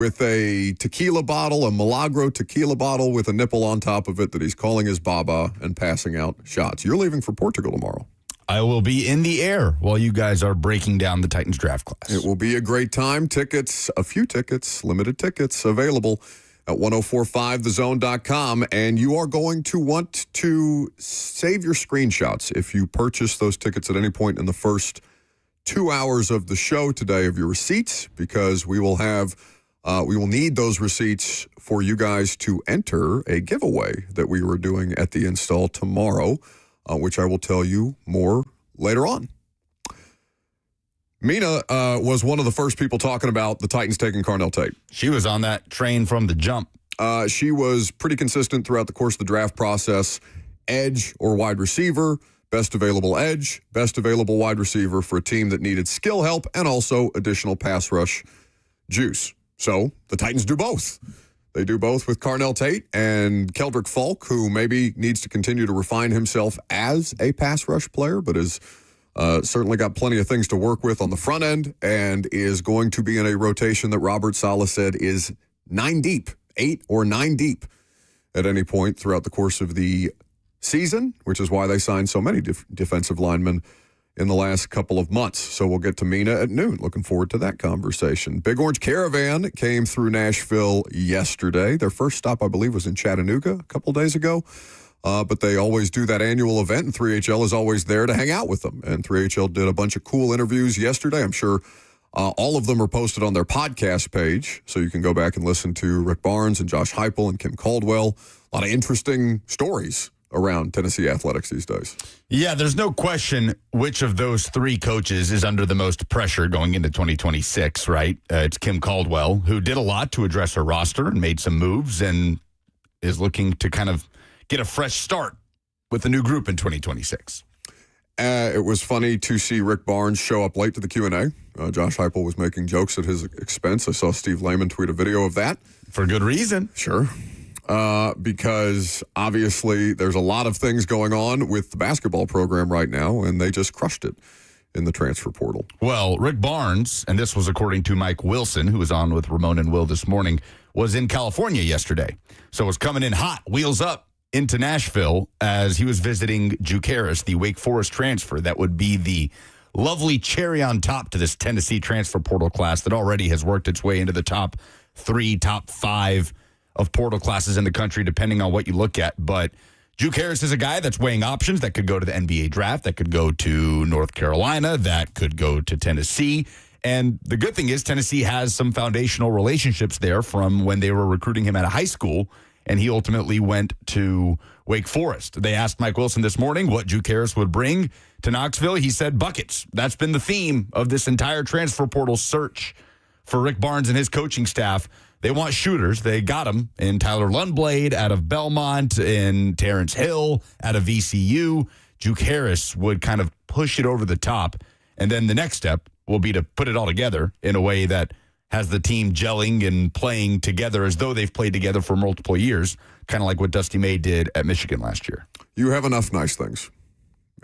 with a tequila bottle, a Milagro tequila bottle with a nipple on top of it that he's calling his baba and passing out shots. You're leaving for Portugal tomorrow. I will be in the air while you guys are breaking down the Titans draft class. It will be a great time. Tickets, a few tickets, limited tickets available at 1045thezone.com. And you are going to want to save your screenshots if you purchase those tickets at any point in the first 2 hours of the show today of your receipts, because we will need those receipts for you guys to enter a giveaway that we were doing at the install tomorrow, which I will tell you more later on. Mina was one of the first people talking about the Titans taking Carnell Tate. She was on that train from the jump. She was pretty consistent throughout the course of the draft process. Edge or wide receiver, best available edge, best available wide receiver for a team that needed skill help and also additional pass rush juice. So the Titans do both. They do both with Carnell Tate and Keldrick Falk, who maybe needs to continue to refine himself as a pass rush player, but is certainly got plenty of things to work with on the front end and is going to be in a rotation that Robert Saleh said is 9 deep, 8 or 9 deep at any point throughout the course of the season, which is why they signed so many defensive linemen in the last couple of months. So we'll get to Mina at noon. Looking forward to that conversation. Big Orange Caravan came through Nashville yesterday. Their first stop, I believe, was in Chattanooga a couple days ago. But they always do that annual event, and 3HL is always there to hang out with them. And 3HL did a bunch of cool interviews yesterday. I'm sure all of them are posted on their podcast page, so you can go back and listen to Rick Barnes and Josh Heupel and Kim Caldwell. A lot of interesting stories around Tennessee athletics these days. Yeah, there's no question which of those three coaches is under the most pressure going into 2026, right? It's Kim Caldwell, who did a lot to address her roster and made some moves and is looking to kind of get a fresh start with a new group in 2026. It was funny to see Rick Barnes show up late to the Q&A. Josh Heupel was making jokes at his expense. I saw Steve Lehman tweet a video of that. For good reason. Sure. Because obviously there's a lot of things going on with the basketball program right now, and they just crushed it in the transfer portal. Well, Rick Barnes, and this was according to Mike Wilson, who was on with Ramon and Will this morning, was in California yesterday. So was coming in hot, wheels up, into Nashville as he was visiting Juke Harris, the Wake Forest transfer. That would be the lovely cherry on top to this Tennessee transfer portal class that already has worked its way into the top 3, top 5 of portal classes in the country, depending on what you look at. But Juke Harris is a guy that's weighing options that could go to the NBA draft, that could go to North Carolina, that could go to Tennessee. And the good thing is Tennessee has some foundational relationships there from when they were recruiting him out of high school, and he ultimately went to Wake Forest. They asked Mike Wilson this morning what Juke Harris would bring to Knoxville. He said buckets. That's been the theme of this entire transfer portal search for Rick Barnes and his coaching staff. They want shooters. They got them in Tyler Lundblade out of Belmont, in Terrence Hill out of VCU. Juke Harris would kind of push it over the top. And then the next step will be to put it all together in a way that has the team gelling and playing together as though they've played together for multiple years, kind of like what Dusty May did at Michigan last year. You have enough nice things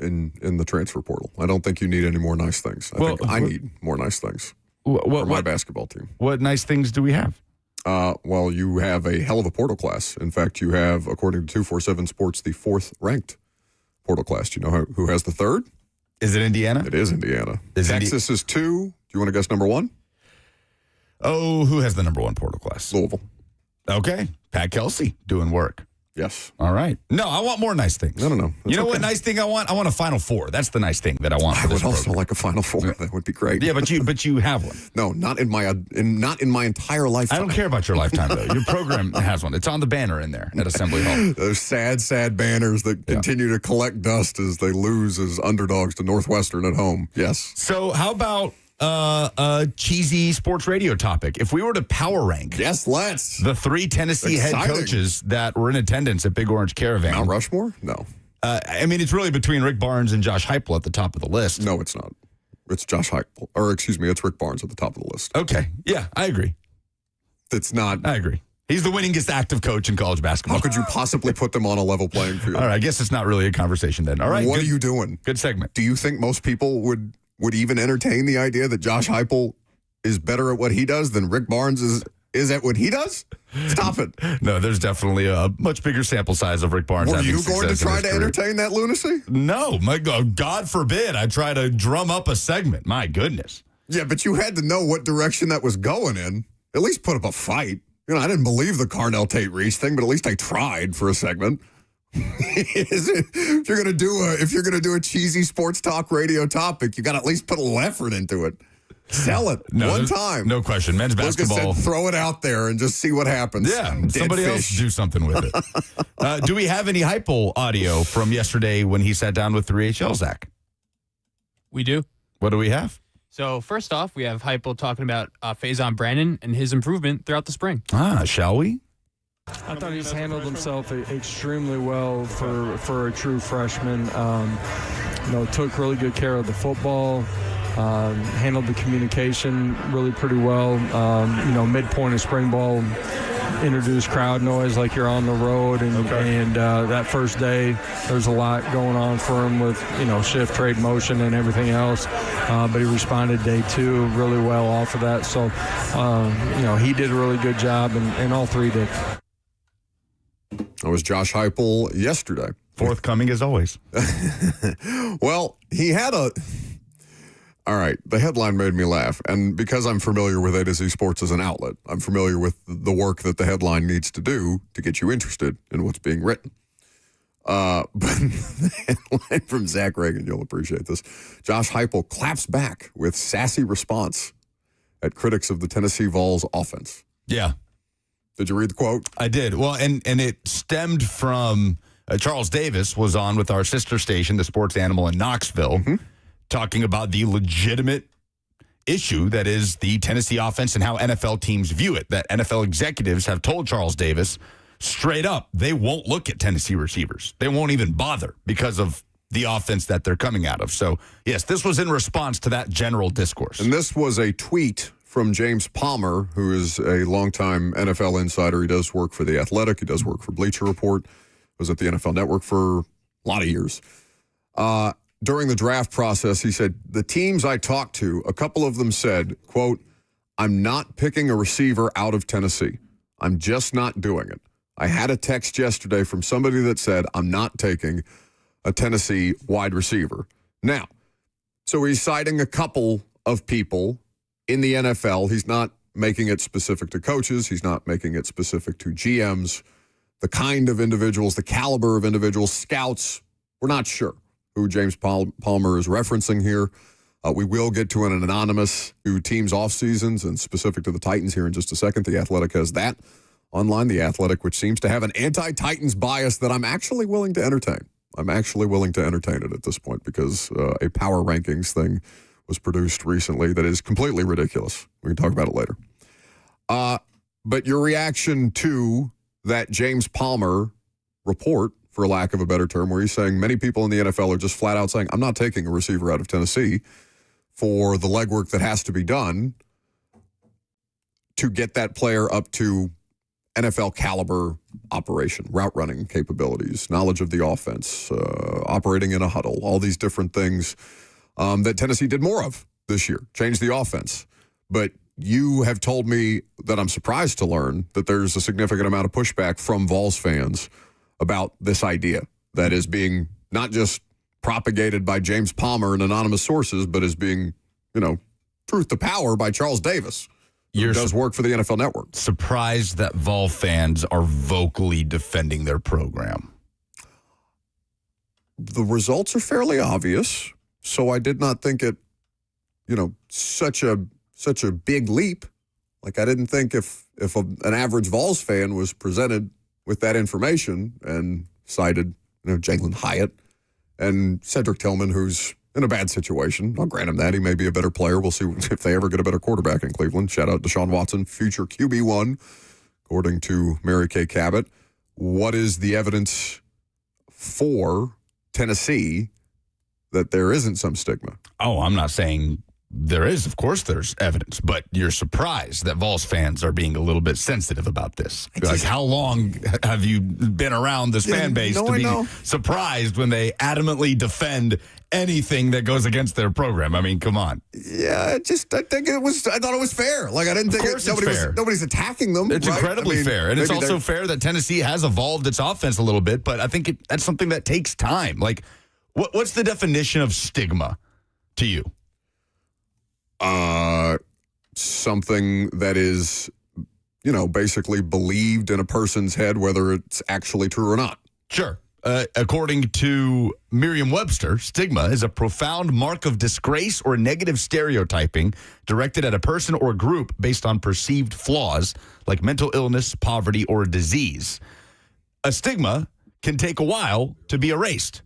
in the transfer portal. I don't think you need any more nice things. I think I need more nice things for my basketball team. What nice things do we have? Well, you have a hell of a portal class. In fact, you have, according to 247 Sports, the 4th ranked portal class. Do you know who has the 3rd? Is it Indiana? It is Indiana. Texas is 2. Do you want to guess number 1? Oh, who has the number 1 portal class? Louisville. Okay. Pat Kelsey doing work. Yes. All right. No, I want more nice things. No. That's you know what nice thing I want? I want a Final Four. That's the nice thing that I want. I would also like a Final Four. That would be great. Yeah, but you have one. No, not in my entire lifetime. I don't care about your lifetime though. Your program has one. It's on the banner in there at Assembly Hall. Those sad banners that continue to collect dust as they lose as underdogs to Northwestern at home. Yes. So how about a cheesy sports radio topic? If we were to power rank, yes, let's the 3 Tennessee head coaches that were in attendance at Big Orange Caravan. Mount Rushmore? No. I mean, it's really between Rick Barnes and Josh Heupel at the top of the list. No, it's not. It's Josh Heupel, or excuse me, it's Rick Barnes at the top of the list. Okay, yeah, I agree. It's not. I agree. He's the winningest active coach in college basketball. How could you possibly put them on a level playing field? All right, I guess it's not really a conversation then. All right, what are you doing? Good segment. Do you think most people would even entertain the idea that Josh Heupel is better at what he does than Rick Barnes is Is that what he does? Stop it. No, there's definitely a much bigger sample size of Rick Barnes. Were having you going to success in try his to career. entertain that lunacy? No, my God forbid I try to drum up a segment. My goodness. Yeah, but you had to know what direction that was going in. At least put up a fight. I didn't believe the Carnell Tate Reese thing, but at least I tried for a segment. If you're gonna do a cheesy sports talk radio topic, you got to at least put a little effort into it. Sell it one time. No question. Men's basketball. Said, throw it out there and just see what happens. Yeah, Dead somebody fish. else do something with it. Do we have any Heupel audio from yesterday when he sat down with 3HL, Zach? We do. What do we have? So first off, we have Heupel talking about Faison Brandon and his improvement throughout the spring. Shall we? I thought he's handled himself extremely well for a true freshman. Took really good care of the football. Handled the communication really pretty well. Midpoint of spring ball, introduced crowd noise like you're on the road, and that first day there's a lot going on for him with shift, trade, motion, and everything else. But he responded day 2 really well off of that. So he did a really good job, and all 3 did. That was Josh Heupel yesterday. Forthcoming as always. Well, he had a... All right, the headline made me laugh, and because I'm familiar with A to Z Sports as an outlet, I'm familiar with the work that the headline needs to do to get you interested in what's being written. But the headline from Zach Reagan, you'll appreciate this. Josh Heupel claps back with sassy response at critics of the Tennessee Vols offense. Yeah. Did you read the quote? I did. Well, and it stemmed from Charles Davis was on with our sister station, the Sports Animal in Knoxville, talking about the legitimate issue that is the Tennessee offense and how NFL teams view it. That NFL executives have told Charles Davis straight up they won't look at Tennessee receivers. They won't even bother because of the offense that they're coming out of. So, yes, this was in response to that general discourse. And this was a tweet from James Palmer, who is a longtime NFL insider. He does work for The Athletic. He does work for Bleacher Report. Was at the NFL Network for a lot of years. During the draft process, he said, the teams I talked to, a couple of them said, quote, I'm not picking a receiver out of Tennessee. I'm just not doing it. I had a text yesterday from somebody that said, I'm not taking a Tennessee wide receiver. Now, so he's citing a couple of people in the NFL. He's not making it specific to coaches. He's not making it specific to GMs. The kind of individuals, the caliber of individuals, scouts, we're not sure who James Palmer is referencing here. We will get to an anonymous who teams off seasons and specific to the Titans here in just a second. The Athletic has that online. The Athletic, which seems to have an anti-Titans bias that I'm actually willing to entertain. I'm actually willing to entertain it at this point because a power rankings thing was produced recently that is completely ridiculous. We can talk about it later. But your reaction to that James Palmer report, for lack of a better term, where he's saying many people in the NFL are just flat out saying, I'm not taking a receiver out of Tennessee for the legwork that has to be done to get that player up to NFL caliber operation, route running capabilities, knowledge of the offense, operating in a huddle, all these different things that Tennessee did more of this year, changed the offense. But you have told me that I'm surprised to learn that there's a significant amount of pushback from Vols fans about this idea that is being not just propagated by James Palmer and anonymous sources, but is being, truth to power by Charles Davis, who does work for the NFL Network. Surprised that Vol fans are vocally defending their program. The results are fairly obvious, so I did not think it, such a big leap. Like, I didn't think if an average Vols fan was presented with that information and cited, Jalen Hyatt and Cedric Tillman, who's in a bad situation. I'll grant him that. He may be a better player. We'll see if they ever get a better quarterback in Cleveland. Shout out Deshaun Watson, future QB1, according to Mary Kay Cabot. What is the evidence for Tennessee that there isn't some stigma? Oh, I'm not saying there is. Of course there's evidence, but you're surprised that Vols fans are being a little bit sensitive about this. Like, how long have you been around this fan base to be surprised when they adamantly defend anything that goes against their program. I mean, come on. Yeah, I thought it was fair. Like, I didn't think nobody's attacking them. It's right? incredibly fair. And it's also fair that Tennessee has evolved its offense a little bit, but I think that's something that takes time. Like, what's the definition of stigma to you? Something that is, basically believed in a person's head, whether it's actually true or not. Sure. According to Merriam-Webster, stigma is a profound mark of disgrace or negative stereotyping directed at a person or group based on perceived flaws like mental illness, poverty, or disease. A stigma can take a while to be erased,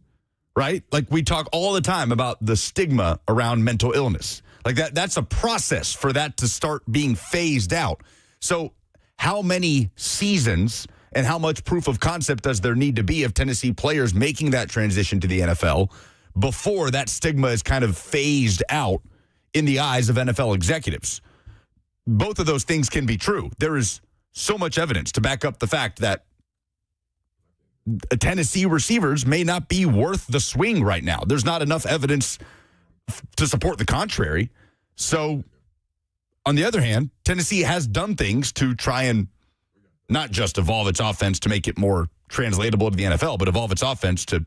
right? Like, we talk all the time about the stigma around mental illness. Like, that's a process for that to start being phased out. So how many seasons and how much proof of concept does there need to be of Tennessee players making that transition to the NFL before that stigma is kind of phased out in the eyes of NFL executives? Both of those things can be true. There is so much evidence to back up the fact that Tennessee receivers may not be worth the swing right now. There's not enough evidence to support the contrary. So, on the other hand, Tennessee has done things to try and not just evolve its offense to make it more translatable to the NFL, but evolve its offense to,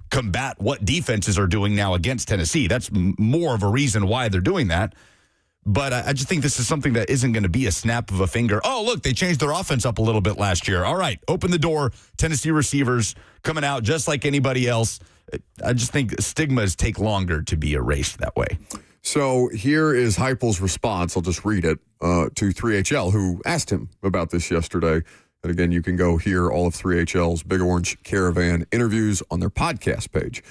combat what defenses are doing now against Tennessee. That's more of a reason why they're doing that. But I just think this is something that isn't going to be a snap of a finger. Oh, look, they changed their offense up a little bit last year. All right, open the door. Tennessee receivers coming out just like anybody else. I just think stigmas take longer to be erased that way. So here is Heupel's response. I'll just read it to 3HL, who asked him about this yesterday. And again, you can go hear all of 3HL's Big Orange Caravan interviews on their podcast page.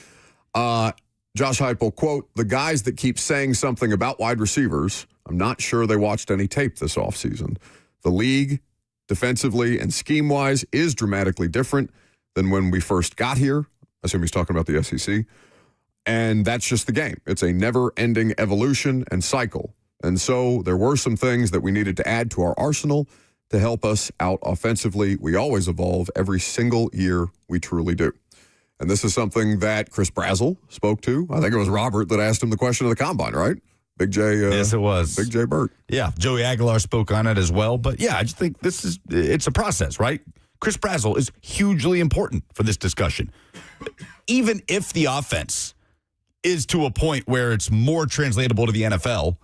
Josh Heupel, quote, "The guys that keep saying something about wide receivers, I'm not sure they watched any tape this offseason. The league, defensively and scheme-wise, is dramatically different than when we first got here." I assume he's talking about the SEC. And that's just the game. It's a never-ending evolution and cycle. And so there were some things that we needed to add to our arsenal to help us out offensively. We always evolve every single year. We truly do. And this is something that Chris Brazzell spoke to. I think it was Robert that asked him the question of the combine, right? Big J. Yes, it was. Big J. Burt. Yeah, Joey Aguilar spoke on it as well. But yeah, I just think it's a process, right? Chris Brazzell is hugely important for this discussion. Even if the offense is to a point where it's more translatable to the NFL,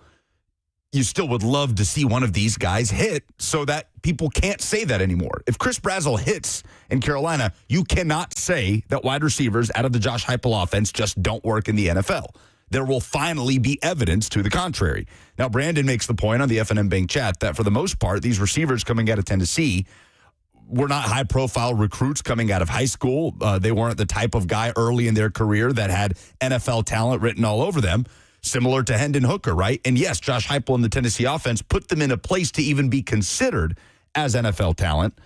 you still would love to see one of these guys hit so that people can't say that anymore. If Chris Brazzell hits in Carolina, you cannot say that wide receivers out of the Josh Heupel offense just don't work in the NFL. There will finally be evidence to the contrary. Now, Brandon makes the point on the FNM Bank chat that for the most part, these receivers coming out of Tennessee were not high-profile recruits coming out of high school. They weren't the type of guy early in their career that had NFL talent written all over them, similar to Hendon Hooker, right? And yes, Josh Heupel and the Tennessee offense put them in a place to even be considered as NFL talent.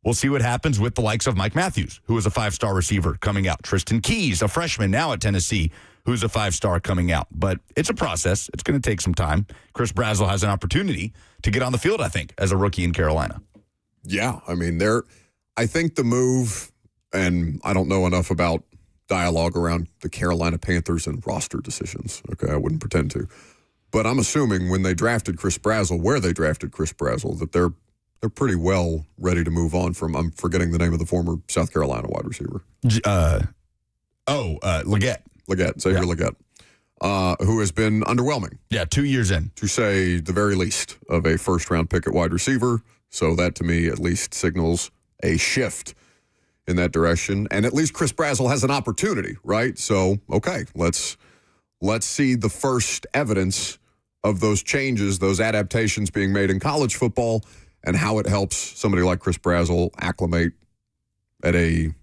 We'll see what happens with the likes of Mike Matthews, who is a five-star receiver coming out. Tristan Keys, a freshman now at Tennessee, who's a five-star coming out. But it's a process. It's going to take some time. Chris Brazzell has an opportunity to get on the field, I think, as a rookie in Carolina. Yeah, I mean, I think the move, and I don't know enough about dialogue around the Carolina Panthers and roster decisions. Okay, I wouldn't pretend to. But I'm assuming when they drafted Chris Brazzell, where they drafted Chris Brazzell, that they're pretty well ready to move on from, I'm forgetting the name of the former South Carolina wide receiver. Leggett. Xavier Leggett, who has been underwhelming. Yeah, 2 years in. To say the very least of a first-round pick at wide receiver. So that, to me, at least signals a shift in that direction. And at least Chris Brazzell has an opportunity, right? So, okay, let's see the first evidence of those changes, those adaptations being made in college football, and how it helps somebody like Chris Brazzell acclimate at an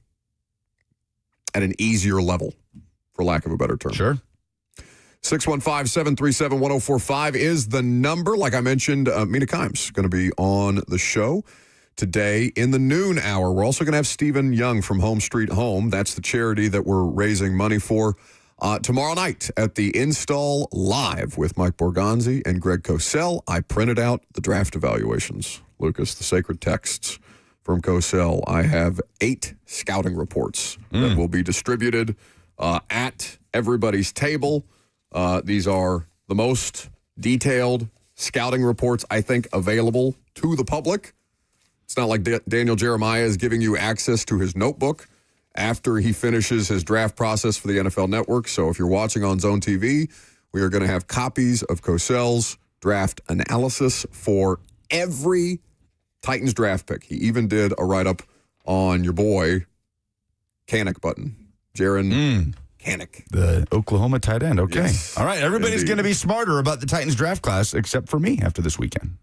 easier level, for lack of a better term. Sure. 615-737-1045 is the number. Like I mentioned, Mina Kimes going to be on the show today in the noon hour. We're also going to have Stephen Young from Home Street Home. That's the charity that we're raising money for tomorrow night at the Install Live with Mike Borgonzi and Greg Cosell. I printed out the draft evaluations, Lucas, the sacred texts from Cosell. I have 8 scouting reports that will be distributed at everybody's table. These are the most detailed scouting reports, I think, available to the public. It's not like Daniel Jeremiah is giving you access to his notebook after he finishes his draft process for the NFL Network. So if you're watching on Zone TV, we are going to have copies of Cosell's draft analysis for every Titans draft pick. He even did a write-up on your boy, Kanik Jaron Kanik. The Oklahoma tight end. Okay. Yes, all right. Everybody's going to be smarter about the Titans draft class except for me after this weekend.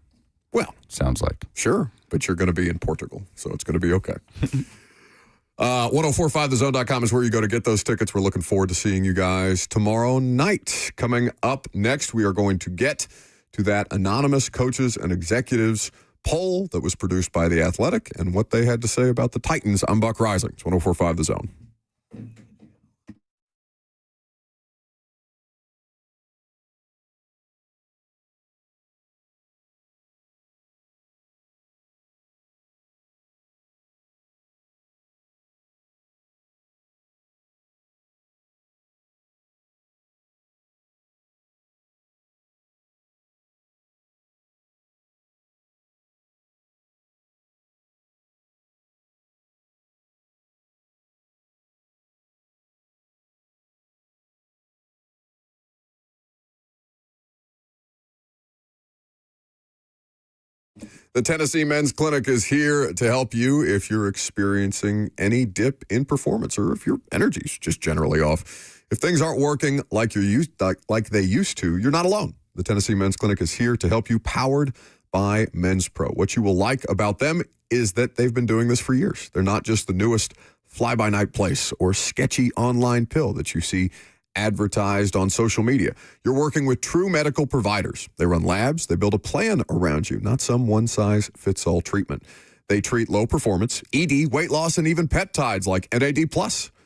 Well, sounds like. Sure, but you're going to be in Portugal, so it's going to be okay. 1045thezone.com is where you go to get those tickets. We're looking forward to seeing you guys tomorrow night. Coming up next, we are going to get to that anonymous coaches and executives poll that was produced by The Athletic and what they had to say about the Titans. I'm Buck Rising. It's 1045 The Zone. The Tennessee Men's Clinic is here to help you if you're experiencing any dip in performance or if your energy's just generally off. If things aren't working like they used to, you're not alone. The Tennessee Men's Clinic is here to help you, powered by Men's Pro. What you will like about them is that they've been doing this for years. They're not just the newest fly-by-night place or sketchy online pill that you see advertised on social media. You're working with true medical providers. They run labs. They build a plan around you, not some one-size-fits-all treatment. They treat low performance, ED, weight loss, and even peptides like NAD+.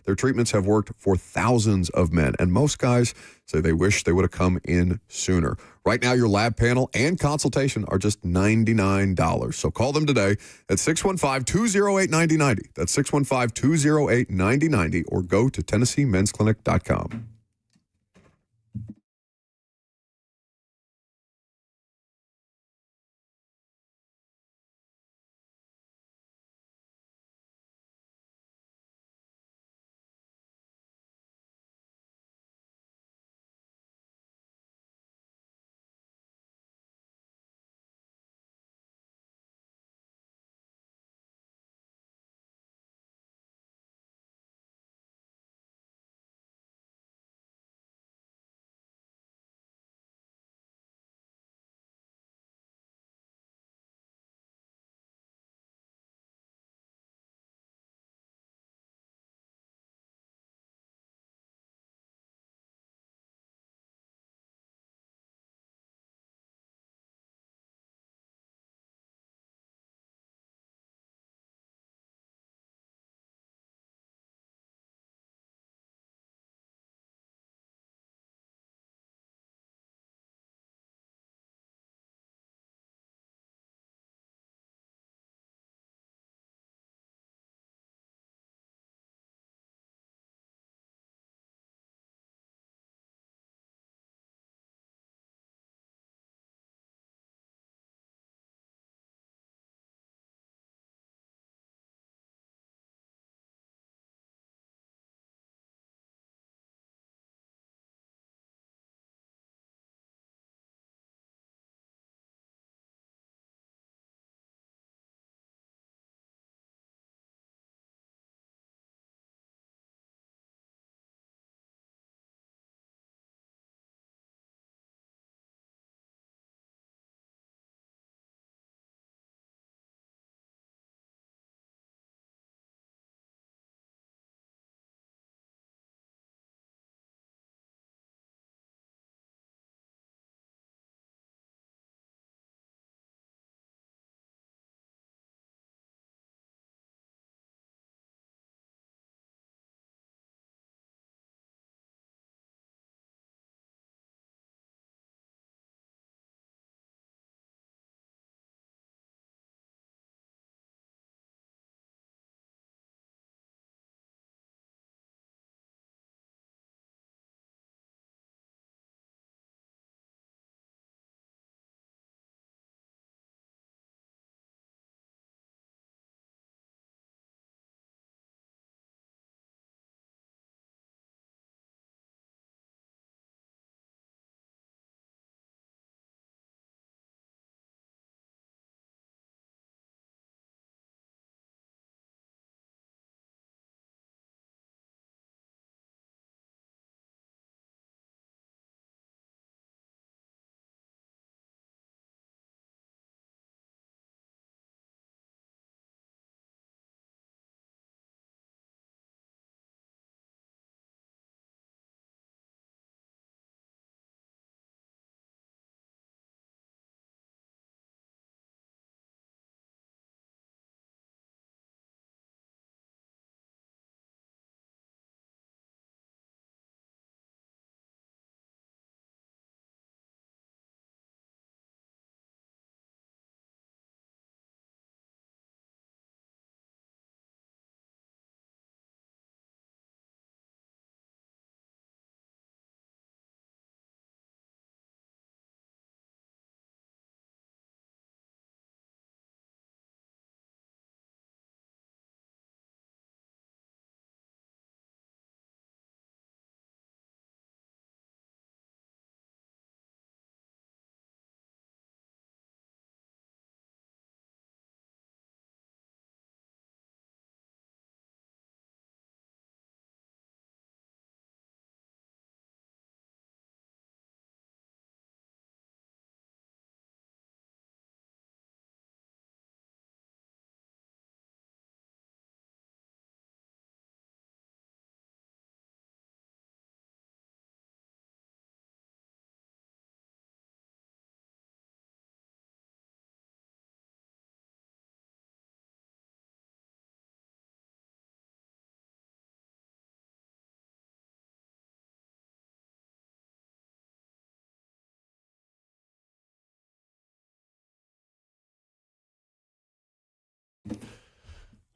Their treatments have worked for thousands of men, and most guys say they wish they would have come in sooner. Right now, your lab panel and consultation are just $99. So call them today at 615-208-9090. That's 615-208-9090, or go to TennesseeMen'sClinic.com.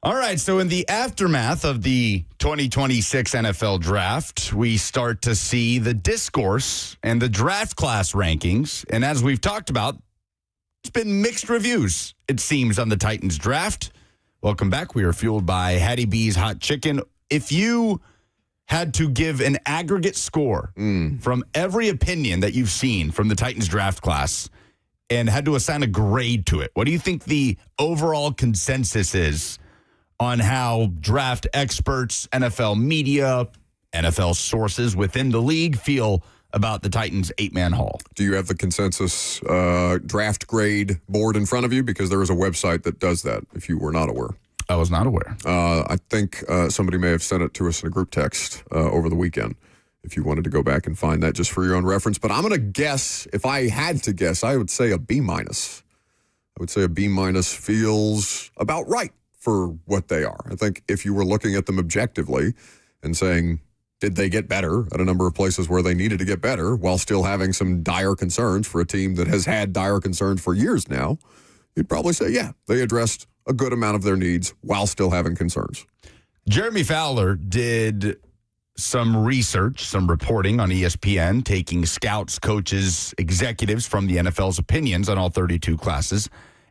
All right, so in the aftermath of the 2026 NFL draft, we start to see the discourse and the draft class rankings. And as we've talked about, it's been mixed reviews, it seems, on the Titans draft. Welcome back. We are fueled by Hattie B's Hot Chicken. If you had to give an aggregate score from every opinion that you've seen from the Titans draft class and had to assign a grade to it, what do you think the overall consensus is on how draft experts, NFL media, NFL sources within the league feel about the Titans 8-man haul? Do you have the consensus draft grade board in front of you? Because there is a website that does that, if you were not aware. I was not aware. I think somebody may have sent it to us in a group text over the weekend, if you wanted to go back and find that just for your own reference. But I'm going to guess, if I had to guess, I would say a B-. I would say a B- feels about right for what they are. I think if you were looking at them objectively and saying, did they get better at a number of places where they needed to get better while still having some dire concerns for a team that has had dire concerns for years now, you'd probably say, yeah, they addressed a good amount of their needs while still having concerns. Jeremy Fowler did some research, some reporting on ESPN, taking scouts, coaches, executives from the NFL's opinions on all 32 classes.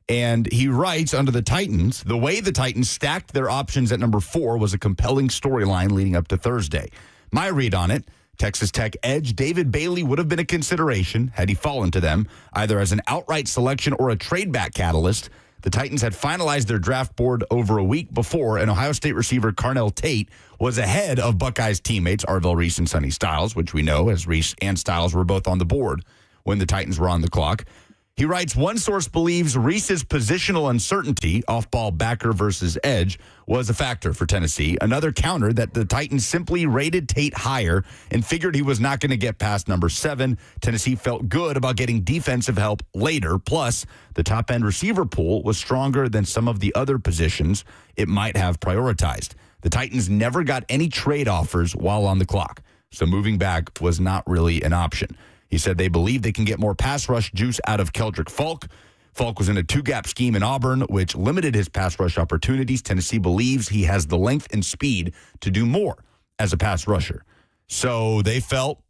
And he writes, under the Titans, the way the Titans stacked their options at number 4 was a compelling storyline leading up to Thursday. My read on it, Texas Tech edge David Bailey would have been a consideration had he fallen to them, either as an outright selection or a trade-back catalyst. The Titans had finalized their draft board over a week before, and Ohio State receiver Carnell Tate was ahead of Buckeyes teammates Arvell Reese and Sonny Styles, which we know, as Reese and Styles were both on the board when the Titans were on the clock. He writes, one source believes Reese's positional uncertainty, off-ball backer versus edge, was a factor for Tennessee. Another counter that the Titans simply rated Tate higher and figured he was not going to get past number 7. Tennessee felt good about getting defensive help later. Plus, the top-end receiver pool was stronger than some of the other positions it might have prioritized. The Titans never got any trade offers while on the clock, so moving back was not really an option. He said they believe they can get more pass rush juice out of Keldrick Falk. Falk was in a 2-gap scheme in Auburn, which limited his pass rush opportunities. Tennessee believes he has the length and speed to do more as a pass rusher. So they felt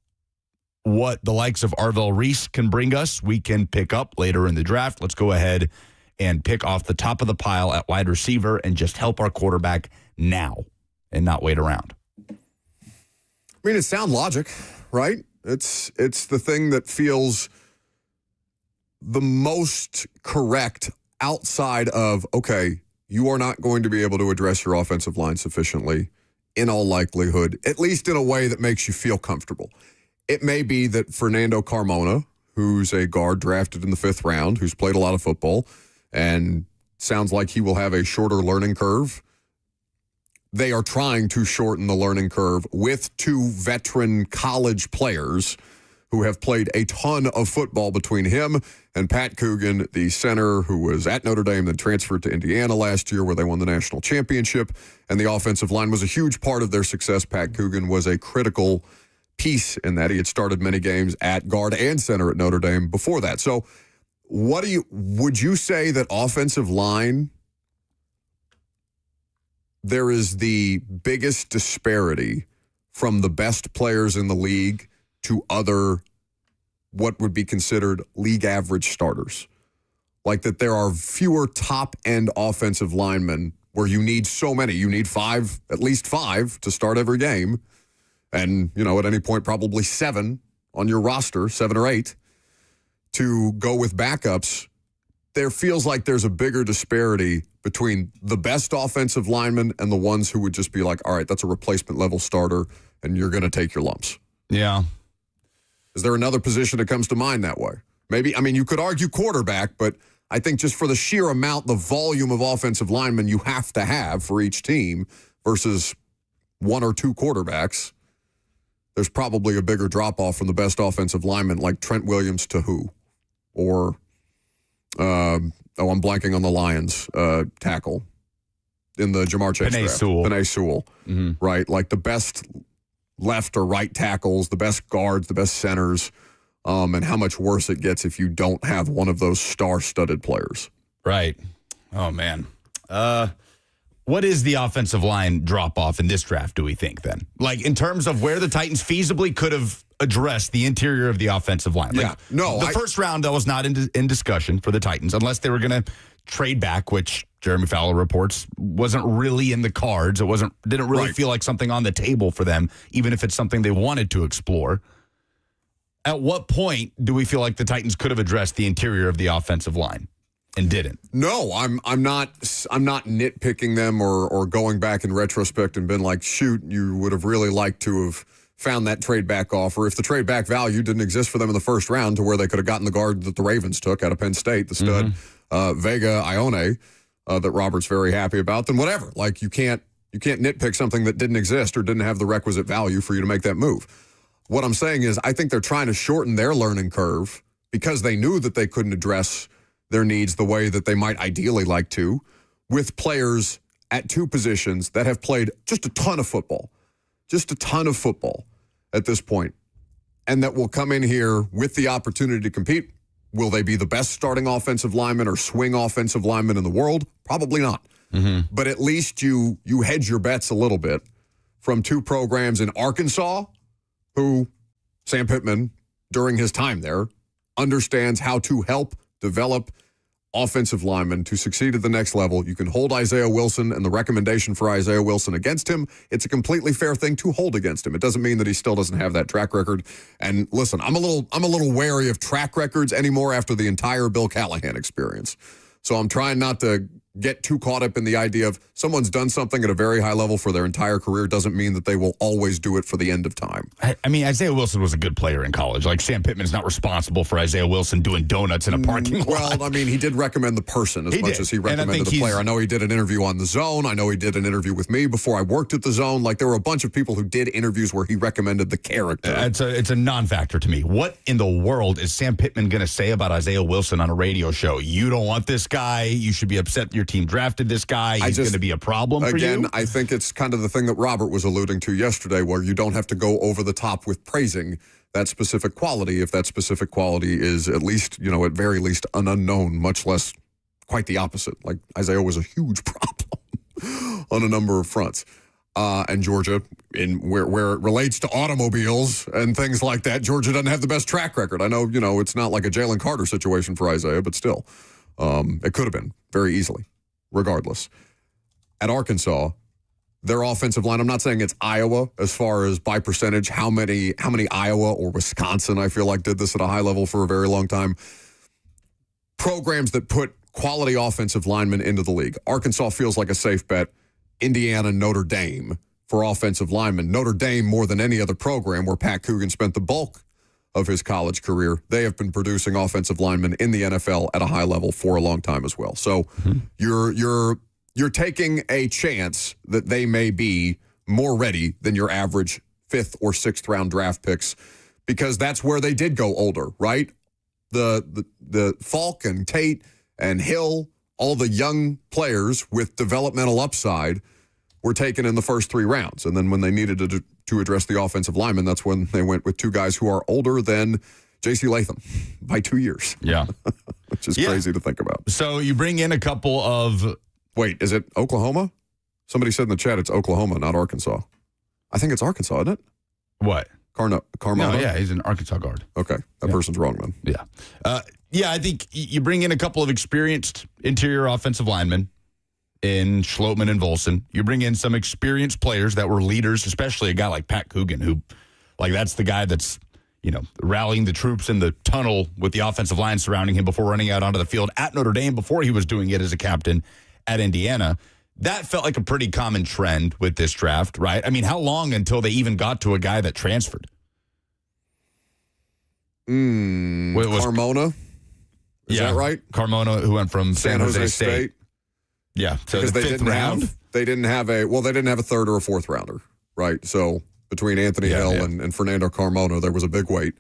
what the likes of Arvell Reese can bring us, we can pick up later in the draft. Let's go ahead and pick off the top of the pile at wide receiver and just help our quarterback now and not wait around. I mean, it's sound logic, right? It's the thing that feels the most correct outside of, okay, you are not going to be able to address your offensive line sufficiently in all likelihood, at least in a way that makes you feel comfortable. It may be that Fernando Carmona, who's a guard drafted in the 5th round, who's played a lot of football, and sounds like he will have a shorter learning curve. They are trying to shorten the learning curve with 2 veteran college players who have played a ton of football between him and Pat Coogan, the center who was at Notre Dame, then transferred to Indiana last year where they won the national championship. And the offensive line was a huge part of their success. Pat Coogan was a critical piece in that. He had started many games at guard and center at Notre Dame before that. So would you say that offensive line, there is the biggest disparity from the best players in the league to other what would be considered league average starters? Like that there are fewer top-end offensive linemen where you need so many. You need 5, at least 5 to start every game. And, at any point, probably 7 on your roster, 7 or 8, to go with backups. There feels like there's a bigger disparity between the best offensive linemen and the ones who would just be like, all right, that's a replacement level starter, and you're going to take your lumps. Yeah. Is there another position that comes to mind that way? Maybe, you could argue quarterback, but I think just for the sheer amount, the volume of offensive linemen you have to have for each team versus 1 or 2 quarterbacks, there's probably a bigger drop-off from the best offensive lineman, like Trent Williams to who? Or, I'm blanking on the Lions tackle in the Jamar Chase draft. Penei Sewell. Mm-hmm. Right? Like the best left or right tackles, the best guards, the best centers, and how much worse it gets if you don't have one of those star-studded players. Right. Oh, man. What is the offensive line drop-off in this draft, do we think, then? Like, in terms of where the Titans feasibly could have addressed the interior of the offensive line. Like, the first round, that was not in discussion for the Titans, unless they were going to trade back, which Jeremy Fowler reports wasn't really in the cards. It didn't really feel like something on the table for them, even if it's something they wanted to explore. At what point do we feel like the Titans could have addressed the interior of the offensive line and didn't? No, I'm not nitpicking them or going back in retrospect and been like, shoot, you would have really liked to have found that trade back offer. If the trade back value didn't exist for them in the first round to where they could have gotten the guard that the Ravens took out of Penn State, the stud Vega Ione, that Robert's very happy about, then whatever. Like, you can't nitpick something that didn't exist or didn't have the requisite value for you to make that move. What I'm saying is I think they're trying to shorten their learning curve because they knew that they couldn't address their needs the way that they might ideally like to with players at two positions that have played just a ton of football at this point, and that will come in here with the opportunity to compete. Will they be the best starting offensive lineman or swing offensive lineman in the world? Probably not. But at least you hedge your bets a little bit from two programs in Arkansas, who Sam Pittman, during his time there, understands how to help develop offensive linemen to succeed at the next level. You can hold Isaiah Wilson and the recommendation for Isaiah Wilson against him. It's a completely fair thing to hold against him. It doesn't mean that he still doesn't have that track record. And listen, I'm a little wary of track records anymore after the entire Bill Callahan experience. So I'm trying not to get too caught up in the idea of someone's done something at a very high level for their entire career doesn't mean that they will always do it for the end of time. I mean, Isaiah Wilson was a good player in college. Like, Sam Pittman's not responsible for Isaiah Wilson doing donuts in a parking lot. Well, I mean, he did recommend the person as much as he recommended the player. I know he did an interview on The Zone. I know he did an interview with me before I worked at The Zone. Like, there were a bunch of people who did interviews where he recommended the character. It's a non-factor to me. What in the world is Sam Pittman going to say about Isaiah Wilson on a radio show? You don't want this guy. You should be upset your team drafted this guy. He's going to be a problem for you. Again, I think it's kind of the thing that Robert was alluding to yesterday, where you don't have to go over the top with praising that specific quality if that specific quality is at least, at very least an unknown, much less quite the opposite. Like, Isaiah was a huge problem on a number of fronts. And Georgia, where it relates to automobiles and things like that, Georgia doesn't have the best track record. I know, it's not like a Jalen Carter situation for Isaiah, but still, it could have been very easily. Regardless, at Arkansas, their offensive line, I'm not saying it's Iowa as far as by percentage, how many Iowa or Wisconsin, I feel like, did this at a high level for a very long time. Programs that put quality offensive linemen into the league. Arkansas feels like a safe bet. Indiana, Notre Dame for offensive linemen. Notre Dame, more than any other program where Pat Coogan spent the bulk of his college career, they have been producing offensive linemen in the NFL at a high level for a long time as well. So you're taking a chance that they may be more ready than your average 5th or 6th round draft picks, because that's where they did go older, right? The Falk and Tate and Hill, all the young players with developmental upside were taken in the first 3 rounds. And then when they needed to address the offensive linemen, that's when they went with 2 guys who are older than J.C. Latham by 2 years. Yeah. Which is crazy to think about. So you bring in a couple of... Wait, is it Oklahoma? Somebody said in the chat it's Oklahoma, not Arkansas. I think it's Arkansas, isn't it? What? Carmona? No, yeah, he's an Arkansas guard. Okay, that person's wrong then. Yeah. I think you bring in a couple of experienced interior offensive linemen in Schlottman and Volson. You bring in some experienced players that were leaders, especially a guy like Pat Coogan, who, like, that's the guy that's, rallying the troops in the tunnel with the offensive line surrounding him before running out onto the field at Notre Dame before he was doing it as a captain at Indiana. That felt like a pretty common trend with this draft, right? I mean, how long until they even got to a guy that transferred? Carmona? Is that right? Carmona, who went from San Jose State. Yeah, so because the they 5th round? They didn't have a 3rd or a 4th rounder, right? So between Anthony Hill and Fernando Carmona, there was a big wait.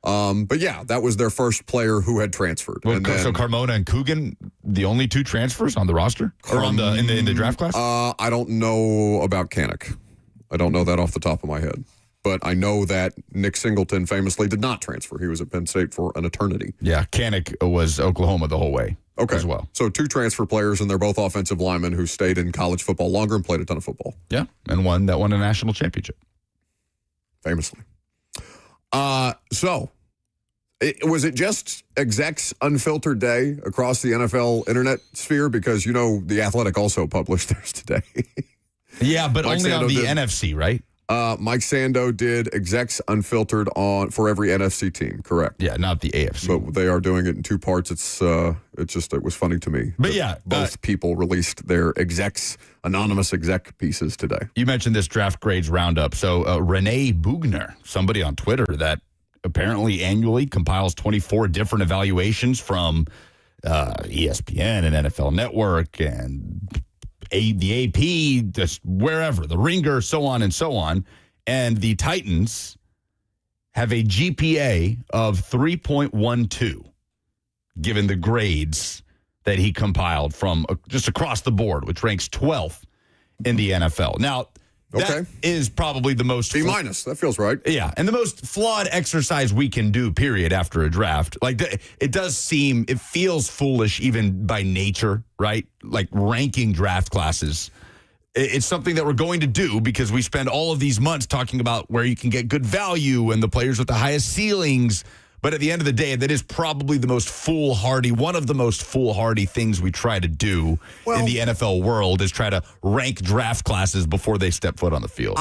But yeah, that was their first player who had transferred. Well, so Carmona and Coogan, the only 2 transfers on the roster or in the draft class? I don't know about Kanik. I don't know that off the top of my head. But I know that Nick Singleton famously did not transfer. He was at Penn State for an eternity. Yeah, Kanik was Oklahoma the whole way. Okay. as well. So 2 transfer players, and they're both offensive linemen who stayed in college football longer and played a ton of football. Yeah, and won a national championship. Famously. Was it just execs unfiltered day across the NFL internet sphere? Because, The Athletic also published theirs today. Yeah, but Mike only Sando on the did. NFC, right? Mike Sando did execs unfiltered for every NFC team, correct? Yeah, not the AFC. But they are doing it in 2 parts. It was funny to me. But that yeah, both people released their anonymous exec pieces today. You mentioned this draft grades roundup. So Renee Bugner, somebody on Twitter that apparently annually compiles 24 different evaluations from ESPN and NFL Network and the AP, just wherever, the Ringer, so on and so on. And the Titans have a GPA of 3.12, given the grades that he compiled from just across the board, which ranks 12th in the NFL. Now, that is probably the most... B-, that feels right. Yeah, and the most flawed exercise we can do, period, after a draft. Like, it feels foolish even by nature, right? Like, ranking draft classes. It's something that we're going to do because we spend all of these months talking about where you can get good value and the players with the highest ceilings. But at the end of the day, that is probably one of the most foolhardy things we try to do in the NFL world is try to rank draft classes before they step foot on the field.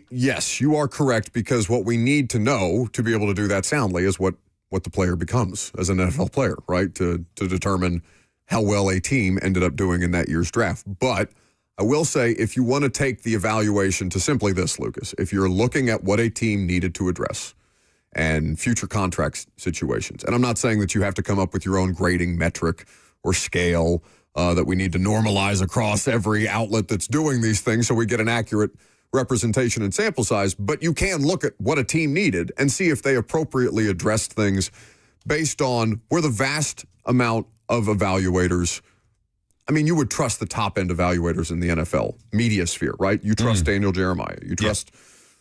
Yes, you are correct, because what we need to know to be able to do that soundly is what the player becomes as an NFL player, right? To determine how well a team ended up doing in that year's draft. But I will say, if you want to take the evaluation to simply this, Lucas, if you're looking at what a team needed to address and future contract situations. And I'm not saying that you have to come up with your own grading metric or scale that we need to normalize across every outlet that's doing these things so we get an accurate representation and sample size, but you can look at what a team needed and see if they appropriately addressed things based on where the vast amount of evaluators, I mean, you would trust the top-end evaluators in the NFL media sphere, right? You trust Daniel Jeremiah. You trust...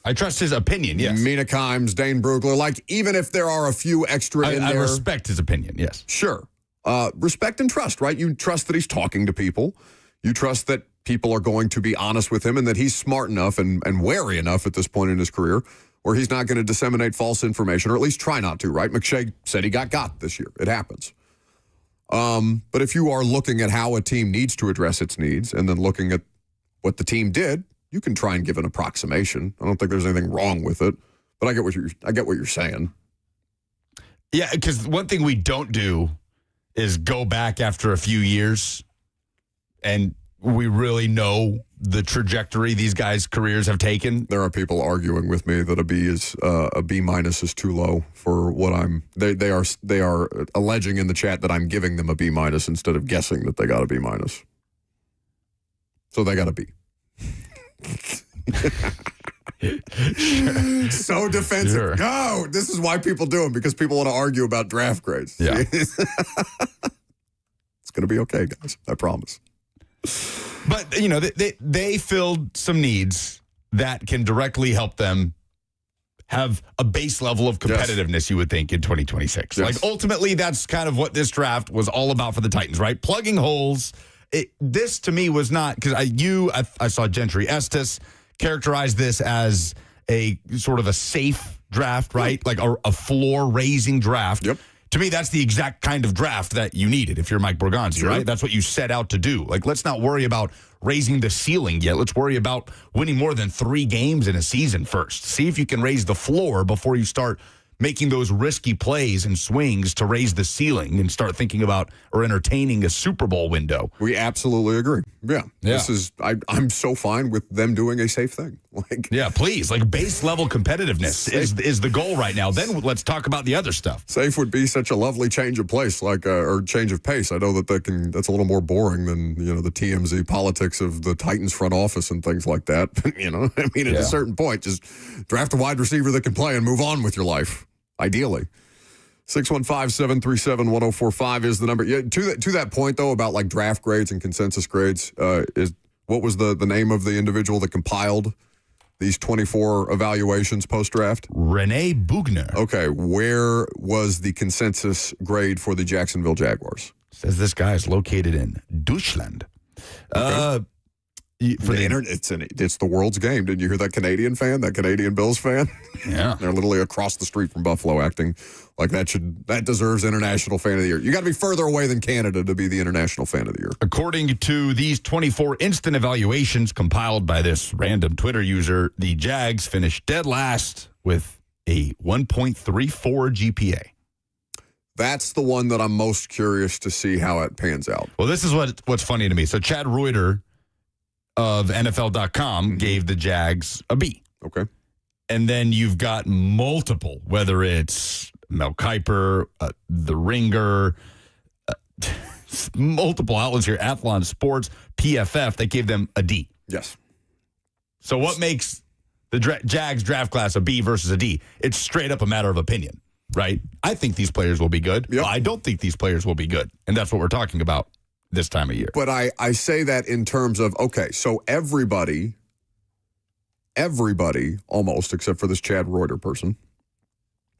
I trust his opinion, yes. Mina Kimes, Dane Brugler. Like, even if there are a few extra in there. I respect his opinion, yes. Sure. Respect and trust, right? You trust that he's talking to people. You trust that people are going to be honest with him and that he's smart enough and wary enough at this point in his career where he's not going to disseminate false information, or at least try not to, right? McShay said he got this year. It happens. But if you are looking at how a team needs to address its needs and then looking at what the team did, you can try and give an approximation. I don't think there's anything wrong with it, but I get what you're saying. Yeah, because one thing we don't do is go back after a few years and we really know the trajectory these guys' careers have taken. There are people arguing with me that a B is too low for what I'm. They are alleging in the chat that I'm giving them a B- instead of guessing that they got a B-. So they got a B. Sure. So defensive. Sure. No, this is why people do them, because people want to argue about draft grades. Yeah. It's going to be okay, guys. I promise. But, they filled some needs that can directly help them have a base level of competitiveness, you would think, in 2026. Yes. Like, ultimately, that's kind of what this draft was all about for the Titans, right? Plugging holes. This, to me, was not, because I saw Gentry Estes characterize this as a sort of a safe draft, right? Like a floor-raising draft. Yep. To me, that's the exact kind of draft that you needed if you're Mike Borgonzi, right? That's what you set out to do. Like, let's not worry about raising the ceiling yet. Let's worry about winning more than 3 games in a season first. See if you can raise the floor before you start making those risky plays and swings to raise the ceiling and start thinking about or entertaining a Super Bowl window. We absolutely agree. Yeah. This is, I'm so fine with them doing a safe thing. Yeah, please. Like, base level competitiveness is the goal right now. Then let's talk about the other stuff. Safe would be such a lovely change of place, or change of pace. I know that's a little more boring than, the TMZ politics of the Titans front office and things like that. At a certain point, just draft a wide receiver that can play and move on with your life. Ideally. 615-737-1045 is the number. Yeah, to that point, though, about like draft grades and consensus grades, what was the name of the individual that compiled these 24 evaluations post-draft? Renee Bugner. Okay, where was the consensus grade for the Jacksonville Jaguars? Says this guy is located in Deutschland. Okay. It's the world's game. Didn't you hear that Canadian fan, that Canadian Bills fan? Yeah. They're literally across the street from Buffalo acting like that deserves International Fan of the Year. You got to be further away than Canada to be the International Fan of the Year. According to these 24 instant evaluations compiled by this random Twitter user, the Jags finished dead last with a 1.34 GPA. That's the one that I'm most curious to see how it pans out. Well, this is what's funny to me. So Chad Reuter of NFL.com gave the Jags a B. Okay. And then you've got multiple, whether it's Mel Kiper, The Ringer, multiple outlets here, Athlon Sports, PFF, that gave them a D. Yes. So what makes the Jags draft class a B versus a D? It's straight up a matter of opinion, right? I think these players will be good. Yep. Well, I don't think these players will be good. And that's what we're talking about this time of year. But I say that in terms of, okay, so everybody almost, except for this Chad Reuter person,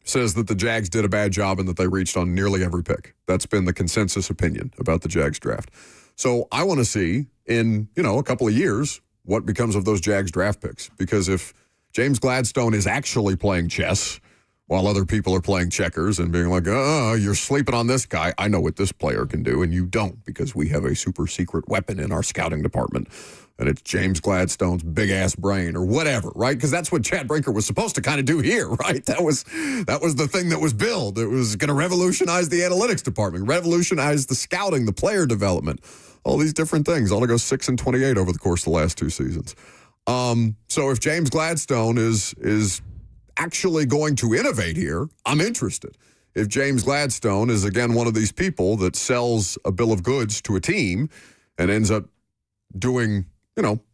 says that the Jags did a bad job and that they reached on nearly every pick. That's been the consensus opinion about the Jags draft. So I want to see in, a couple of years what becomes of those Jags draft picks. Because if James Gladstone is actually playing chess while other people are playing checkers and being like, you're sleeping on this guy. I know what this player can do, and you don't, because we have a super secret weapon in our scouting department, and it's James Gladstone's big-ass brain or whatever, right? Because that's what Chad Brinker was supposed to kind of do here, right? That was the thing that was billed. It was going to revolutionize the analytics department, revolutionize the scouting, the player development, all these different things, all to go 6-28 over the course of the last 2 seasons. So if James Gladstone is actually going to innovate here, I'm interested. If James Gladstone is, again, one of these people that sells a bill of goods to a team and ends up doing,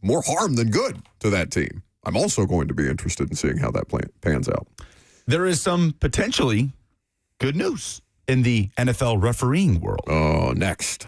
more harm than good to that team, I'm also going to be interested in seeing how that pans out. There is some potentially good news in the NFL refereeing world. Oh, next.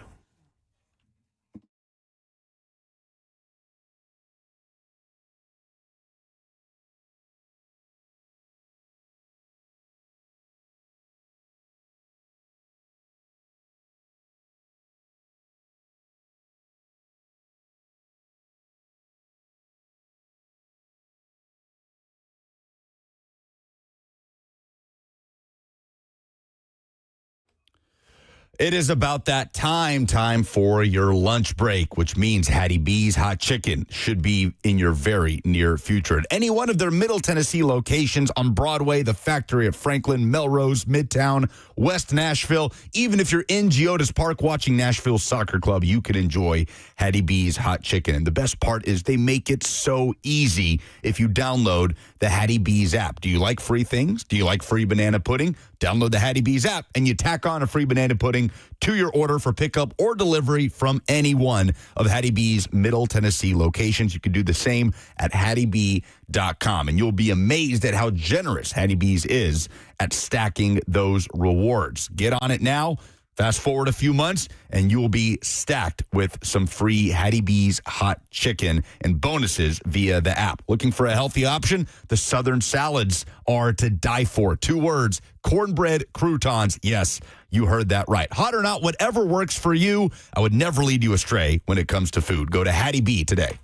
It is about that time for your lunch break, which means Hattie B's Hot Chicken should be in your very near future. At any one of their Middle Tennessee locations on Broadway, the Factory at Franklin, Melrose, Midtown, West Nashville. Even if you're in Geodis Park watching Nashville Soccer Club, you can enjoy Hattie B's Hot Chicken. And the best part is they make it so easy if you download the Hattie B's app. Do you like free things? Do you like free banana pudding? Download the Hattie B's app and you tack on a free banana pudding to your order for pickup or delivery from any one of Hattie B's Middle Tennessee locations. You can do the same at HattieB.com, and you'll be amazed at how generous Hattie B's is at stacking those rewards. Get on it now. Fast forward a few months, and you will be stacked with some free Hattie B's Hot Chicken and bonuses via the app. Looking for a healthy option? The Southern salads are to die for. 2 words, cornbread croutons. Yes, you heard that right. Hot or not, whatever works for you. I would never lead you astray when it comes to food. Go to Hattie B today.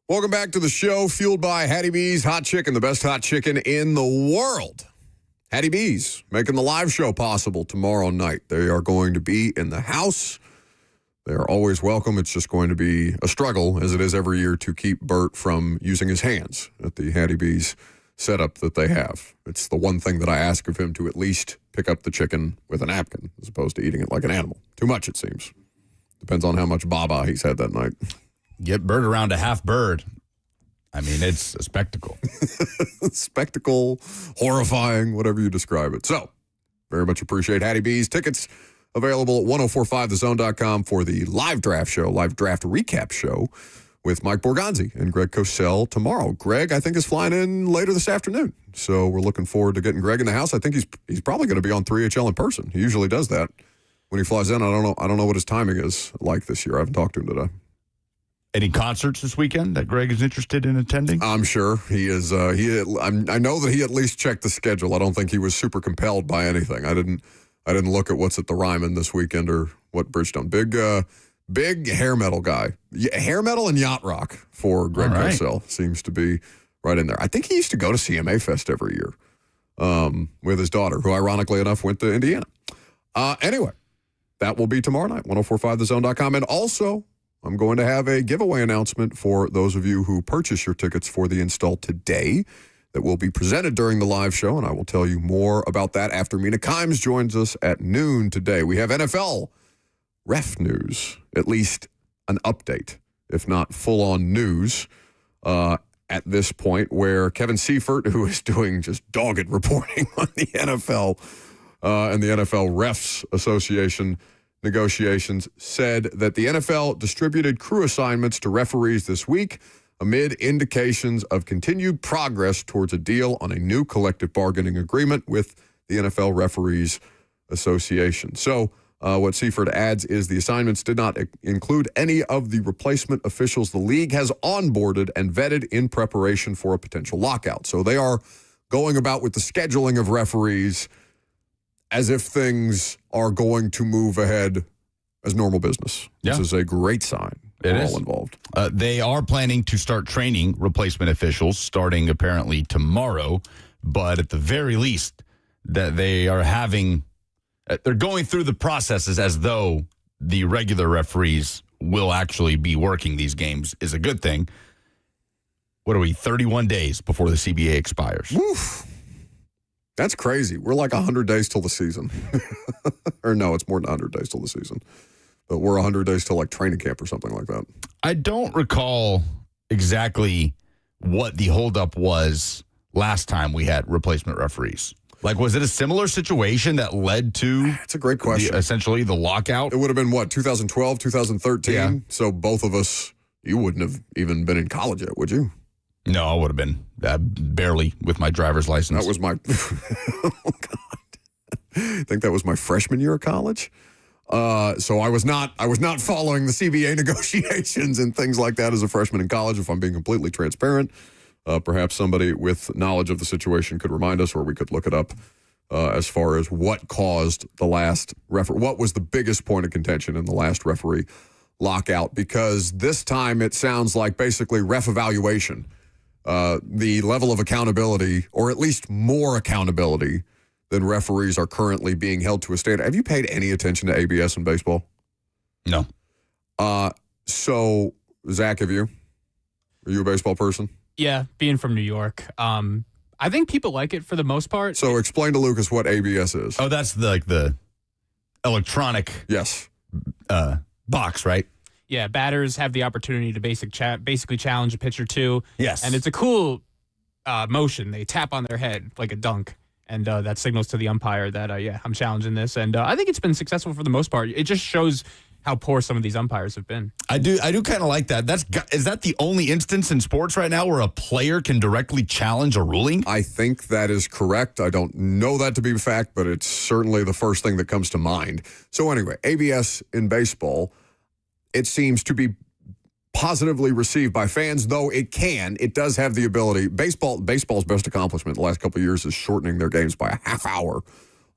Welcome back to the show, fueled by Hattie B's Hot Chicken, the best hot chicken in the world. Hattie B's making the live show possible tomorrow night. They are going to be in the house. They are always welcome. It's just going to be a struggle, as it is every year, to keep Bert from using his hands at the Hattie B's setup that they have. It's the one thing that I ask of him, to at least pick up the chicken with a napkin as opposed to eating it like an animal. Too much, it seems. Depends on how much baba he's had that night. Get Bert around a half bird. I mean, it's a spectacle. Spectacle, horrifying, whatever you describe it. So, very much appreciate Hattie B's. Tickets available at 1045thezone.com for the live draft show, live draft recap show with Mike Borgonzi and Greg Cosell tomorrow. Greg, I think, is flying in later this afternoon. So we're looking forward to getting Greg in the house. I think he's probably going to be on 3HL in person. He usually does that when he flies in. I don't know what his timing is like this year. I haven't talked to him today. Any concerts this weekend that Greg is interested in attending? I'm sure he is. I know that he at least checked the schedule. I don't think he was super compelled by anything. I didn't look at what's at the Ryman this weekend or what Bridgestone. Big hair metal guy. Hair metal and yacht rock for Greg Cosell seems to be right in there. I think he used to go to CMA Fest every year with his daughter, who ironically enough went to Indiana. Anyway, that will be tomorrow night, 1045thezone.com. And also, I'm going to have a giveaway announcement for those of you who purchase your tickets for the install today that will be presented during the live show, and I will tell you more about that after Mina Kimes joins us at noon today. We have NFL ref news, at least an update, if not full-on news at this point, where Kevin Seifert, who is doing just dogged reporting on the NFL and the NFL Refs Association negotiations, said that the NFL distributed crew assignments to referees this week amid indications of continued progress towards a deal on a new collective bargaining agreement with the NFL Referees Association. So what Seifert adds is the assignments did not include any of the replacement officials the league has onboarded and vetted in preparation for a potential lockout. So they are going about with the scheduling of referees as if things are going to move ahead as normal business. Yeah. This is a great sign for all involved. They are planning to start training replacement officials starting apparently tomorrow, but at the very least that they are they're going through the processes as though the regular referees will actually be working these games is a good thing. What are we, 31 days before the CBA expires? Woof. That's crazy. We're like 100 days till the season. Or no, it's more than 100 days till the season. But we're 100 days till like training camp or something like that. I don't recall exactly what the holdup was last time we had replacement referees. Like, was it a similar situation that led to... That's a great question. Essentially the lockout? It would have been, what, 2012, 2013? Yeah. So both of us, you wouldn't have even been in college yet, would you? No, I would have been barely with my driver's license. That was my... Oh, God. I think that was my freshman year of college. So I was not following the CBA negotiations and things like that as a freshman in college, if I'm being completely transparent. Perhaps somebody with knowledge of the situation could remind us, or we could look it up as far as what caused the last what was the biggest point of contention in the last referee lockout, because this time it sounds like basically ref evaluation, the level of accountability, or at least more accountability than referees are currently being held to a standard. Have you paid any attention to ABS in baseball? No. So, Zach, have you? Are you a baseball person? Yeah, being from New York. I think people like it for the most part. So explain to Lucas what ABS is. Oh, that's the electronic box, right? Yeah, batters have the opportunity to basically challenge a pitcher too. Yes. And it's a cool motion. They tap on their head like a dunk. And that signals to the umpire that, I'm challenging this. And I think it's been successful for the most part. It just shows how poor some of these umpires have been. I do kind of like that. Is that the only instance in sports right now where a player can directly challenge a ruling? I think that is correct. I don't know that to be a fact, but it's certainly the first thing that comes to mind. So anyway, ABS in baseball, it seems to be positively received by fans, though it does have the ability. Baseball's best accomplishment the last couple of years is shortening their games by a half hour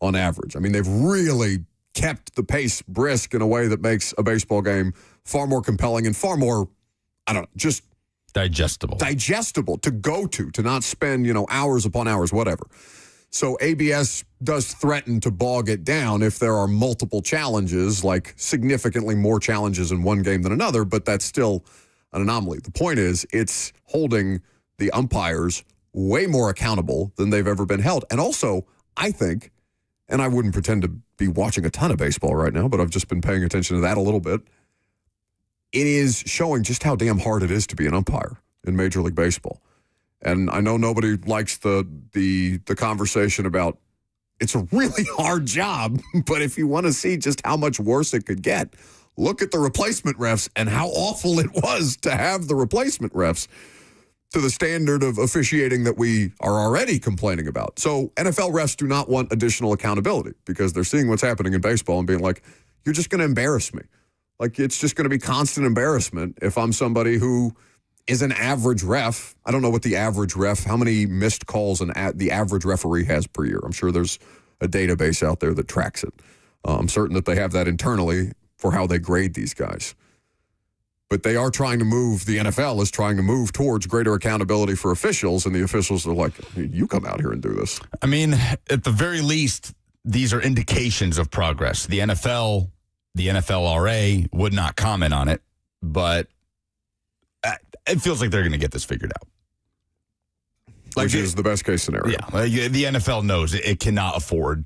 on average. I mean, they've really kept the pace brisk in a way that makes a baseball game far more compelling and far more, just digestible to go to not spend, hours upon hours, whatever. So ABS does threaten to bog it down if there are multiple challenges, like significantly more challenges in one game than another, but that's still an anomaly. The point is, it's holding the umpires way more accountable than they've ever been held. And also, I think, and I wouldn't pretend to be watching a ton of baseball right now, but I've just been paying attention to that a little bit. It is showing just how damn hard it is to be an umpire in Major League Baseball. And I know nobody likes the conversation about it's a really hard job, but if you want to see just how much worse it could get, look at the replacement refs and how awful it was to have the replacement refs to the standard of officiating that we are already complaining about. So NFL refs do not want additional accountability because they're seeing what's happening in baseball and being like, you're just going to embarrass me. Like, it's just going to be constant embarrassment if I'm somebody who is an average ref. I don't know what the average ref, how many missed calls the average referee has per year. I'm sure there's a database out there that tracks it. I'm certain that they have that internally for how they grade these guys. But they are trying to move, the NFL is trying to move towards greater accountability for officials, and the officials are like, you come out here and do this. I mean, at the very least, these are indications of progress. The NFL, the NFLRA would not comment on it, but it feels like they're going to get this figured out. Which is the best case scenario. Yeah, the NFL knows it cannot afford,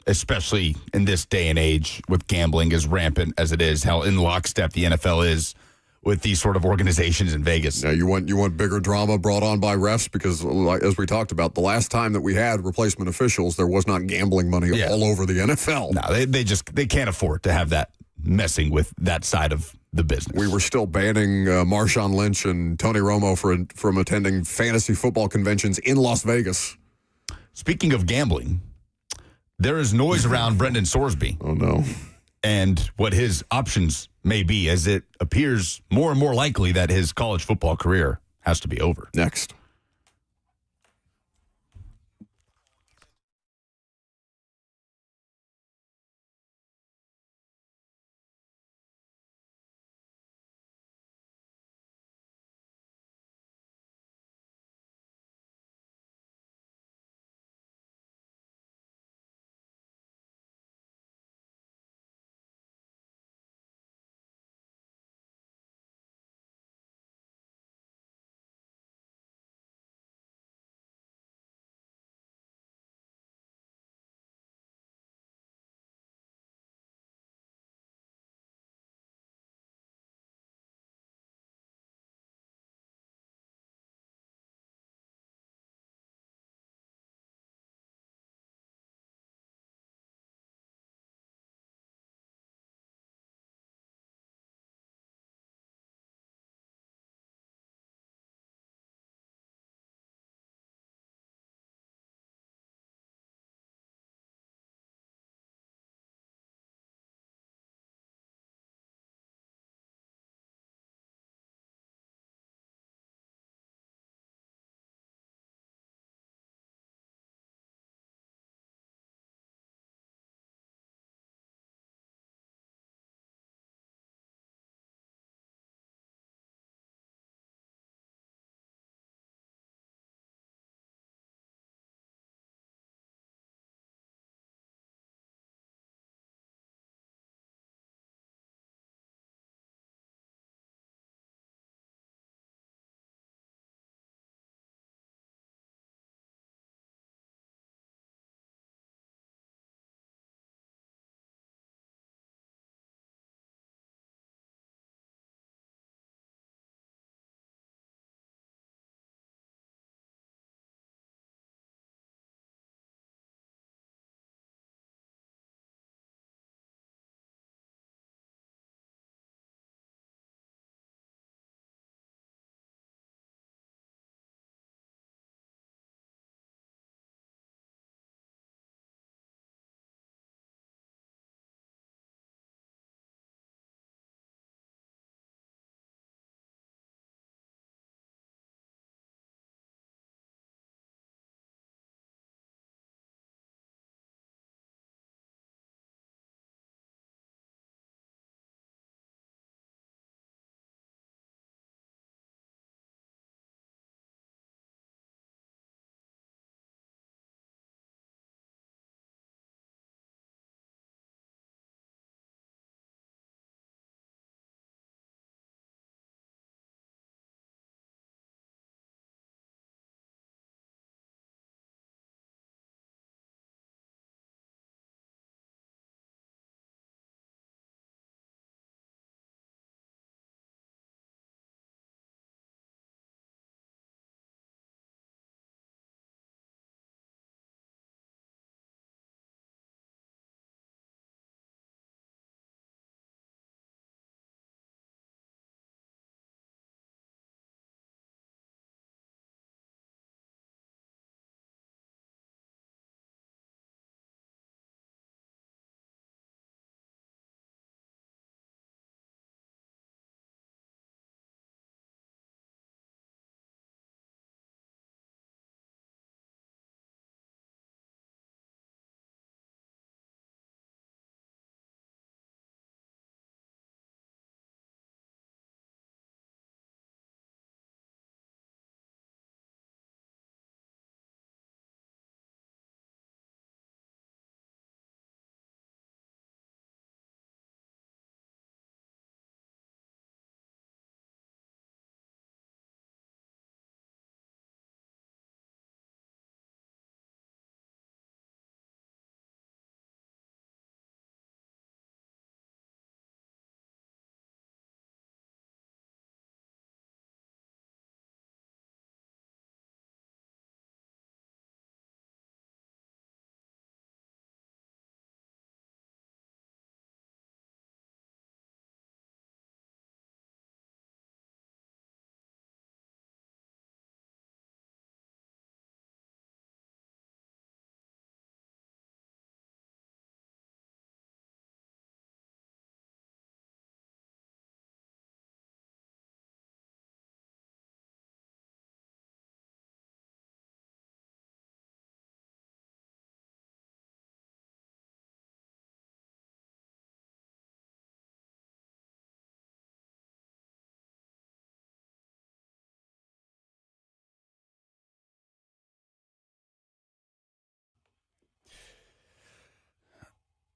especially in this day and age with gambling as rampant as it is, how in lockstep the NFL is with these sort of organizations in Vegas. Now, you want bigger drama brought on by refs because, as we talked about, the last time that we had replacement officials, there was not gambling money all over the NFL. No, they can't afford to have that messing with that side of the business. We were still banning Marshawn Lynch and Tony Romo from attending fantasy football conventions in Las Vegas. Speaking of gambling, there is noise around Brendan Sorsby. Oh, no. And what his options may be, as it appears more and more likely that his college football career has to be over. Next.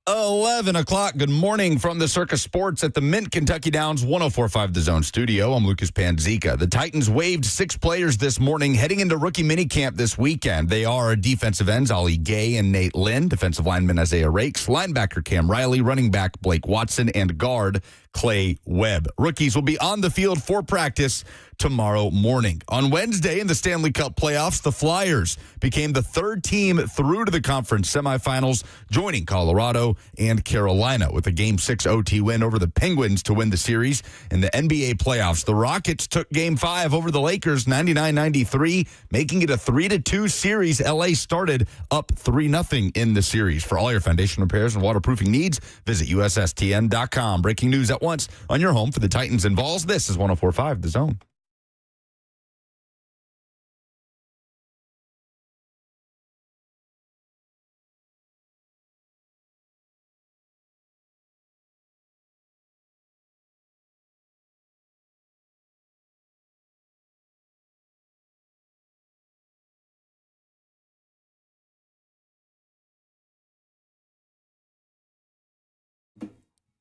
11 o'clock. Good morning from the Circus Sports at the Mint Kentucky Downs 104.5 The Zone studio. I'm Lucas Panzica. The Titans waived 6 players this morning heading into rookie minicamp this weekend. They are defensive ends Ollie Gay and Nate Lynn, defensive lineman Isaiah Rakes, linebacker Cam Riley, running back Blake Watson, and guard Clay Webb. Rookies will be on the field for practice tomorrow morning. On Wednesday in the Stanley Cup playoffs, the Flyers became the 3rd team through to the conference semifinals, joining Colorado and Carolina with a Game 6 OT win over the Penguins to win the series. In the NBA playoffs, the Rockets took Game 5 over the Lakers 99-93, making it a 3-2 series. LA started up 3-0 in the series. For all your foundation repairs and waterproofing needs, visit USSTN.com. Breaking news at once on your home for the Titans and Vols. This is 104.5 The Zone.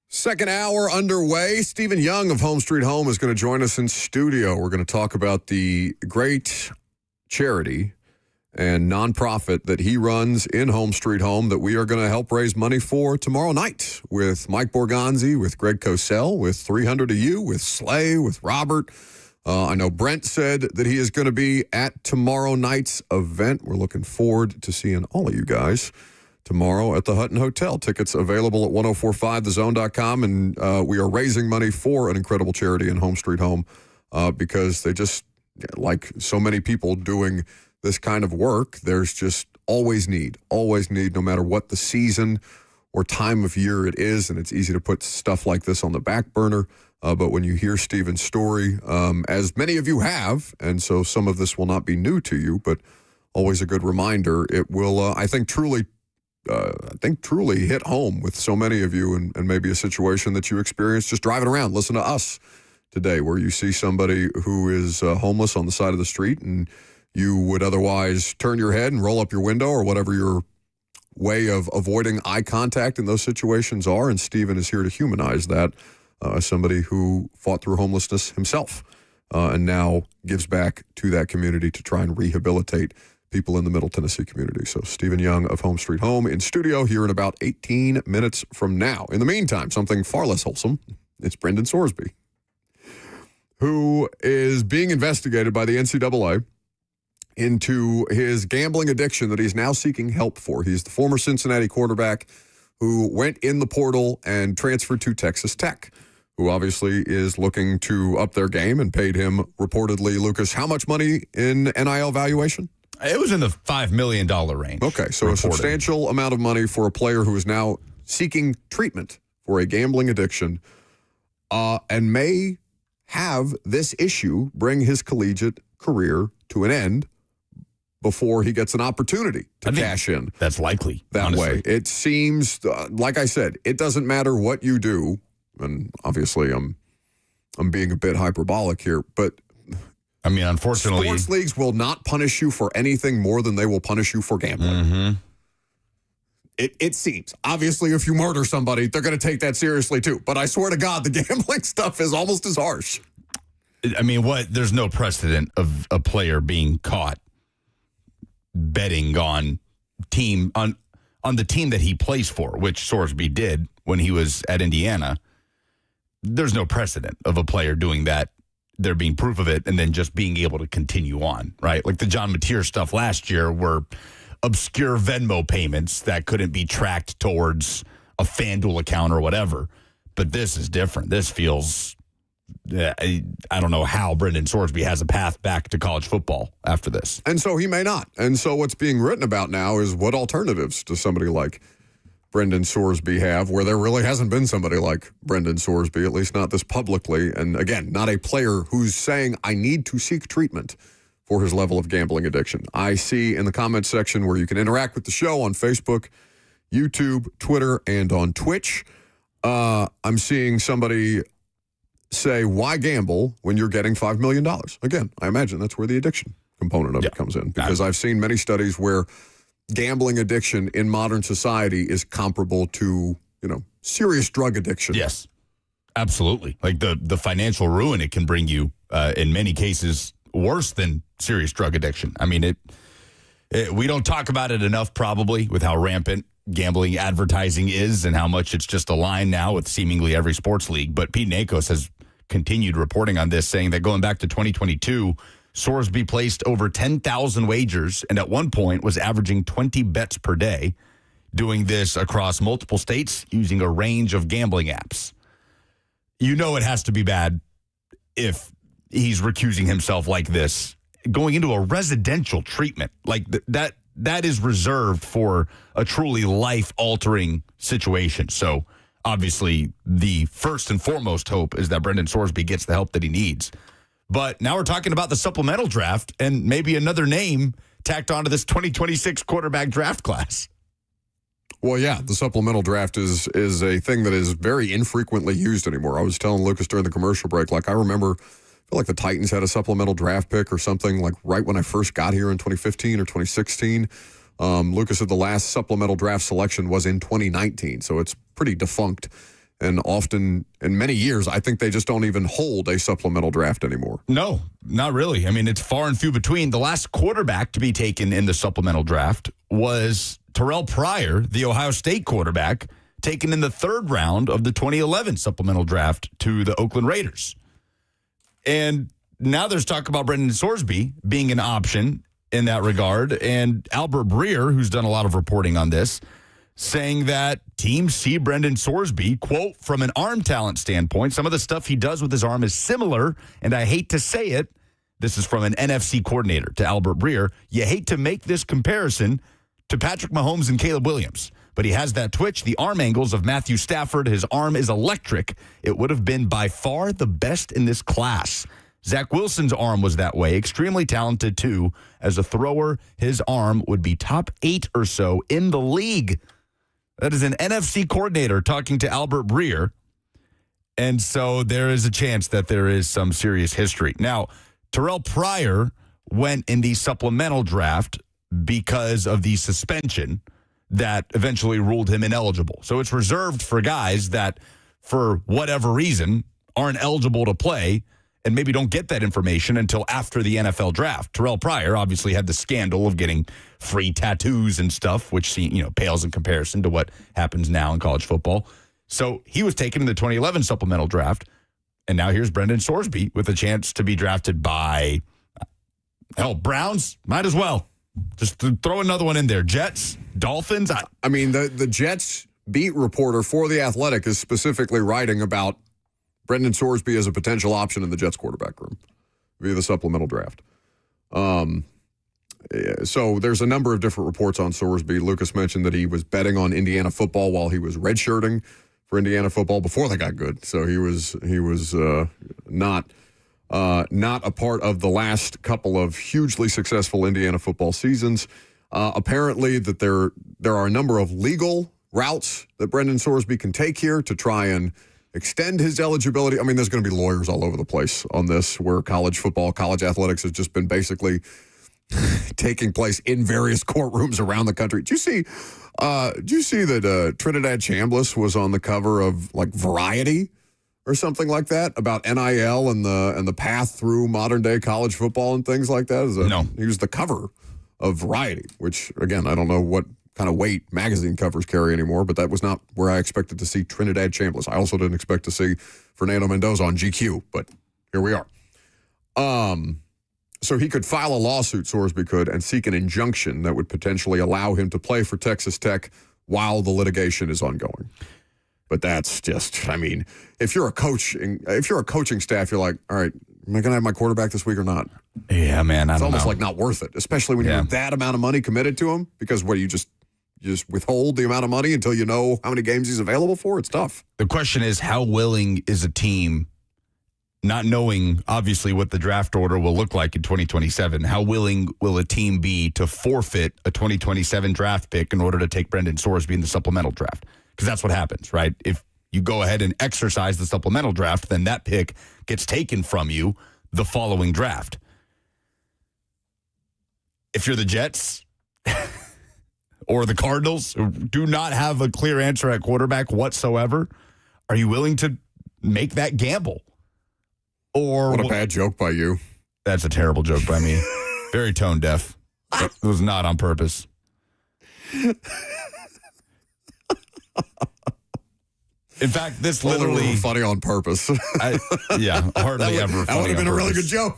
Second hour underway. Stephen Young of Home Street Home is going to join us in studio. We're going to talk about the great charity and nonprofit that he runs in Home Street Home that we are going to help raise money for tomorrow night with Mike Borgonzi, with Greg Cosell, with 300 of you, with Slay, with Robert. I know Brent said that he is going to be at tomorrow night's event. We're looking forward to seeing all of you guys tomorrow at the Hutton Hotel. Tickets available at 1045thezone.com, and we are raising money for an incredible charity in Home Street Home because they just, like so many people doing this kind of work, there's just always need, no matter what the season or time of year it is, and it's easy to put stuff like this on the back burner. But when you hear Stephen's story, as many of you have, and so some of this will not be new to you, but always a good reminder, it will, I think, truly hit home with so many of you, and maybe a situation that you experienced just driving around. Listen to us today, where you see somebody who is homeless on the side of the street, and you would otherwise turn your head and roll up your window or whatever your way of avoiding eye contact in those situations are. And Stephen is here to humanize that, somebody who fought through homelessness himself and now gives back to that community to try and rehabilitate people in the Middle Tennessee community. So Stephen Young of Home Street Home in studio here in about 18 minutes from now. In the meantime, something far less wholesome. It's Brendan Sorsby, who is being investigated by the NCAA into his gambling addiction that he's now seeking help for. He's the former Cincinnati quarterback who went in the portal and transferred to Texas Tech, who obviously is looking to up their game and paid him reportedly, Lucas, how much money in NIL valuation? It was in the $5 million range. Okay, so a substantial amount of money for a player who is now seeking treatment for a gambling addiction and may have this issue bring his collegiate career to an end before he gets an opportunity to cash in. That's likely. That honestly. way. It seems, like I said, it doesn't matter what you do, and obviously I'm being a bit hyperbolic here, but I mean, unfortunately, sports leagues will not punish you for anything more than they will punish you for gambling. Mm-hmm. It seems. Obviously, if you murder somebody, they're going to take that seriously too. But I swear to God, the gambling stuff is almost as harsh. I mean, there's no precedent of a player being caught betting on the team that he plays for, which Sorsby did when he was at Indiana. There's no precedent of a player doing that, there being proof of it, and then just being able to continue on, right? Like the John Mateer stuff last year were obscure Venmo payments that couldn't be tracked towards a FanDuel account or whatever. But this is different. This feels, I don't know how Brendan Sorsby has a path back to college football after this. And so he may not. And so what's being written about now is what alternatives does somebody like Brendan Sorsby have, where there really hasn't been somebody like Brendan Sorsby, at least not this publicly. And again, not a player who's saying, I need to seek treatment for his level of gambling addiction. I see in the comments section where you can interact with the show on Facebook, YouTube, Twitter, and on Twitch. I'm seeing somebody say, why gamble when you're getting $5 million? Again, I imagine that's where the addiction component of it comes in, because I've seen many studies where gambling addiction in modern society is comparable to, serious drug addiction. Yes, absolutely. Like the financial ruin it can bring you, in many cases, worse than serious drug addiction. I mean, we don't talk about it enough, probably, with how rampant gambling advertising is and how much it's just a line now with seemingly every sports league. But Pete Nakos has continued reporting on this, saying that going back to 2022, Sorsby placed over 10,000 wagers and at one point was averaging 20 bets per day, doing this across multiple states using a range of gambling apps. You know it has to be bad if he's recusing himself like this, going into a residential treatment. Like that is reserved for a truly life-altering situation. So obviously the first and foremost hope is that Brendan Sorsby gets the help that he needs. But now we're talking about the supplemental draft and maybe another name tacked onto this 2026 quarterback draft class. Well, yeah, the supplemental draft is a thing that is very infrequently used anymore. I was telling Lucas during the commercial break, I remember, I feel like the Titans had a supplemental draft pick or something, right when I first got here in 2015 or 2016. Lucas said the last supplemental draft selection was in 2019, so it's pretty defunct. And often, in many years, I think they just don't even hold a supplemental draft anymore. No, not really. I mean, it's far and few between. The last quarterback to be taken in the supplemental draft was Terrell Pryor, the Ohio State quarterback, taken in the third round of the 2011 supplemental draft to the Oakland Raiders. And now there's talk about Brendan Sorsby being an option in that regard. And Albert Breer, who's done a lot of reporting on this, saying that teams see Brendan Sorsby, quote, from an arm talent standpoint, some of the stuff he does with his arm is similar, and I hate to say it, this is from an NFC coordinator to Albert Breer, you hate to make this comparison to Patrick Mahomes and Caleb Williams, but he has that twitch, the arm angles of Matthew Stafford, his arm is electric. It would have been by far the best in this class. Zach Wilson's arm was that way, extremely talented too. As a thrower, his arm would be top 8 or so in the league. That is an NFC coordinator talking to Albert Breer. And so there is a chance that there is some serious history. Now, Terrell Pryor went in the supplemental draft because of the suspension that eventually ruled him ineligible. So it's reserved for guys that, for whatever reason, aren't eligible to play and maybe don't get that information until after the NFL draft. Terrell Pryor obviously had the scandal of getting free tattoos and stuff, which pales in comparison to what happens now in college football. So he was taken in the 2011 supplemental draft, and now here's Brendan Sorsby with a chance to be drafted by, Browns? Might as well. Just throw another one in there. Jets, Dolphins. I mean, the Jets beat reporter for The Athletic is specifically writing about Brendan Sorsby as a potential option in the Jets quarterback room via the supplemental draft. So there's a number of different reports on Sorsby. Lucas mentioned that he was betting on Indiana football while he was redshirting for Indiana football before they got good. So he was not a part of the last couple of hugely successful Indiana football seasons. Apparently that there are a number of legal routes that Brendan Sorsby can take here to try and extend his eligibility. I mean, there's going to be lawyers all over the place on this, where college football, college athletics has just been basically taking place in various courtrooms around the country. Did you see that Trinidad Chambliss was on the cover of Variety or something like that about NIL and the path through modern day college football and things like that? No. He was the cover of Variety, which, again, I don't know what kind of weight magazine covers carry anymore, but that was not where I expected to see Trinidad Chambliss. I also didn't expect to see Fernando Mendoza on GQ, but here we are. So he could file a lawsuit, Sorsby could, and seek an injunction that would potentially allow him to play for Texas Tech while the litigation is ongoing. But that's just, I mean, if you're a coaching staff, you're like, all right, am I going to have my quarterback this week or not? Yeah, man, It's almost like not worth it, especially when you have that amount of money committed to him, because you just withhold the amount of money until you know how many games he's available for? It's tough. The question is, how willing is a team, not knowing obviously what the draft order will look like in 2027, how willing will a team be to forfeit a 2027 draft pick in order to take Brendan Sorsby in the supplemental draft? Because that's what happens, right? If you go ahead and exercise the supplemental draft, then that pick gets taken from you the following draft. If you're the Jets, or the Cardinals, who do not have a clear answer at quarterback whatsoever, are you willing to make that gamble? Or What a bad joke by you. That's a terrible joke by me. Very tone deaf. It was not on purpose. In fact, this literally funny on purpose. Hardly ever. That would have been a really good joke.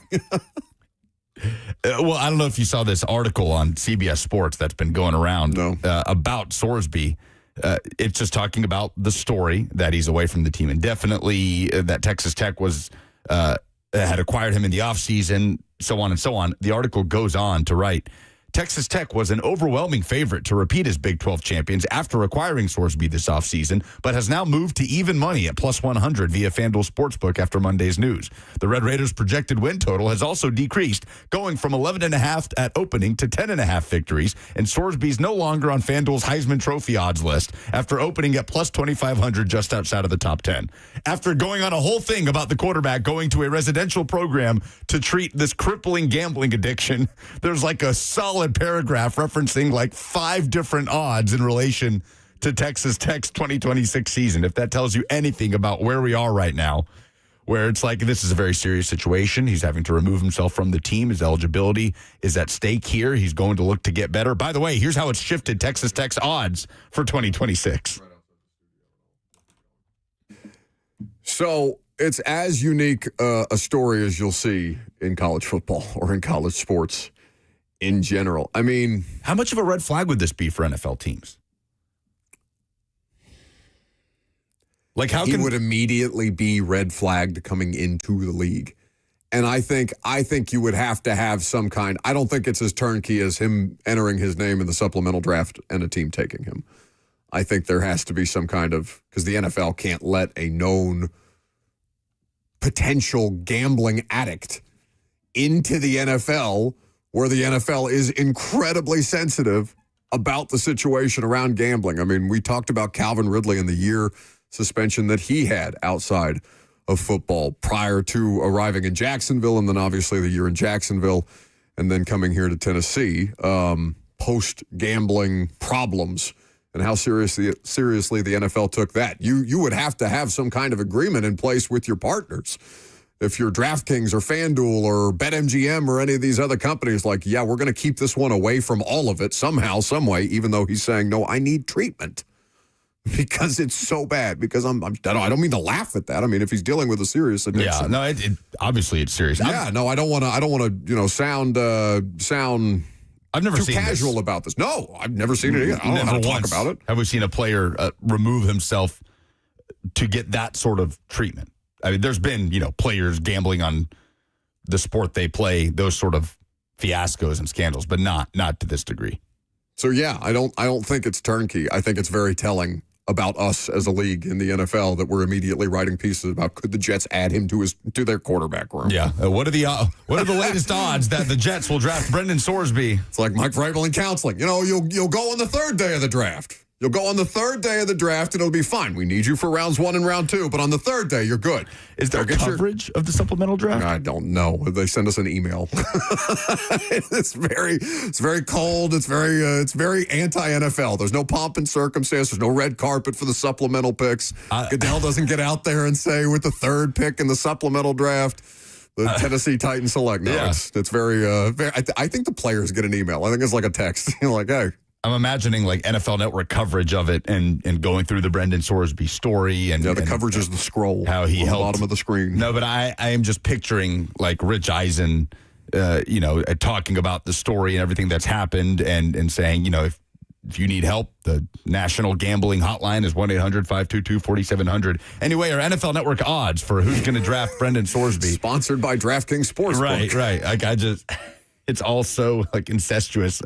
Well, I don't know if you saw this article on CBS Sports that's been going around about Sorsby. It's just talking about the story that he's away from the team indefinitely, that Texas Tech was had acquired him in the offseason, so on and so on. The article goes on to write, Texas Tech was an overwhelming favorite to repeat as Big 12 champions after acquiring Sorsby this offseason, but has now moved to even money at plus 100 via FanDuel Sportsbook after Monday's news. The Red Raiders' projected win total has also decreased, going from 11.5 at opening to 10.5 victories, and Sorsby's no longer on FanDuel's Heisman Trophy odds list after opening at plus 2,500 just outside of the top 10. After going on a whole thing about the quarterback going to a residential program to treat this crippling gambling addiction, there's like a solid paragraph referencing like 5 different odds in relation to Texas Tech's 2026 season. If that tells you anything about where we are right now, where it's like this is a very serious situation. He's having to remove himself from the team. His eligibility is at stake here. He's going to look to get better. By the way, here's how it's shifted Texas Tech's odds for 2026. So it's as unique a story as you'll see in college football or in college sports in general. I mean, how much of a red flag would this be for NFL teams? Like, how he would immediately be red flagged coming into the league. And I think you would have to have some kind. I don't think it's as turnkey as him entering his name in the supplemental draft and a team taking him. I think there has to be some kind of, because the NFL can't let a known potential gambling addict into the NFL, where the NFL is incredibly sensitive about the situation around gambling. I mean, we talked about Calvin Ridley and the year suspension that he had outside of football prior to arriving in Jacksonville, and then obviously the year in Jacksonville, and then coming here to Tennessee, post-gambling problems, and how seriously the NFL took that. You would have to have some kind of agreement in place with your partners. If you're DraftKings or FanDuel or BetMGM or any of these other companies, like, yeah, we're going to keep this one away from all of it somehow, some way, even though he's saying, no, I need treatment because it's so bad. Because I don't mean to laugh at that. I mean, if he's dealing with a serious addiction. Yeah, no, obviously it's serious. Yeah, no, I don't want to, sound I've never too seen casual this. about this. No, I've never seen it either. I don't know how to talk about it. Have we seen a player remove himself to get that sort of treatment? I mean, there's been, players gambling on the sport they play, those sort of fiascos and scandals, but not to this degree. So yeah, I don't think it's turnkey. I think it's very telling about us as a league in the NFL that we're immediately writing pieces about could the Jets add him to their quarterback room. Yeah. What are the latest odds that the Jets will draft Brendan Sorsby? It's like Mike Vrabel in counseling. You'll go on the third day of the draft. You'll go on the third day of the draft, and it'll be fine. We need you for rounds 1 and round 2, but on the third day, you're good. Is there coverage of the supplemental draft? I don't know. They send us an email. It's very cold. It's very anti-NFL. There's no pomp and circumstance. There's no red carpet for the supplemental picks. Goodell doesn't get out there and say, with the third pick in the supplemental draft, the Tennessee Titans select. No, yeah. It's very. I think the players get an email. I think it's like a text. Like, hey. I'm imagining like NFL Network coverage of it and going through the Brendan Sorsby story. And the coverage is the scroll. How he helped. The bottom of the screen. No, but I am just picturing like Rich Eisen, talking about the story and everything that's happened and saying, if you need help, the National Gambling Hotline is 1-800-522-4700. Anyway, our NFL Network odds for who's going to draft Brendan Sorsby. Sponsored by DraftKings Sportsbook. Right. Like it's all so like incestuous.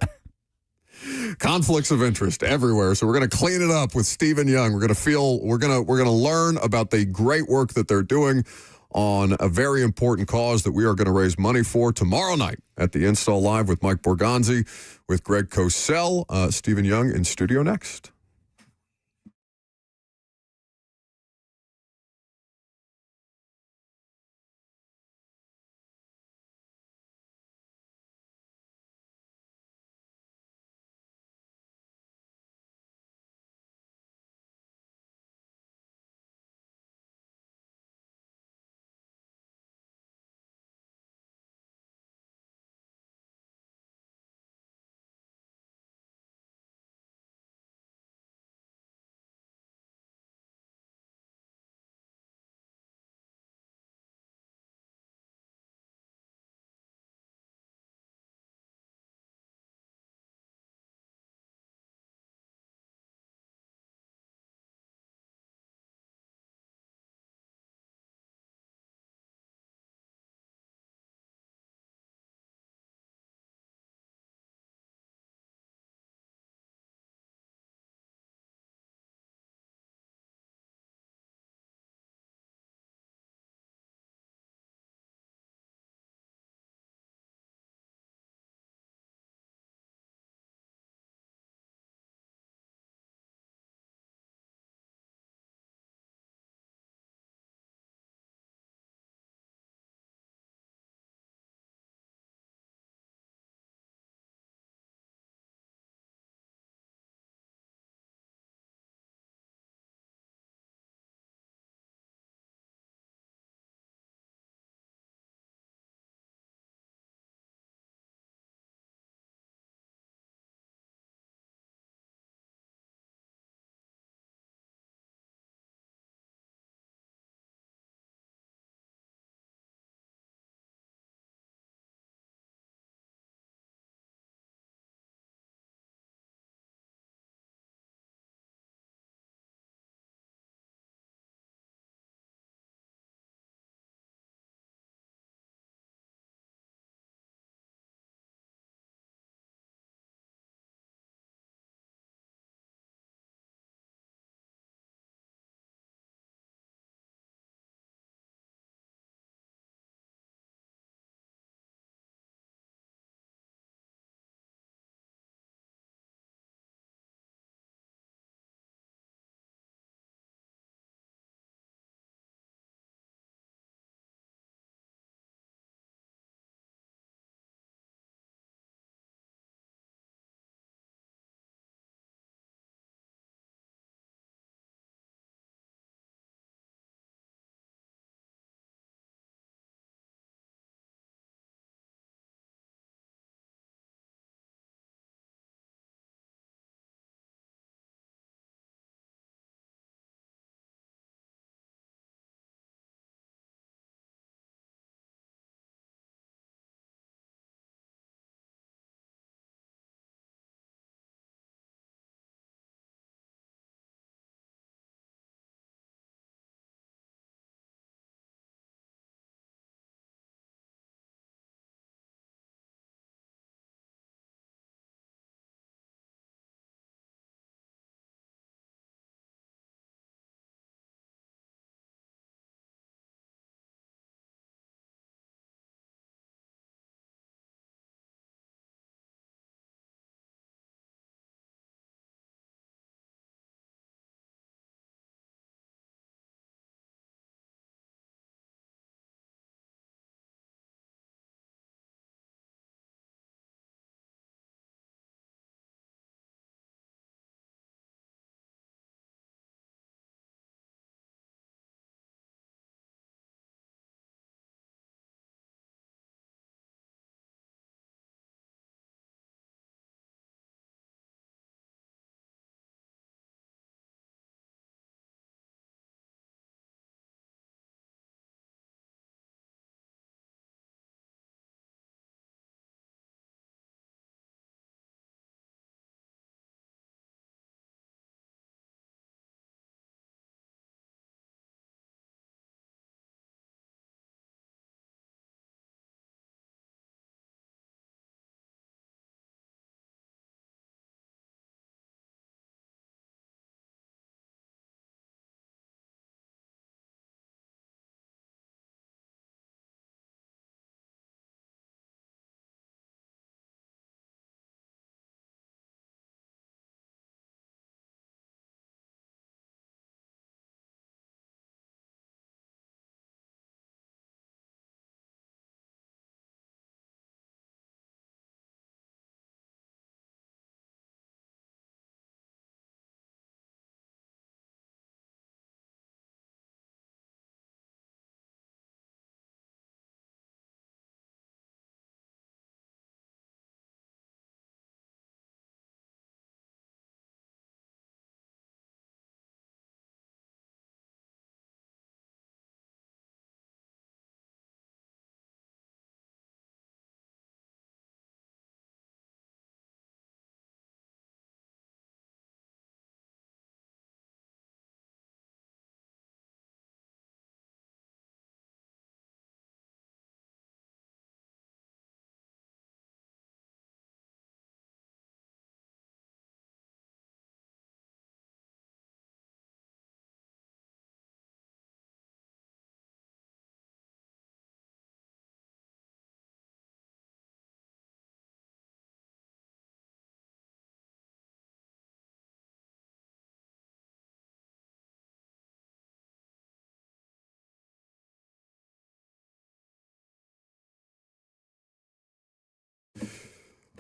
Conflicts of interest everywhere. So we're going to clean it up with Stephen Young. We're going to learn about the great work that they're doing on a very important cause that we are going to raise money for tomorrow night at the Install Live with Mike Borgonzi, with Greg Cosell. Stephen Young in studio next.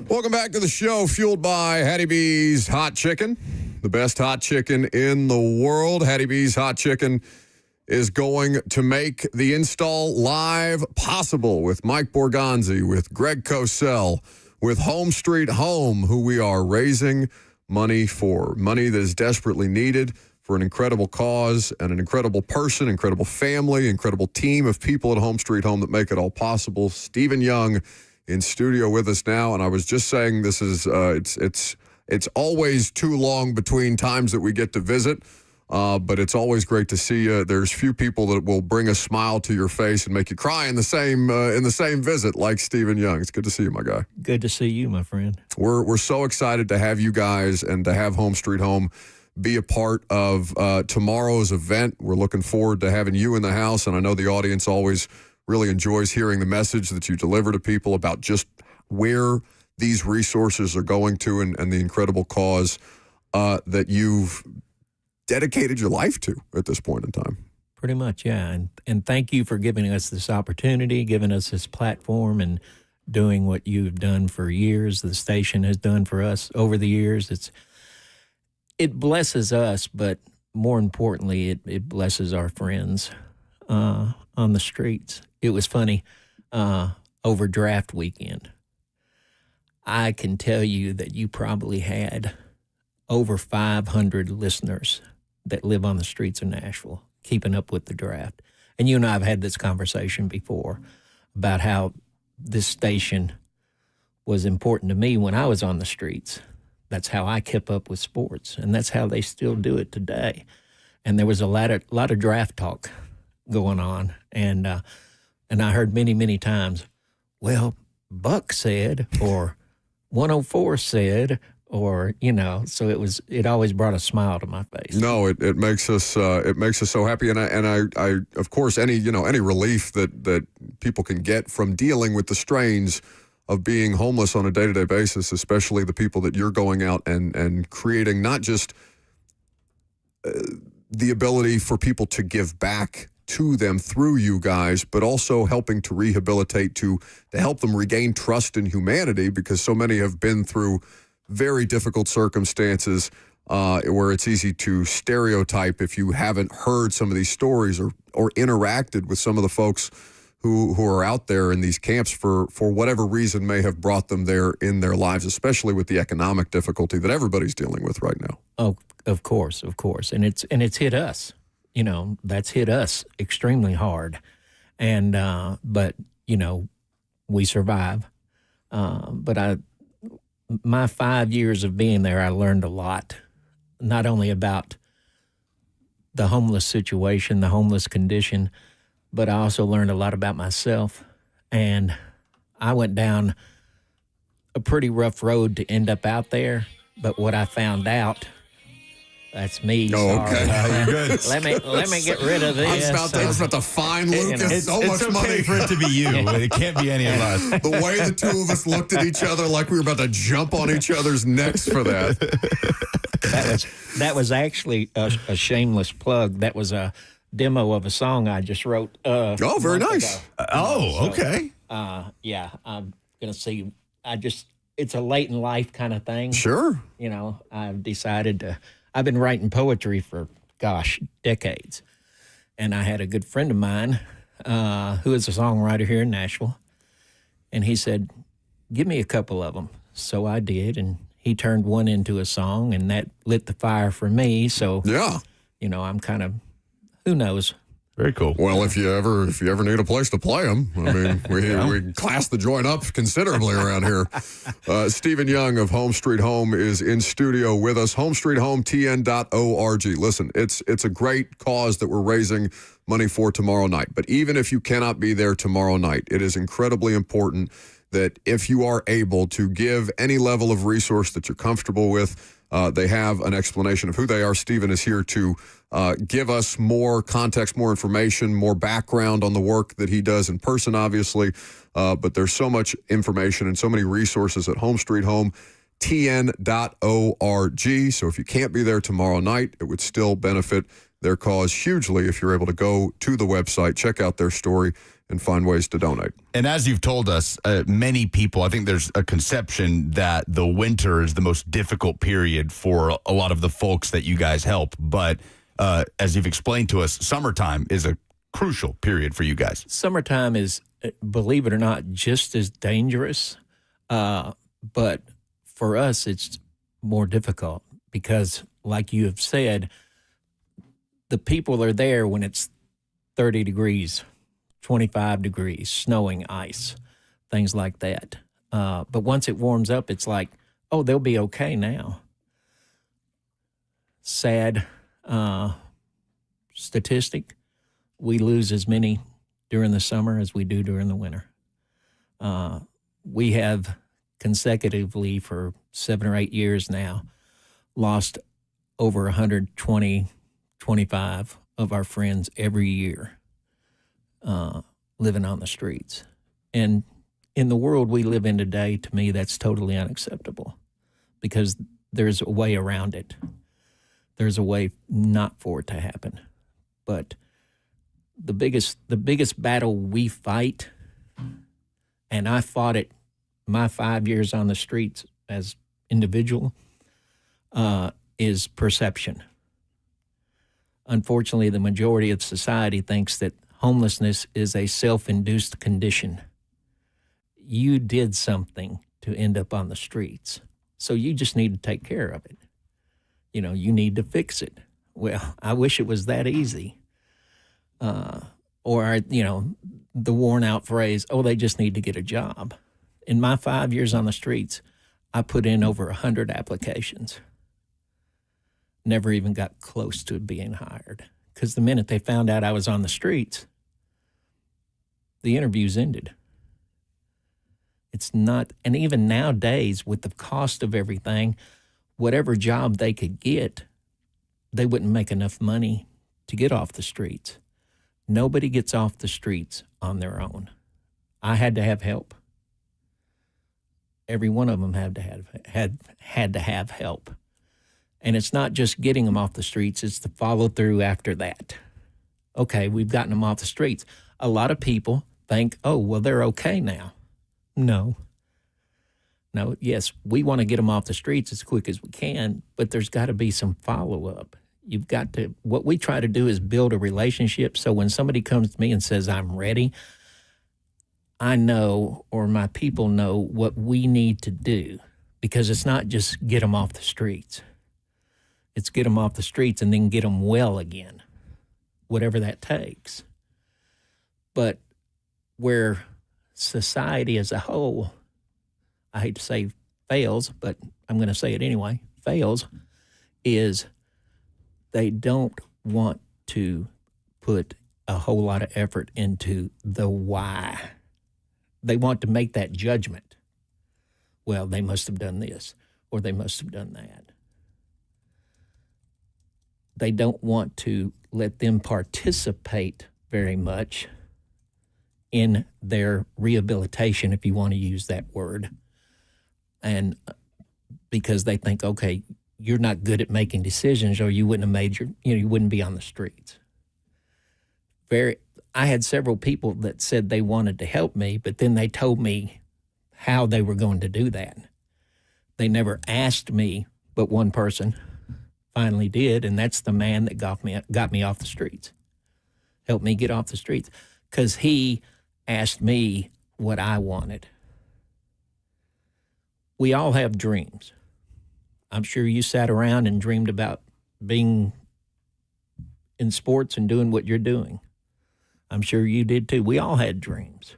Welcome back to the show, fueled by Hattie B's Hot Chicken, the best hot chicken in the world. Hattie B's Hot Chicken is going to make the install live possible with Mike Borgonzi, with Greg Cosell, with Home Street Home, who we are raising money for, money that is desperately needed for an incredible cause and an incredible person, incredible family, incredible team of people at Home Street Home that make it all possible. Stephen Young in studio with us now, and I was just saying this is it's always too long between times that we get to visit. But it's always great to see you. There's few people that will bring a smile to your face and make you cry in the same visit like Stephen Young. It's good to see you, my guy. Good to see you, my friend. We're so excited to have you guys and to have Home Street Home be a part of tomorrow's event. We're looking forward to having you in the house, and I know the audience always really enjoys hearing the message that you deliver to people about just where these resources are going to and the incredible cause that you've dedicated your life to at this point in time. Pretty much, yeah. And thank you for giving us this opportunity, giving us this platform, and doing what you've done for years. The station has done for us over the years. It blesses us, but more importantly, it blesses our friends on the streets. It was funny, over draft weekend, I can tell you that you probably had over 500 listeners that live on the streets of Nashville, keeping up with the draft. And you and I have had this conversation before about how this station was important to me when I was on the streets. That's how I kept up with sports, and that's how they still do it today. And there was a lot of draft talk going on, and I heard many, many times, well, Buck said, or 104 said, or, so it always brought a smile to my face. No, it makes us so happy, and I of course any relief that people can get from dealing with the strains of being homeless on a day-to-day basis, especially the people that you're going out and creating not just the ability for people to give back to them through you guys, but also helping to rehabilitate, to help them regain trust in humanity, because so many have been through very difficult circumstances where it's easy to stereotype if you haven't heard some of these stories or interacted with some of the folks who are out there in these camps for whatever reason may have brought them there in their lives, especially with the economic difficulty that everybody's dealing with right now. Oh, of course. And it's hit us. That's hit us extremely hard. And but we survive. But my 5 years of being there, I learned a lot, not only about the homeless situation, the homeless condition, but I also learned a lot about myself. And I went down a pretty rough road to end up out there. But what I found out, that's me. Oh, okay. Sorry. Good. Let me get rid of this. I was about to find Lucas so much okay money for it to be you. It can't be any of us. The way the two of us looked at each other like we were about to jump on each other's necks for that. That was actually a shameless plug. That was a demo of a song I just wrote. Oh, very nice. Okay. Yeah, I'm gonna see. It's a late in life kind of thing. Sure. I've decided I've been writing poetry for, decades. And I had a good friend of mine who is a songwriter here in Nashville. And he said, give me a couple of them. So I did, and he turned one into a song, and that lit the fire for me. So, Yeah. I'm kind of, who knows? Very cool. Well, if you ever need a place to play them, I mean, we class the joint up considerably around here. Stephen Young of Home Street Home is in studio with us. HomeStreetHomeTN.org. Listen, it's a great cause that we're raising money for tomorrow night. But even if you cannot be there tomorrow night, it is incredibly important that if you are able to give any level of resource that you're comfortable with, they have an explanation of who they are. Stephen is here to give us more context, more information, more background on the work that he does in person, obviously. But there's so much information and so many resources at HomeStreetHomeTN.org. So if you can't be there tomorrow night, it would still benefit their cause hugely if you're able to go to the website, check out their story, and find ways to donate. And as you've told us, many people, I think there's a conception that the winter is the most difficult period for a lot of the folks that you guys help. But as you've explained to us, summertime is a crucial period for you guys. Summertime is, believe it or not, just as dangerous. But for us, it's more difficult because, like you have said, the people are there when it's 30 degrees, 25 degrees, snowing, ice, things like that. But once it warms up, it's like, oh, they'll be okay now. Sad statistic, we lose as many during the summer as we do during the winter. We have consecutively for 7 or 8 years now lost over 120, 25 of our friends every year living on the streets. And in the world we live in today, to me, that's totally unacceptable because there's a way around it. There's a way not for it to happen. But the biggest battle we fight, and I fought it my 5 years on the streets as individual, is perception. Unfortunately, the majority of society thinks that homelessness is a self-induced condition. You did something to end up on the streets, so you just need to take care of it. You know, you need to fix it. Well, I wish it was that easy. Or, you know, the worn-out phrase, oh, they just need to get a job. In my 5 years on the streets, I put in over 100 applications. Never even got close to being hired. Because the minute they found out I was on the streets, the interviews ended. It's not, and even nowadays, with the cost of everything, whatever job they could get, they wouldn't make enough money to get off the streets. Nobody gets off the streets on their own. I had to have help. Every one of them had to have help. And it's not just getting them off the streets, it's the follow through after that. Okay, we've gotten them off the streets. A lot of people think, oh, well, they're okay now. No, yes, we want to get them off the streets as quick as we can, but there's got to be some follow-up. You've got to, what we try to do is build a relationship so when somebody comes to me and says, I'm ready, I know, or my people know what we need to do, because it's not just get them off the streets. It's get them off the streets and then get them well again, whatever that takes. But where society as a whole, I hate to say fails, but I'm going to say it anyway, fails, is they don't want to put a whole lot of effort into the why. They want to make that judgment. Well, they must have done this, or they must have done that. They don't want to let them participate very much in their rehabilitation, if you want to use that word. And because they think, okay, you're not good at making decisions, or you wouldn't have made you wouldn't be on the streets. I had several people that said they wanted to help me, but then they told me how they were going to do that. They never asked me, but one person finally did, and that's the man that got me off the streets, helped me get off the streets, because he asked me what I wanted. We all have dreams. I'm sure you sat around and dreamed about being in sports and doing what you're doing. I'm sure you did too. We all had dreams.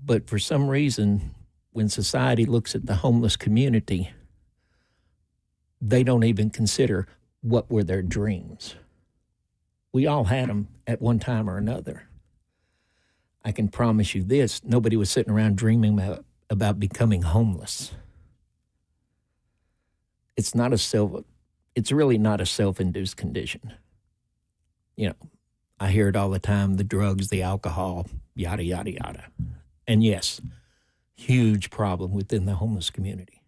But for some reason, when society looks at the homeless community, they don't even consider what were their dreams. We all had them at one time or another. I can promise you this, nobody was sitting around dreaming about becoming homeless. It's really not a self-induced condition. You know, I hear it all the time, the drugs, the alcohol, yada, yada, yada. And yes, huge problem within the homeless community.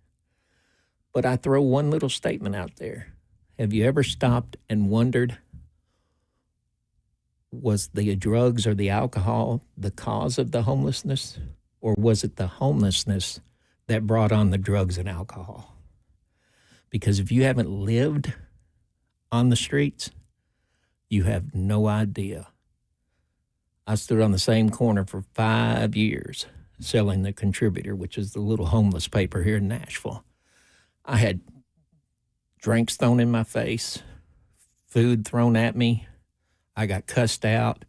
But I throw one little statement out there. Have you ever stopped and wondered was the drugs or the alcohol the cause of the homelessness, or was it the homelessness that brought on the drugs and alcohol? Because if you haven't lived on the streets, you have no idea. I stood on the same corner for 5 years selling the Contributor, which is the little homeless paper here in Nashville. I had drinks thrown in my face, food thrown at me. I got cussed out.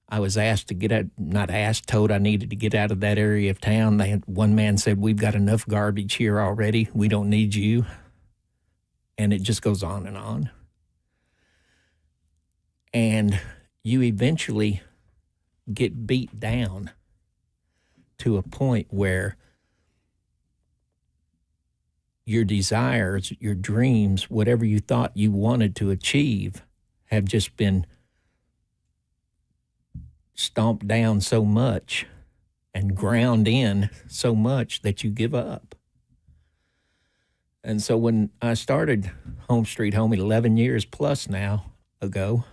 I was asked to get out, not asked, told I needed to get out of that area of town. One man said, "We've got enough garbage here already. We don't need you." And it just goes on and on. And you eventually get beat down to a point where your desires, your dreams, whatever you thought you wanted to achieve, have just been stomped down so much and ground in so much that you give up. And so when I started Home Street Home 11 years plus now ago,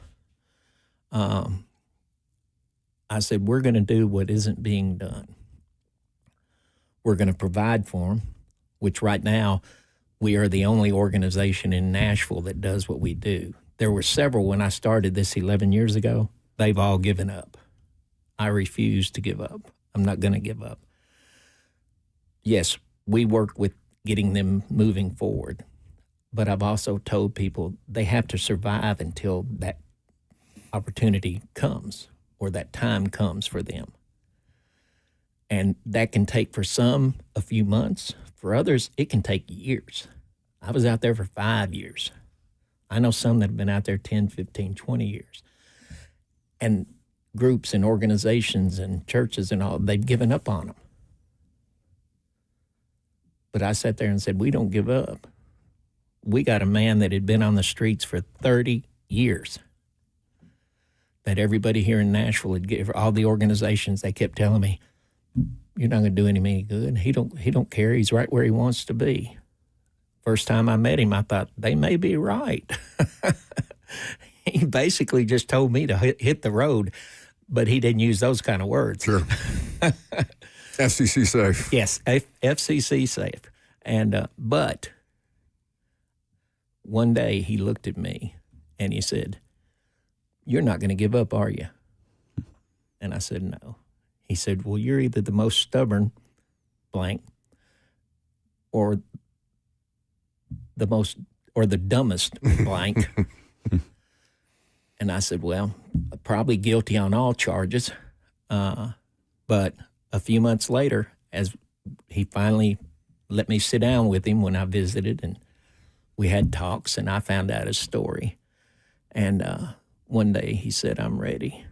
I said, we're going to do what isn't being done. We're going to provide for them, which right now we are the only organization in Nashville that does what we do. There were several when I started this 11 years ago. They've all given up. I refuse to give up. I'm not going to give up. Yes, we work with getting them moving forward, but I've also told people they have to survive until that opportunity comes or that time comes for them. And that can take, for some, a few months. For others, it can take years. I was out there for 5 years. I know some that have been out there 10, 15, 20 years. And groups and organizations and churches and all, they've given up on them. But I sat there and said, we don't give up. We got a man that had been on the streets for 30 years. That everybody here in Nashville had given, all the organizations, they kept telling me, you're not going to do him any good. He don't care. He's right where he wants to be. First time I met him, I thought, they may be right. He basically just told me to hit the road, but he didn't use those kind of words. Sure. FCC safe. Yes, FCC safe. And but one day he looked at me and he said, you're not going to give up, are you? And I said, no. He said, well, you're either the most stubborn blank or the dumbest blank. And I said, well, probably guilty on all charges. But a few months later, as he finally let me sit down with him when I visited, and we had talks, and I found out his story. And one day he said, I'm ready.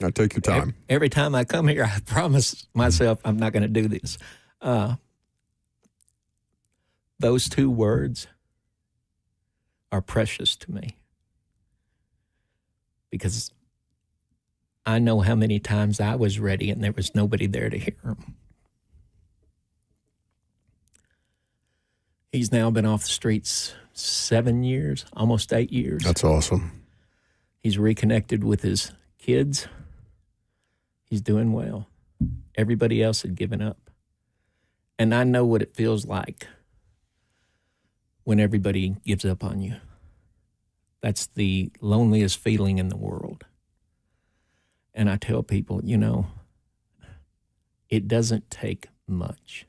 Now take your time. Every time I come here, I promise myself I'm not going to do this. Those two words are precious to me because I know how many times I was ready and there was nobody there to hear them. He's now been off the streets 7 years, almost 8 years. That's awesome. He's reconnected with his kids. He's doing well. Everybody else had given up. And I know what it feels like when everybody gives up on you. That's the loneliest feeling in the world. And I tell people, it doesn't take much.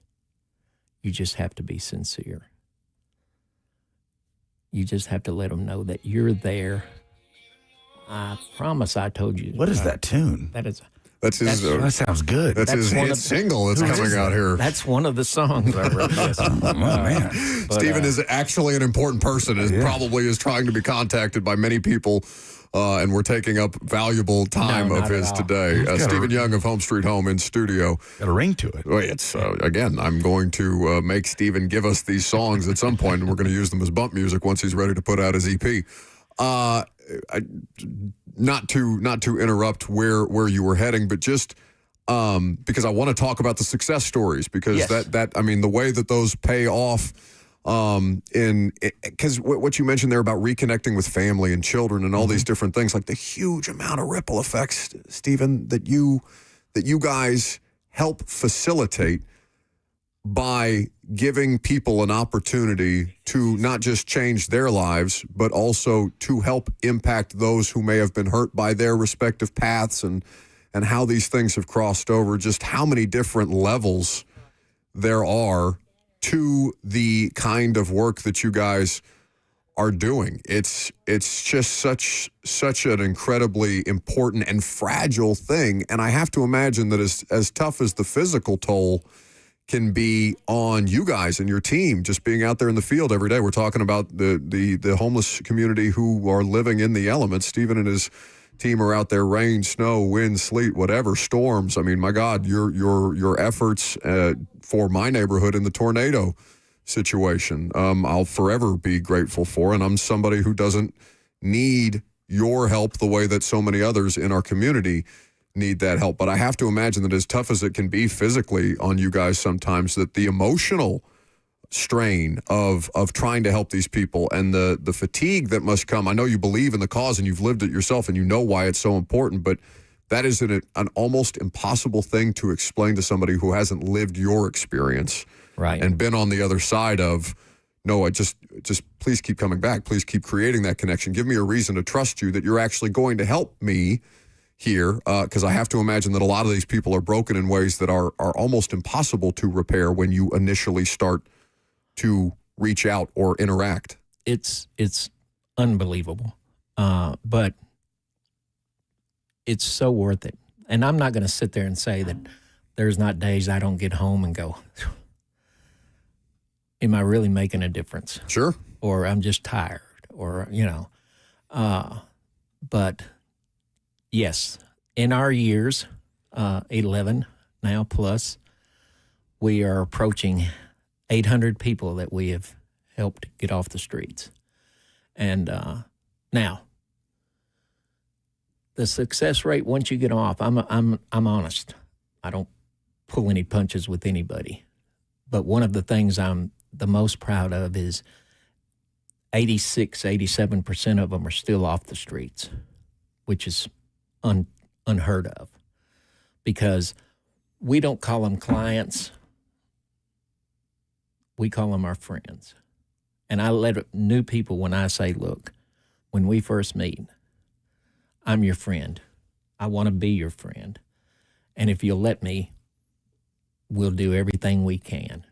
You just have to be sincere. You just have to let them know that you're there. I promise I told you. What is that tune? That sounds good. That's his hit single that's coming out here. That's one of the songs I wrote. Yes. Oh, man. Stephen is actually an important person and probably is trying to be contacted by many people, and we're taking up valuable time of his today. Stephen Young of Home Street Home in studio. Got a ring to it. Well, it's again, I'm going to make Stephen give us these songs at some point, and we're going to use them as bump music once he's ready to put out his EP. Not to interrupt where you were heading, but just because I want to talk about the success stories, because Yes. the way that those pay off, because what you mentioned there about reconnecting with family and children and all these different things, like the huge amount of ripple effects, Stephen, that you guys help facilitate by giving people an opportunity to not just change their lives, but also to help impact those who may have been hurt by their respective paths, and how these things have crossed over, just how many different levels there are to the kind of work that you guys are doing. It's just such an incredibly important and fragile thing. And I have to imagine that as tough as the physical toll can be on you guys and your team, just being out there in the field every day. We're talking about the homeless community who are living in the elements. Stephen and his team are out there, rain, snow, wind, sleet, whatever, storms. I mean, my God, your efforts for my neighborhood in the tornado situation, I'll forever be grateful for. And I'm somebody who doesn't need your help the way that so many others in our community need that help. But I have to imagine that as tough as it can be physically on you guys sometimes, that the emotional strain of trying to help these people and the fatigue that must come. I know you believe in the cause and you've lived it yourself and you know why it's so important, but that is an almost impossible thing to explain to somebody who hasn't lived your experience, Right. and been on the other side of, no, I just please keep coming back. Please keep creating that connection. Give me a reason to trust you that you're actually going to help me here, because I have to imagine that a lot of these people are broken in ways that are almost impossible to repair when you initially start to reach out or interact. It's unbelievable, but it's so worth it. And I'm not going to sit there and say that there's not days I don't get home and go, am I really making a difference? Sure. Or I'm just tired, or, but yes, in our years, 11 now plus, we are approaching 800 people that we have helped get off the streets. And now, the success rate once you get off, I'm honest. I don't pull any punches with anybody. But one of the things I'm the most proud of is 87% of them are still off the streets, which is unheard of, because we don't call them clients. We call them our friends. And I let new people, when I say, look, when we first meet, I'm your friend. I want to be your friend. And if you'll let me, we'll do everything we can.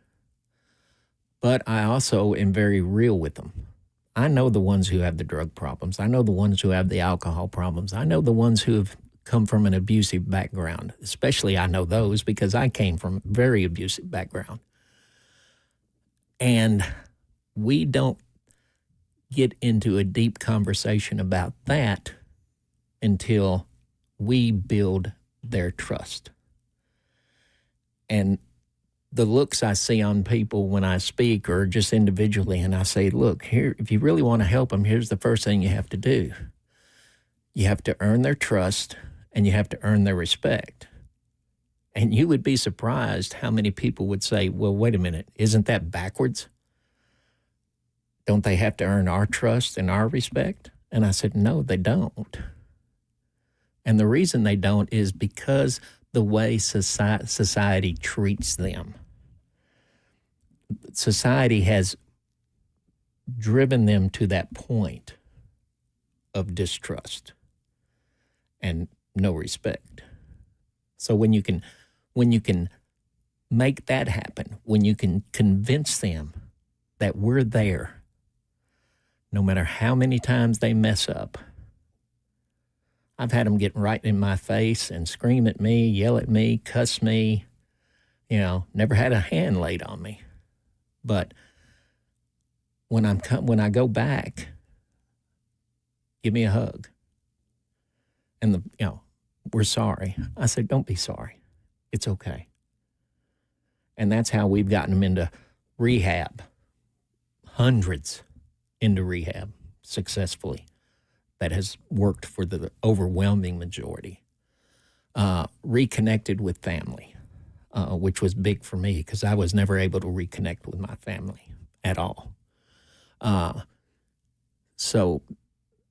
But I also am very real with them. I know the ones who have the drug problems. I know the ones who have the alcohol problems. I know the ones who have come from an abusive background. Especially I know those because I came from a very abusive background. And we don't get into a deep conversation about that until we build their trust. And the looks I see on people when I speak, or just individually, and I say, look, here, if you really want to help them, here's the first thing you have to do. You have to earn their trust, and you have to earn their respect. And you would be surprised how many people would say, well, wait a minute, isn't that backwards? Don't they have to earn our trust and our respect? And I said, no, they don't. And the reason they don't is because the way society treats them. Society has driven them to that point of distrust and no respect. So when you can make that happen, when you can convince them that we're there, no matter how many times they mess up. I've had them get right in my face and scream at me, yell at me, cuss me, never had a hand laid on me. But when I go back, give me a hug. And we're sorry. I said, don't be sorry. It's okay. And that's how we've gotten them into rehab. Hundreds into rehab successfully. That has worked for the overwhelming majority. reconnected with family, which was big for me because I was never able to reconnect with my family at all. So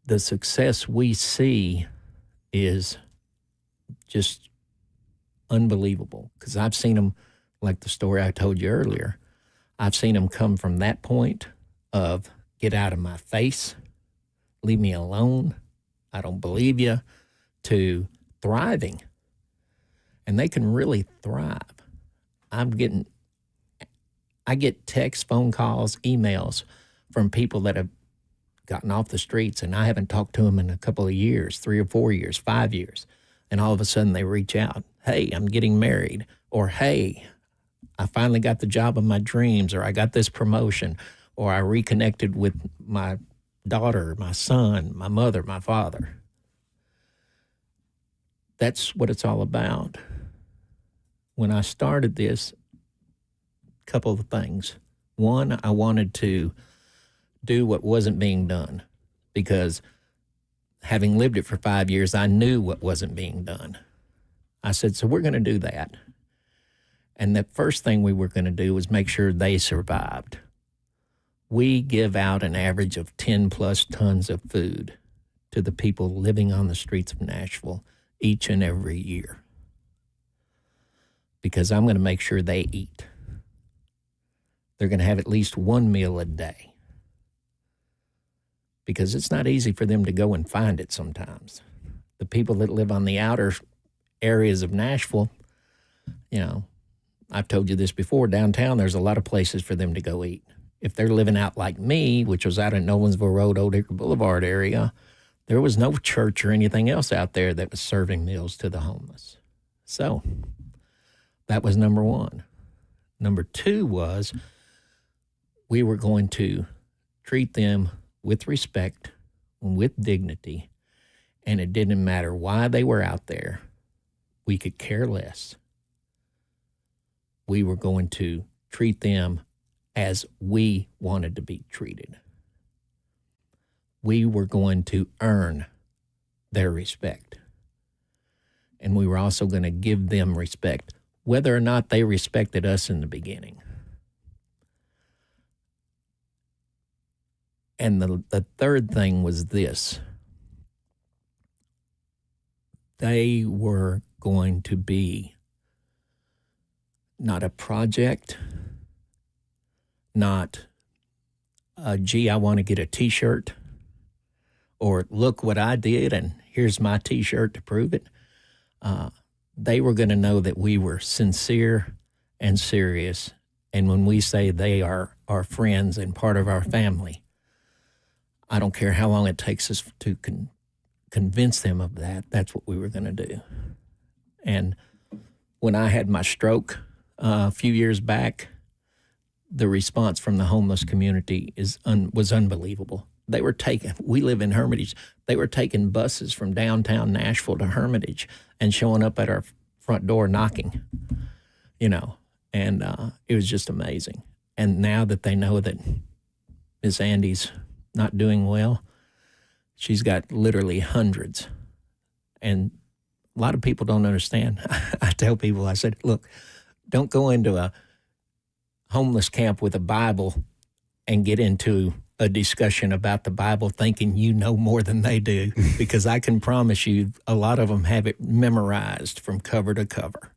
the success we see is just unbelievable because I've seen them, like the story I told you earlier, I've seen them come from that point of get out of my face, leave me alone, I don't believe you, to thriving. And they can really thrive. I get texts, phone calls, emails from people that have gotten off the streets and I haven't talked to them in a couple of years, 3 or 4 years, 5 years. And all of a sudden they reach out, hey, I'm getting married, or hey, I finally got the job of my dreams, or I got this promotion, or I reconnected with my daughter, my son, my mother, my father. That's what it's all about. When I started this, a couple of things. One, I wanted to do what wasn't being done because having lived it for 5 years, I knew what wasn't being done. I said, so we're going to do that. And the first thing we were going to do was make sure they survived. We give out an average of 10 plus tons of food to the people living on the streets of Nashville each and every year because I'm going to make sure they eat. They're going to have at least one meal a day because it's not easy for them to go and find it sometimes. The people that live on the outer areas of Nashville, you know, I've told you this before, downtown there's a lot of places for them to go eat. If they're living out like me, which was out in Nolensville Road, Old Acre Boulevard area, there was no church or anything else out there that was serving meals to the homeless. So that was number one. Number two was we were going to treat them with respect, with dignity, and it didn't matter why they were out there. We could care less. We were going to treat them as we wanted to be treated. We were going to earn their respect. And we were also going to give them respect, whether or not they respected us in the beginning. And the third thing was this. They were going to be not a project, not, gee, I want to get a T-shirt, or look what I did and here's my T-shirt to prove it. They were going to know that we were sincere and serious. And when we say they are our friends and part of our family, I don't care how long it takes us to convince them of that. That's what we were going to do. And when I had my stroke a few years back, the response from the homeless community was unbelievable. They were we live in Hermitage, they were taking buses from downtown Nashville to Hermitage and showing up at our front door knocking, you know, and it was just amazing. And now that they know that Miss Andy's not doing well, she's got literally hundreds. And a lot of people don't understand. I tell people, I said, look, don't go into a homeless camp with a Bible and get into a discussion about the Bible thinking you know more than they do, because I can promise you a lot of them have it memorized from cover to cover.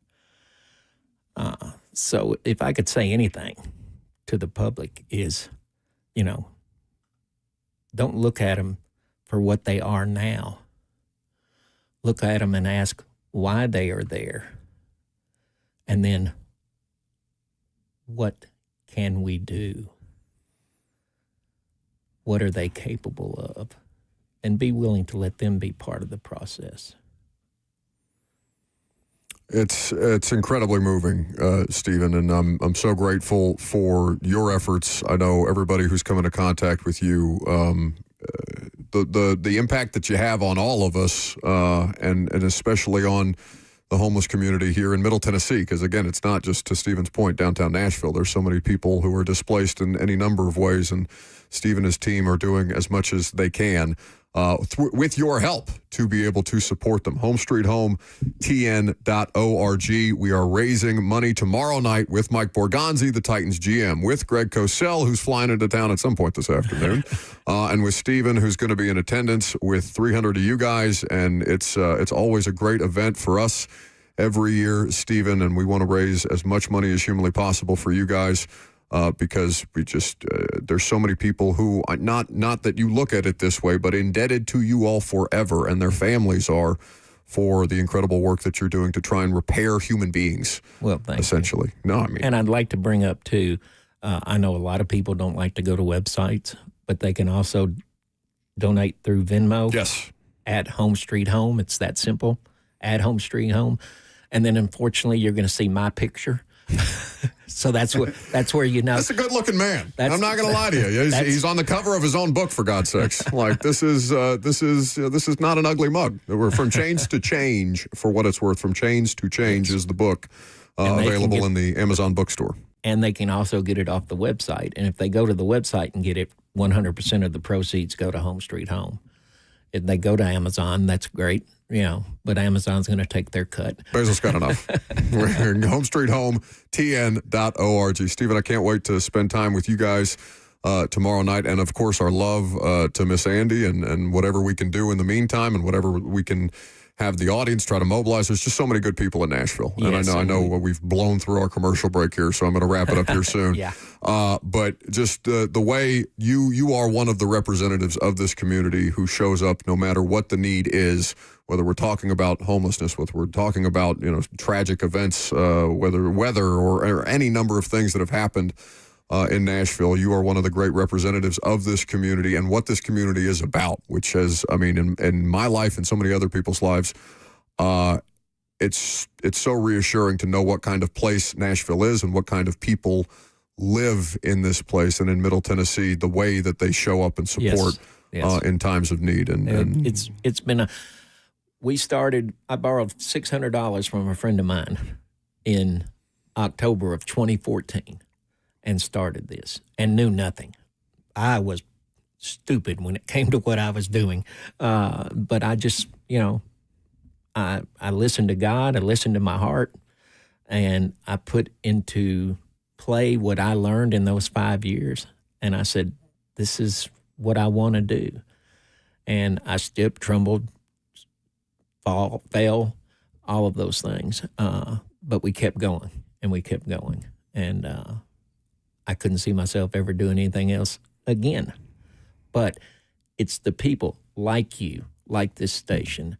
So if I could say anything to the public is, you know, don't look at them for what they are now. Look at them and ask why they are there. And then, what can we do? What are they capable of? And be willing to let them be part of the process. It's incredibly moving, Stephen, and I'm so grateful for your efforts. I know everybody who's come into contact with you, the impact that you have on all of us, and especially on the homeless community here in Middle Tennessee, because again, it's not just, to Stephen's point, downtown Nashville. There's so many people who are displaced in any number of ways, and Stephen and his team are doing as much as they can. with your help to be able to support them. Home Street Home, TN.org. We are raising money tomorrow night with Mike Borgonzi, the Titans GM, with Greg Cosell, who's flying into town at some point this afternoon, and with Steven, who's going to be in attendance with 300 of you guys. And it's always a great event for us every year, Steven, and we want to raise as much money as humanly possible for you guys. Because we just there's so many people who are not that you look at it this way, but indebted to you all forever, and their families are, for the incredible work that you're doing to try and repair human beings. Well, thank essentially. you. No, I mean, and I'd like to bring up too. I know a lot of people don't like to go to websites, but they can also donate through Venmo. Yes. At Home Street Home, it's that simple. At Home Street Home, and then unfortunately, you're going to see my picture. So that's where you know. That's a good-looking man. I'm not going to lie to you. He's on the cover of his own book, for God's sakes. Like this is not an ugly mug. We're From Chains to Change, for what it's worth. From Chains to Change is the book available in the Amazon bookstore. And they can also get it off the website. And if they go to the website and get it, 100% of the proceeds go to Home Street Home. If they go to Amazon, that's great. But Amazon's going to take their cut. Bezos got enough. We're Home Street Home, TN.org. Stephen, I can't wait to spend time with you guys tomorrow night. And, of course, our love to Miss Andy and whatever we can do in the meantime and whatever we can have the audience try to mobilize. There's just so many good people in Nashville. Yes, and I know we've blown through our commercial break here, so I'm going to wrap it up here soon. Yeah. But just the way you are one of the representatives of this community who shows up no matter what the need is, whether we're talking about homelessness, whether we're talking about tragic events, whether weather or any number of things that have happened in Nashville. You are one of the great representatives of this community and what this community is about, which has, in my life and so many other people's lives, it's so reassuring to know what kind of place Nashville is and what kind of people live in this place and in Middle Tennessee, the way that they show up and support in times of need. And it's been I borrowed $600 from a friend of mine in October of 2014 and started this and knew nothing. I was stupid when it came to what I was doing. But I just, I listened to God, I listened to my heart, and I put into play what I learned in those 5 years. And I said, this is what I want to do. And I stepped, trembled, fell, all of those things. But we kept going, and we kept going. And I couldn't see myself ever doing anything else again. But it's the people like you, like this station,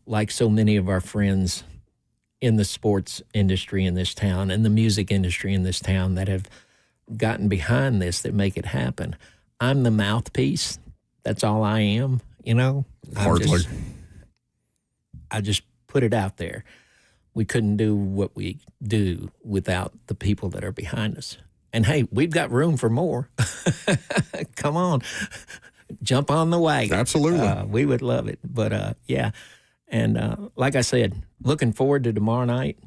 like so many of our friends in the sports industry in this town and the music industry in this town that have gotten behind this, that make it happen. I'm the mouthpiece. That's all I am, Hardly. I just put it out there. We couldn't do what we do without the people that are behind us. And hey, we've got room for more. Come on, jump on the wagon. Absolutely. We would love it. But yeah. And like I said, looking forward to tomorrow night.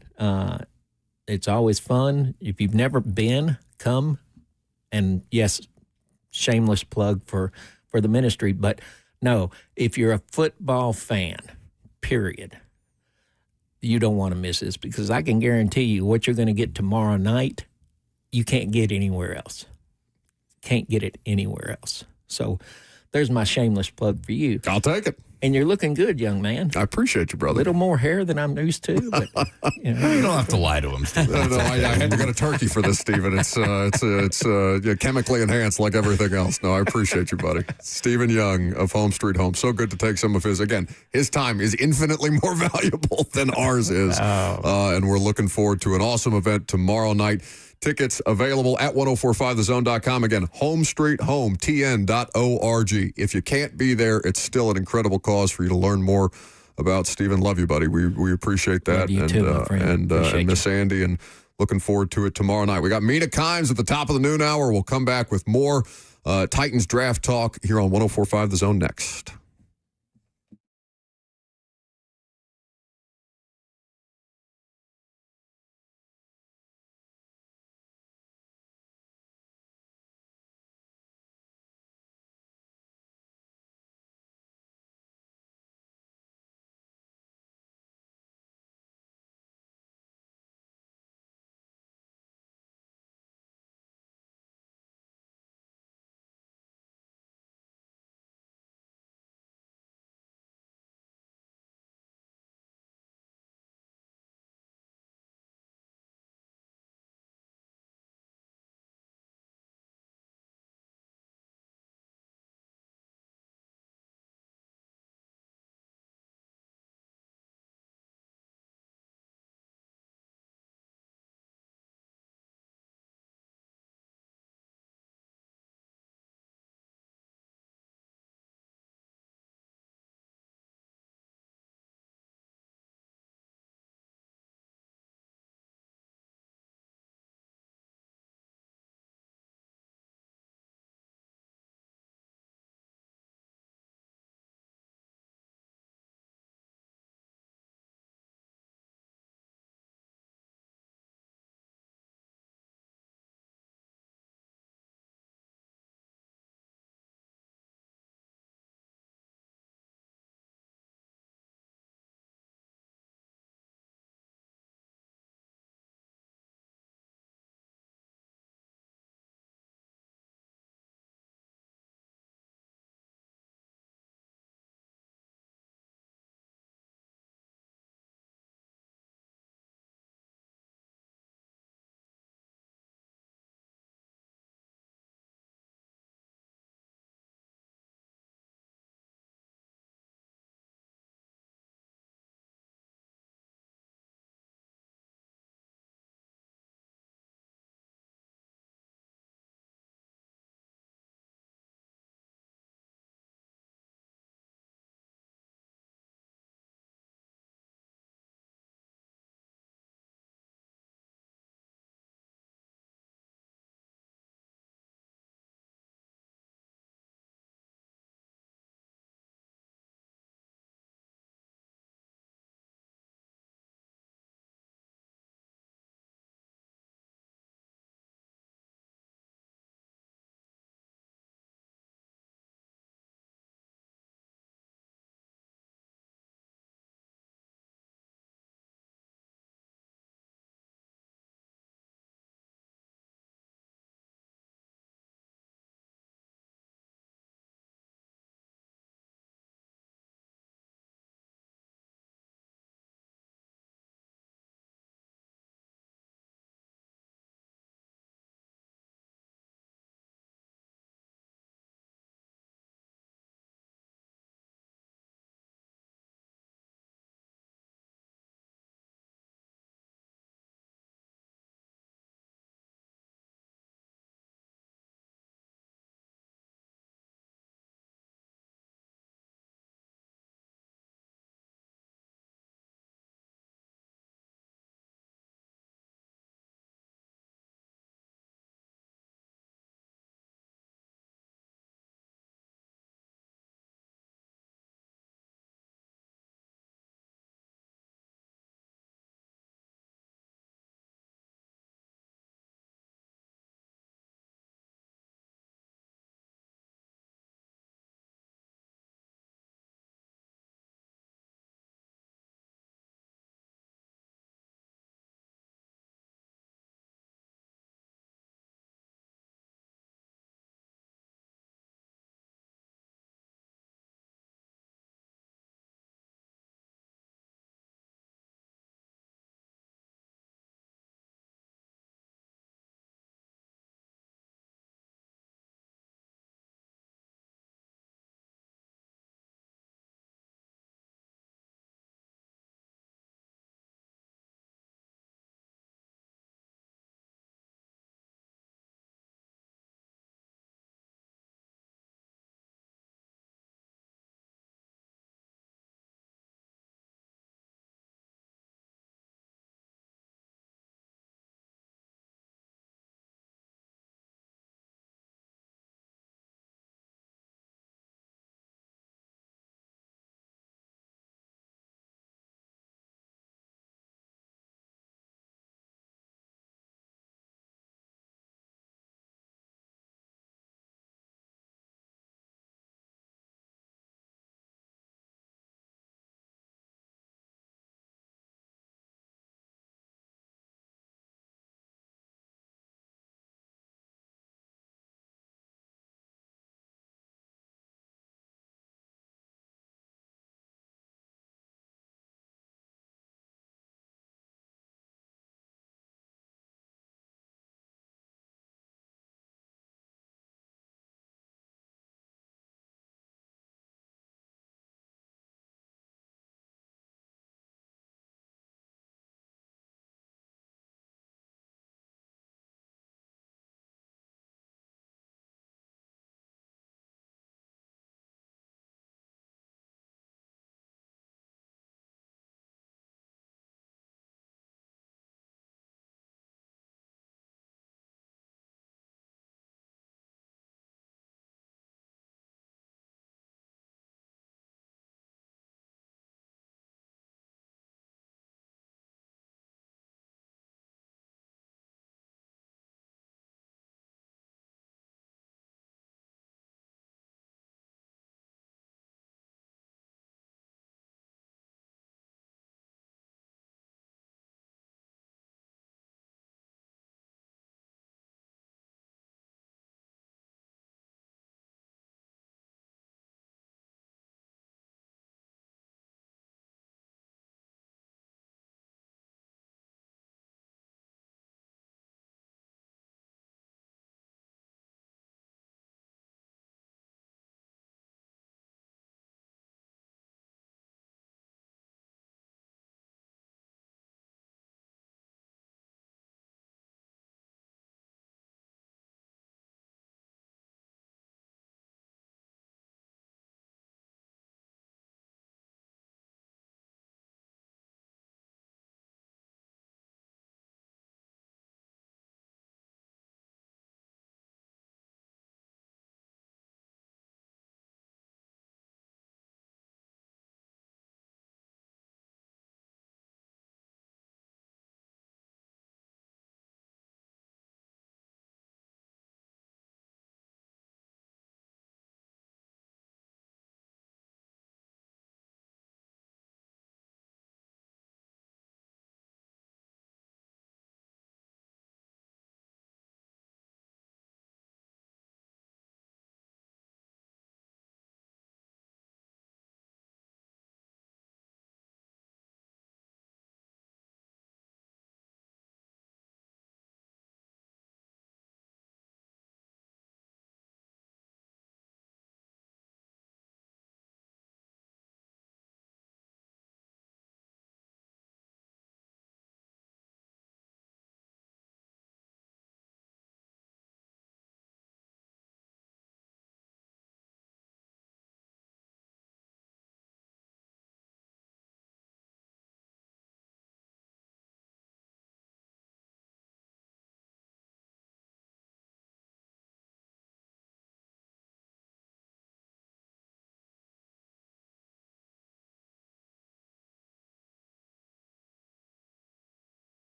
It's always fun. If you've never been, come. And yes, shameless plug for the ministry. But no, if you're a football fan, period, you don't want to miss this, because I can guarantee you what you're going to get tomorrow night, you can't get anywhere else. Can't get it anywhere else. So there's my shameless plug for you. I'll take it. And you're looking good, young man. I appreciate you, brother. A little more hair than I'm used to, but You don't have to lie to him, Steve. No, I had to get a turkey for this, Stephen. It's chemically enhanced like everything else. No, I appreciate you, buddy. Stephen Young of Home Street Home. So good to take some of his time is infinitely more valuable than ours is. And we're looking forward to an awesome event tomorrow night. Tickets available at 1045thezone.com. Again, Home Street Home, TN.org. If you can't be there, it's still an incredible cause for you to learn more about Stephen. Love you, buddy. We appreciate that. Love you too, my friend. And Miss Andy, and looking forward to it tomorrow night. We got Mina Kimes at the top of the noon hour. We'll come back with more Titans draft talk here on 1045 The Zone next.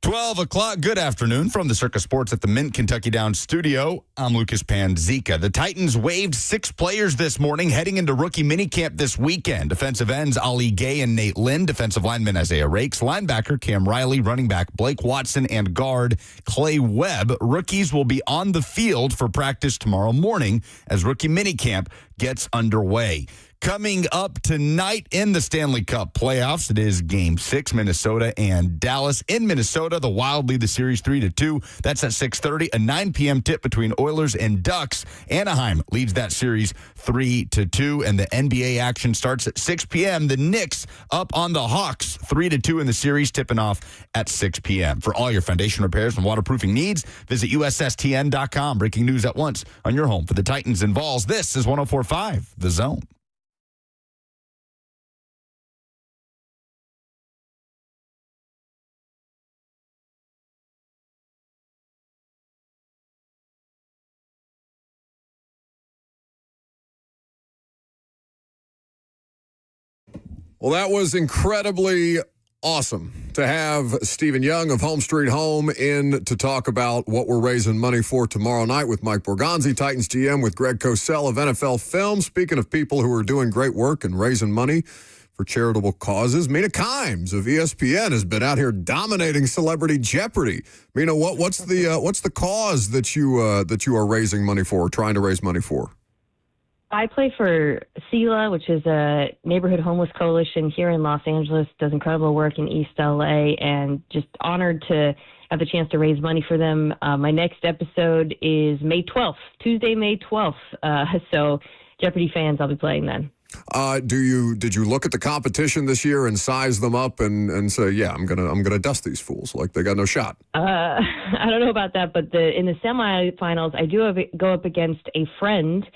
12 o'clock. Good afternoon from the Circus Sports at the Mint Kentucky Downs studio. I'm Lucas Panzica. The Titans waived 6 players this morning heading into rookie minicamp this weekend. Defensive ends Ali Gay and Nate Lynn, defensive lineman Isaiah Rakes, linebacker Cam Riley, running back Blake Watson, and guard Clay Webb. Rookies will be on the field for practice tomorrow morning as rookie minicamp gets underway. Coming up tonight in the Stanley Cup playoffs, it is Game 6, Minnesota and Dallas. In Minnesota, the Wild lead the series 3-2. That's at 6:30. A 9 p.m. tip between Oilers and Ducks. Anaheim leads that series 3-2. And the NBA action starts at 6 p.m. The Knicks up on the Hawks 3-2 in the series, tipping off at 6 p.m. For all your foundation repairs and waterproofing needs, visit USSTN.com. Breaking news at once on your home for the Titans and Vols. This is 104.5 The Zone. Well, that was incredibly awesome to have Stephen Young of Home Street Home in to talk about what we're raising money for tomorrow night with Mike Borgonzi, Titans GM, with Greg Cosell of NFL Film. Speaking of people who are doing great work and raising money for charitable causes, Mina Kimes of ESPN has been out here dominating Celebrity Jeopardy. Mina, what's the cause that you are raising money for, or trying to raise money for? I play for CELA, which is a neighborhood homeless coalition here in Los Angeles, does incredible work in East LA, and just honored to have the chance to raise money for them. My next episode is May 12th, Tuesday, May 12th. So Jeopardy fans, I'll be playing then. Did you look at the competition this year and size them up and say, yeah, I'm gonna dust these fools, like they got no shot? I don't know about that, but in the semifinals, I do go up against a friend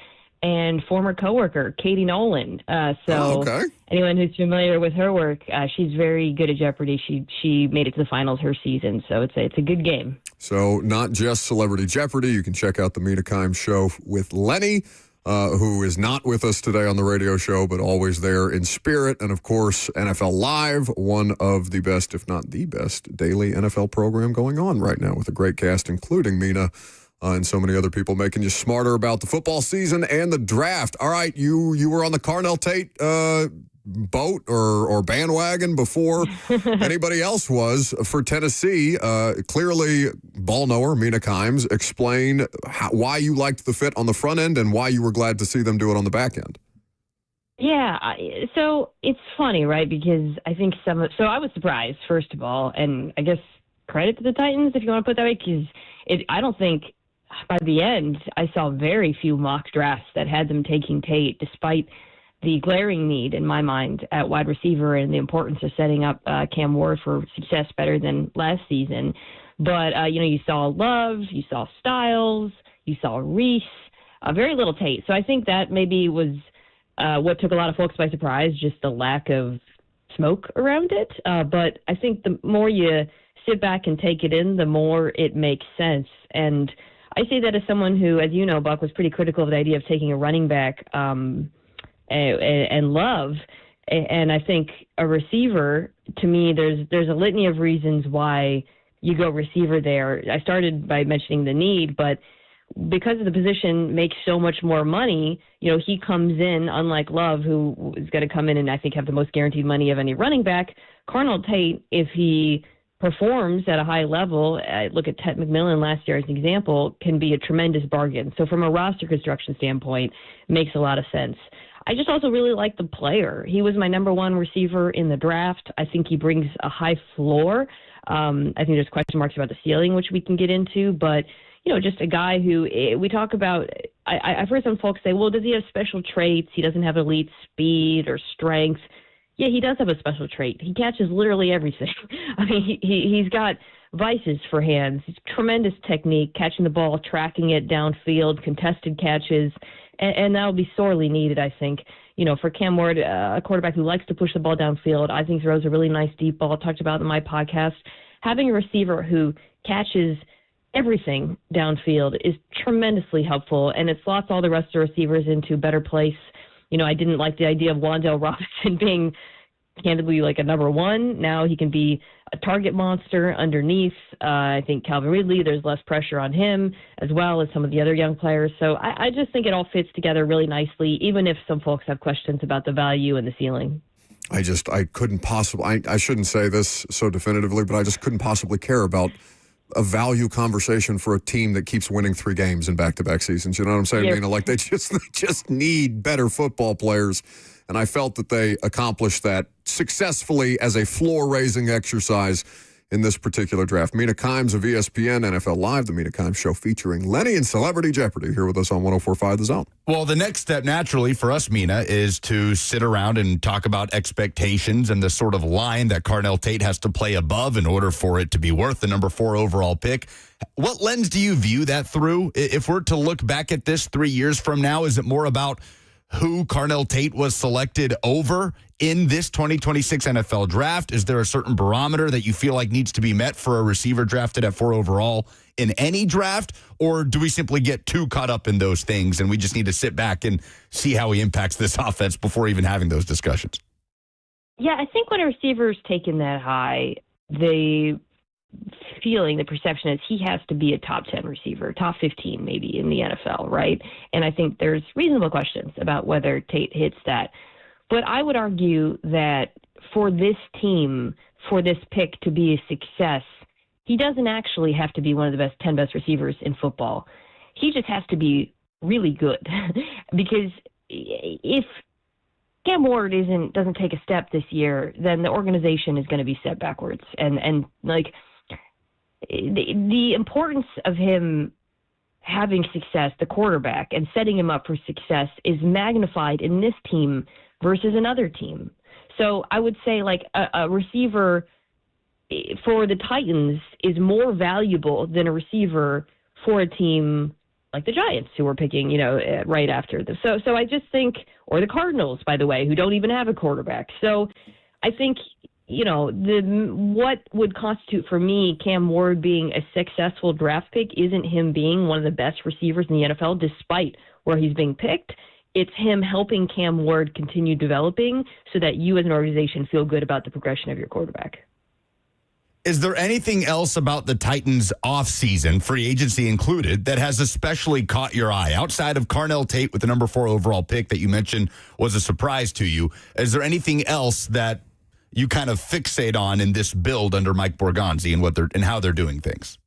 and former coworker, Katie Nolan. Okay. Anyone who's familiar with her work, she's very good at Jeopardy. She made it to the finals her season, so it's a good game. So not just Celebrity Jeopardy. You can check out the Mina Kimes show with Lenny, who is not with us today on the radio show, but always there in spirit. And, of course, NFL Live, one of the best, if not the best, daily NFL program going on right now with a great cast, including Mina, and so many other people making you smarter about the football season and the draft. All right, you were on the Carnell Tate boat or bandwagon before anybody else was for Tennessee. Clearly, ball knower Mina Kimes, explain why you liked the fit on the front end and why you were glad to see them do it on the back end. Yeah, so it's funny, right? Because I think so I was surprised, first of all, and I guess credit to the Titans, if you want to put it that way, because I don't think by the end, I saw very few mock drafts that had them taking Tate, despite the glaring need in my mind at wide receiver and the importance of setting up Cam Ward for success better than last season. But, you saw Love, you saw Styles, you saw Reese, very little Tate. So I think that maybe was what took a lot of folks by surprise, just the lack of smoke around it. But I think the more you sit back and take it in, the more it makes sense. And I say that as someone who, as you know, Buck, was pretty critical of the idea of taking a running back and Love. And I think a receiver, to me, there's a litany of reasons why you go receiver there. I started by mentioning the need, but because the position makes so much more money, he comes in, unlike Love, who is going to come in and I think have the most guaranteed money of any running back. Carnell Tate, if he performs at a high level, look at Ted McMillan last year as an example, can be a tremendous bargain. So from a roster construction standpoint, makes a lot of sense. I just also really like the player. He was my number one receiver in the draft. I think he brings a high floor. I think there's question marks about the ceiling, which we can get into, but just a guy who we talk about. I've heard some folks say, well, does he have special traits? He doesn't have elite speed or strength. Yeah, he does have a special trait. He catches literally everything. I mean, he's got vices for hands. He's tremendous technique, catching the ball, tracking it downfield, contested catches, and that will be sorely needed, I think. For Cam Ward, a quarterback who likes to push the ball downfield, I think throws a really nice deep ball. I talked about in my podcast. Having a receiver who catches everything downfield is tremendously helpful, and it slots all the rest of the receivers into a better place. I didn't like the idea of Wan'Dale Robinson being candidly like a number one. Now he can be a target monster underneath. I think Calvin Ridley, there's less pressure on him as well as some of the other young players. So I just think it all fits together really nicely, even if some folks have questions about the value and the ceiling. I couldn't possibly, I shouldn't say this so definitively, but I just couldn't possibly care about a value conversation for a team that keeps winning 3 games in back-to-back seasons. You know what I'm saying, Yeah. Mina? Like they just need better football players. And I felt that they accomplished that successfully as a floor-raising exercise in this particular draft. Mina Kimes of ESPN, NFL Live, the Mina Kimes Show featuring Lenny and Celebrity Jeopardy here with us on 104.5 The Zone. Well, the next step naturally for us, Mina, is to sit around and talk about expectations and the sort of line that Carnell Tate has to play above in order for it to be worth the number 4 overall pick. What lens do you view that through? If we're to look back at this 3 years from now, is it more about who Carnell Tate was selected over in this 2026 NFL draft? Is there a certain barometer that you feel like needs to be met for a receiver drafted at 4 overall in any draft? Or do we simply get too caught up in those things and we just need to sit back and see how he impacts this offense before even having those discussions? Yeah, I think when a receiver's taken that high, the perception is he has to be a top 10 receiver, top 15 maybe in the NFL, right? And I think there's reasonable questions about whether Tate hits that. But I would argue that for this team, for this pick to be a success, he doesn't actually have to be one of the 10 best receivers in football. He just has to be really good. Because if Cam Ward doesn't take a step this year, then the organization is going to be set backwards. And like the importance of him having success, the quarterback, and setting him up for success is magnified in this team versus another team. So I would say like a receiver for the Titans is more valuable than a receiver for a team like the Giants, who were picking, right after them. So I just think, or the Cardinals, by the way, who don't even have a quarterback. So I think, what would constitute for me Cam Ward being a successful draft pick isn't him being one of the best receivers in the NFL, despite where he's being picked. It's him helping Cam Ward continue developing so that you as an organization feel good about the progression of your quarterback. Is there anything else about the Titans offseason, free agency included, that has especially caught your eye? Outside of Carnell Tate with the number 4 overall pick that you mentioned was a surprise to you, is there anything else that you kind of fixate on in this build under Mike Borgonzi and how they're doing things?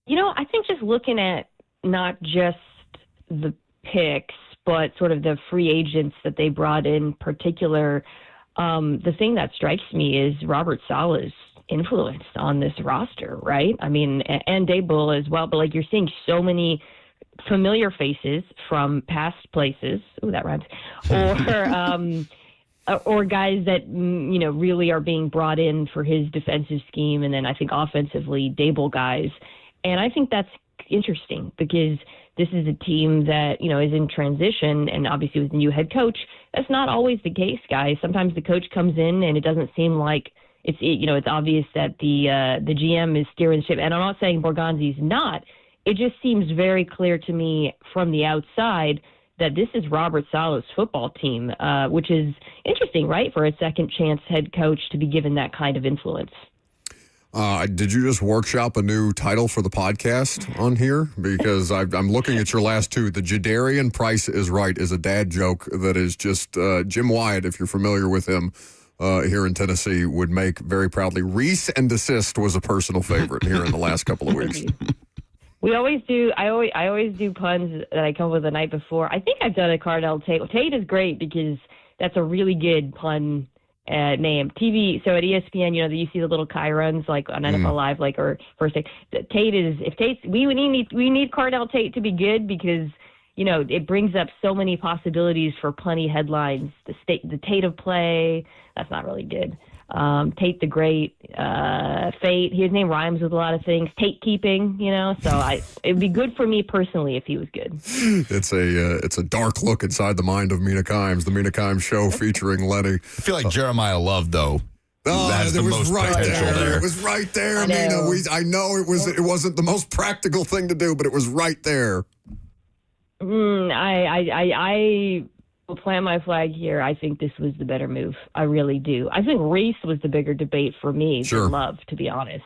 I think just looking at not just the picks, but sort of the free agents that they brought in particular, the thing that strikes me is Robert Saleh's influence on this roster, right? I mean, and Daboll as well, but like you're seeing so many familiar faces from past places. Ooh, that rhymes. Or guys that, really are being brought in for his defensive scheme. And then I think offensively, Daboll guys. And I think that's interesting because this is a team that, is in transition. And obviously with the new head coach, that's not always the case, guys. Sometimes the coach comes in and it doesn't seem like it's obvious that the GM is steering the ship. And I'm not saying Borgonzi's not. It just seems very clear to me from the outside that this is Robert Saleh's football team, which is interesting, right, for a second chance head coach to be given that kind of influence. Did you just workshop a new title for the podcast on here? Because I'm looking at your last two. The Jadarian Price is Right is a dad joke that is just Jim Wyatt, if you're familiar with him here in Tennessee, would make very proudly. Reese and Desist was a personal favorite here in the last couple of weeks. We always do. I always do puns that I come up with the night before. I think I've done a Cardell Tate. Well, Tate is great because that's a really good pun name. TV. So at ESPN, you see the little chirons like on NFL Live, or first thing. Tate is we need Cardell Tate to be good because it brings up so many possibilities for punny headlines. The Tate of play. That's not really good. Tate the Great, Fate. His name rhymes with a lot of things. Tate keeping, So it'd be good for me personally if he was good. It's a dark look inside the mind of Mina Kimes. The Mina Kimes Show featuring Lenny. I feel like Jeremiah Love, though. It was right there. It was right there, Mina. I know it wasn't the most practical thing to do, but it was right there. plant my flag here. I think this was the better move. I really do. I think Reese was the bigger debate for me than Love, to be honest.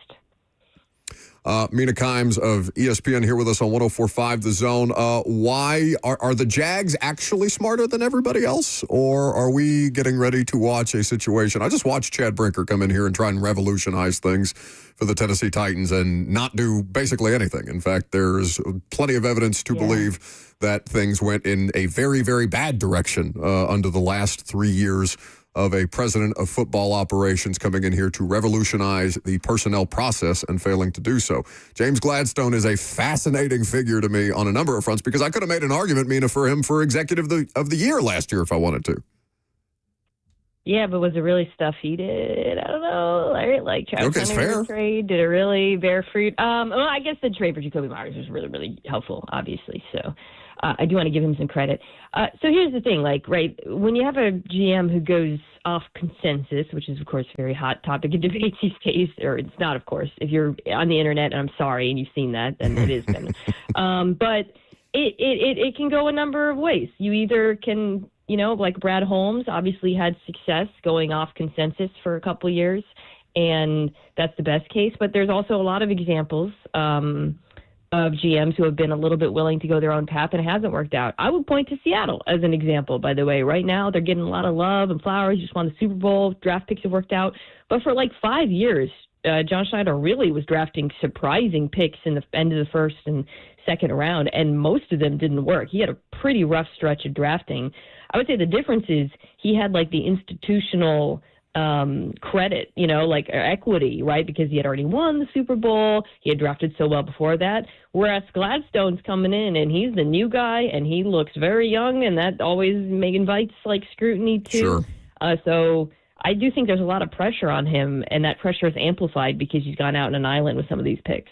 Mina Kimes of ESPN here with us on 104.5 The Zone. Why are the Jags actually smarter than everybody else, or are we getting ready to watch a situation? I just watched Chad Brinker come in here and try and revolutionize things for the Tennessee Titans and not do basically anything. In fact, there's plenty of evidence to believe that things went in a very, very bad direction under the last 3 years of a president of football operations coming in here to revolutionize the personnel process and failing to do so. James Gladstone is a fascinating figure to me on a number of fronts because I could have made an argument, Mina, for him for executive of the year last year if I wanted to. Yeah, but was it really stuff he did? I don't know. Like Travis Hunter trade, did it really bear fruit? Well, I guess the trade for Jacoby Myers was really, really helpful, obviously. So I do want to give him some credit. So here's the thing, when you have a GM who goes off consensus, which is, of course, a very hot topic of debate these days, or it's not, of course. If you're on the internet, and I'm sorry, and you've seen that, then it is been. But it can go a number of ways. You either can, like Brad Holmes obviously had success going off consensus for a couple of years, and that's the best case. But there's also a lot of examples of GMs who have been a little bit willing to go their own path and it hasn't worked out. I would point to Seattle as an example, by the way. Right now, they're getting a lot of love and flowers. Just won the Super Bowl. Draft picks have worked out. But for 5 years, John Schneider really was drafting surprising picks in the end of the first and second round, and most of them didn't work. He had a pretty rough stretch of drafting. I would say the difference is he had the institutional credit, equity, right? Because he had already won the Super Bowl. He had drafted so well before that. Whereas Gladstone's coming in and he's the new guy and he looks very young, and that always invites scrutiny too. Sure. So I do think there's a lot of pressure on him, and that pressure is amplified because he's gone out on an island with some of these picks.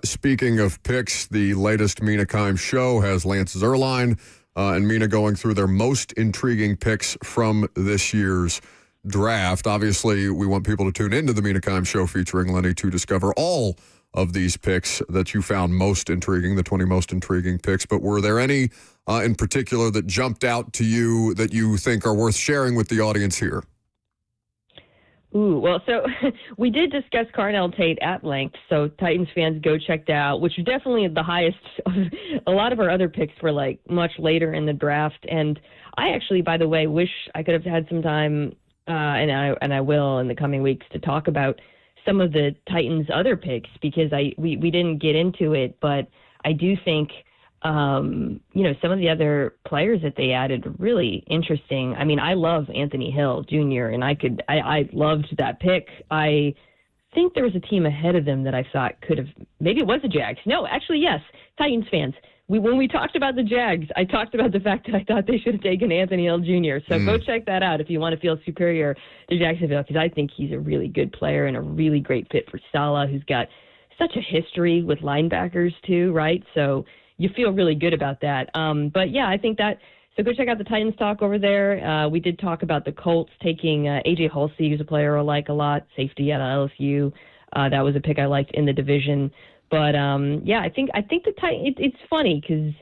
Speaking of picks, the latest Mina Kimes show has Lance Zierlein and Mina going through their most intriguing picks from this year's draft. Obviously, we want people to tune into the Mina Kimes show featuring Lenny to discover all of these picks that you found most intriguing, the 20 most intriguing picks. But were there any in particular that jumped out to you that you think are worth sharing with the audience here? Ooh, well, so we did discuss Carnell Tate at length, so Titans fans go check that out, which is definitely the highest. A lot of our other picks were much later in the draft, and I actually, by the way, wish I could have had some time, and I will in the coming weeks, to talk about some of the Titans' other picks, because we didn't get into it, but I do think some of the other players that they added are really interesting. I mean, I love Anthony Hill Jr., and I loved that pick. I think there was a team ahead of them that I thought could have, maybe it was the Jags. No, actually, yes, Titans fans. When we talked about the Jags, I talked about the fact that I thought they should have taken Anthony Hill Jr. So go check that out if you want to feel superior to Jacksonville, because I think he's a really good player and a really great fit for Saleh, who's got such a history with linebackers too, right? So you feel really good about that. But yeah, I think that, so go check out the Titans talk over there. We did talk about the Colts taking A.J. Halsey, who's a player I like a lot, safety out of LSU. That was a pick I liked in the division. But yeah, I think the Titans, it's funny because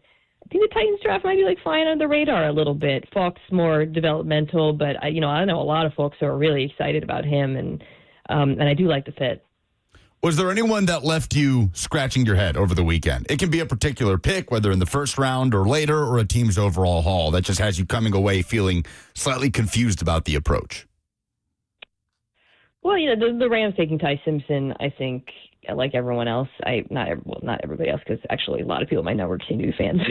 I think the Titans draft might be flying under the radar a little bit. Falk's more developmental, but I know a lot of folks who are really excited about him, and I do like the fit. Was there anyone that left you scratching your head over the weekend? It can be a particular pick, whether in the first round or later, or a team's overall haul that just has you coming away feeling slightly confused about the approach. Well, the Rams taking Ty Simpson, I think, like everyone else, not everybody else, because actually a lot of people might know we're Kingdom fans.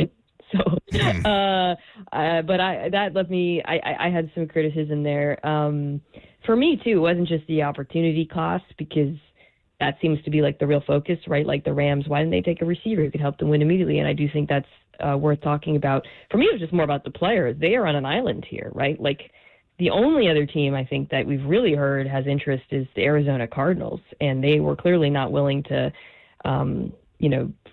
So, but that left me. I had some criticism there. For me too, it wasn't just the opportunity cost, because that seems to be the real focus, right? Like the Rams, why didn't they take a receiver who could help them win immediately? And I do think that's worth talking about. For me, it was just more about the players. They are on an island here, right? The only other team I think that we've really heard has interest is the Arizona Cardinals, and they were clearly not willing to,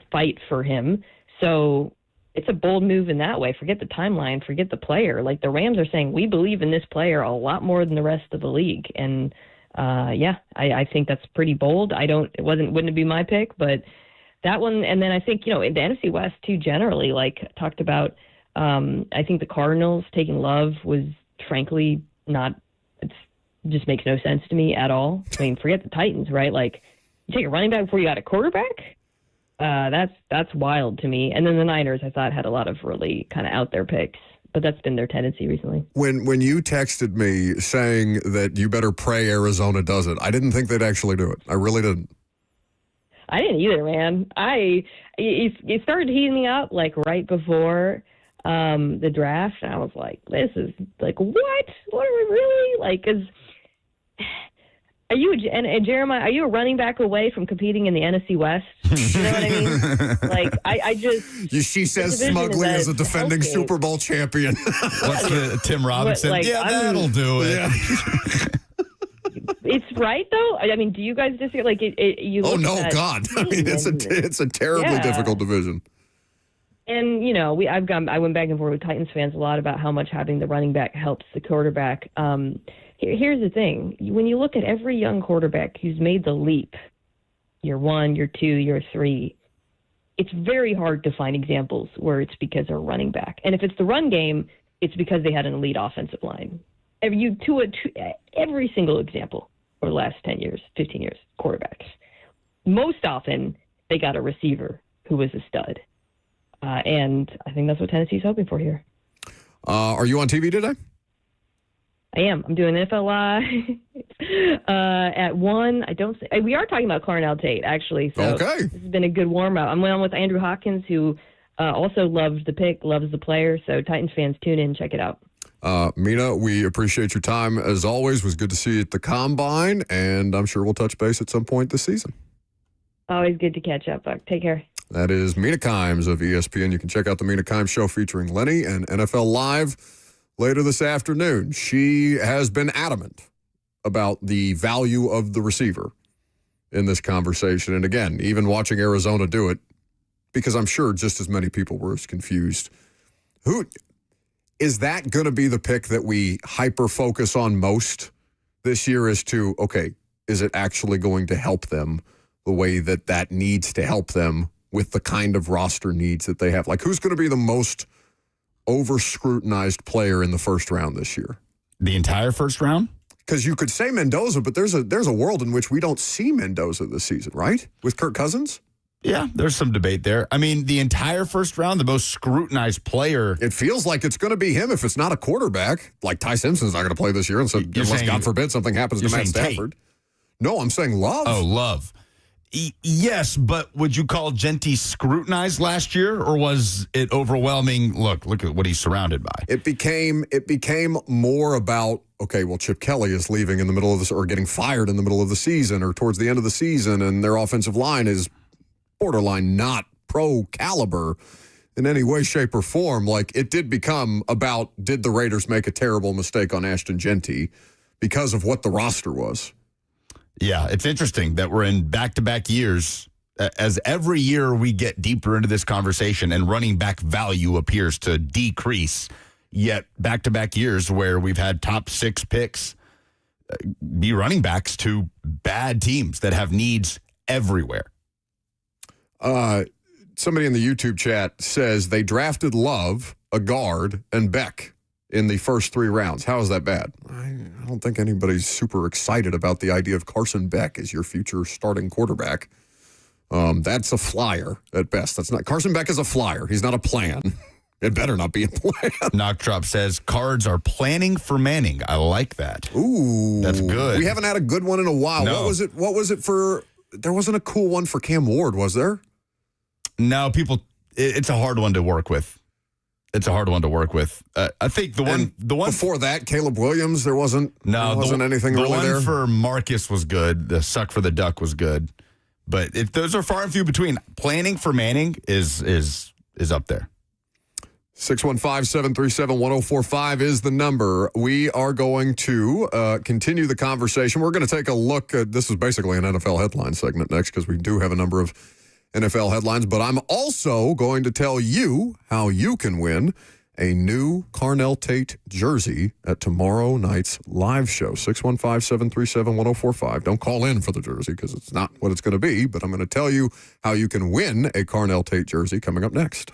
fight for him. So it's a bold move in that way. Forget the timeline, forget the player. The Rams are saying, we believe in this player a lot more than the rest of the league. And I think that's pretty bold. Wouldn't be my pick, but that one. And then I think, in the NFC West too, generally, talked about I think the Cardinals taking Love was frankly not. It just makes no sense to me at all. I mean, forget the Titans, right? Like, you take a running back before you got a quarterback. That's wild to me. And then the Niners, I thought, had a lot of really kind of out there picks, but that's been their tendency recently. When you texted me saying that you better pray Arizona does it, I didn't think they'd actually do it. I really didn't. I didn't either, man. It started heating up like right before the draft, and I was like, "This is like what? What are we really like?" Because are you and Jeremiah? Are you a running back away from competing in the NFC West? You know what I mean? Like I just. She says smugly as a defending Super Bowl champion. What's the Tim Robinson? Like, that'll do it. Yeah. It's right though. I mean, do you guys disagree? Like, you. Oh look no, at God! I mean, it's a terribly difficult division. And you know, I went back and forth with Titans fans a lot about how much having the running back helps the quarterback. Here's the thing: when you look at every young quarterback who's made the leap, year 1, year 2, year 3, it's very hard to find examples where it's because they're running back. And if it's the run game, it's because they had an elite offensive line. Every single example over the last 10 years, 15 years, quarterbacks. Most often, they got a receiver who was a stud. And I think that's what Tennessee's hoping for here. Are you on TV today? I am. I'm doing NFL Live at 1. We are talking about Carnell Tate, actually. So okay. This has been a good warm-up. I'm on with Andrew Hawkins, who also loves the pick, loves the player. So Titans fans, tune in, check it out. Mina, we appreciate your time as always. It was good to see you at the Combine, and I'm sure we'll touch base at some point this season. Always good to catch up, Buck. Take care. That is Mina Kimes of ESPN. You can check out the Mina Kimes Show featuring Lenny and NFL Live later this afternoon. She has been adamant about the value of the receiver in this conversation. And again, even watching Arizona do it, because I'm sure just as many people were as confused. Who is that going to be the pick that we hyper-focus on most this year as to, okay, is it actually going to help them the way that needs to help them with the kind of roster needs that they have? Like, who's going to be the most over-scrutinized player in the first round this year? The entire first round? Because you could say Mendoza, but there's a world in which we don't see Mendoza this season, right? With Kirk Cousins? Yeah, there's some debate there. I mean, the entire first round, the most scrutinized player. It feels like it's going to be him if it's not a quarterback. Like Ty Simpson's not going to play this year, and so unless, God forbid, something happens to Matt Stafford. Tate. No, I'm saying Love. Oh, Love. Yes, but would you call Genty scrutinized last year, or was it overwhelming? Look at what he's surrounded by. It became more about, okay, well, Chip Kelly is leaving in the middle of this, or getting fired in the middle of the season, or towards the end of the season, and their offensive line is borderline not pro caliber in any way, shape, or form. Like, it did become about, did the Raiders make a terrible mistake on Ashton Genty because of what the roster was? Yeah, it's interesting that we're in back-to-back years. As every year we get deeper into this conversation and running back value appears to decrease, yet back-to-back years where we've had top 6 picks be running backs to bad teams that have needs everywhere. Somebody in the YouTube chat says they drafted Love, a guard, and Beck in the first 3 rounds. How is that bad? I don't think anybody's super excited about the idea of Carson Beck as your future starting quarterback. That's a flyer at best. That's not Carson Beck is a flyer. He's not a plan. It better not be a plan. Knockdrop says Cards are planning for Manning. I like that. Ooh, that's good. We haven't had a good one in a while. No. What was it for? There wasn't a cool one for Cam Ward, was there? No, it's a hard one to work with. It's a hard one to work with. I think the one before that, Caleb Williams, there wasn't anything really there. The one for Marcus was good. The suck for the duck was good. But if those are far and few between, planning for Manning is up there. 615-737-1045 is the number. We are going to continue the conversation. We're going to take a look at, this is basically an NFL headline segment next, because we do have a number of NFL headlines, but I'm also going to tell you how you can win a new Carnell Tate jersey at tomorrow night's live show. 615-737-1045. Don't call in for the jersey because it's not what it's going to be, but I'm going to tell you how you can win a Carnell Tate jersey coming up next.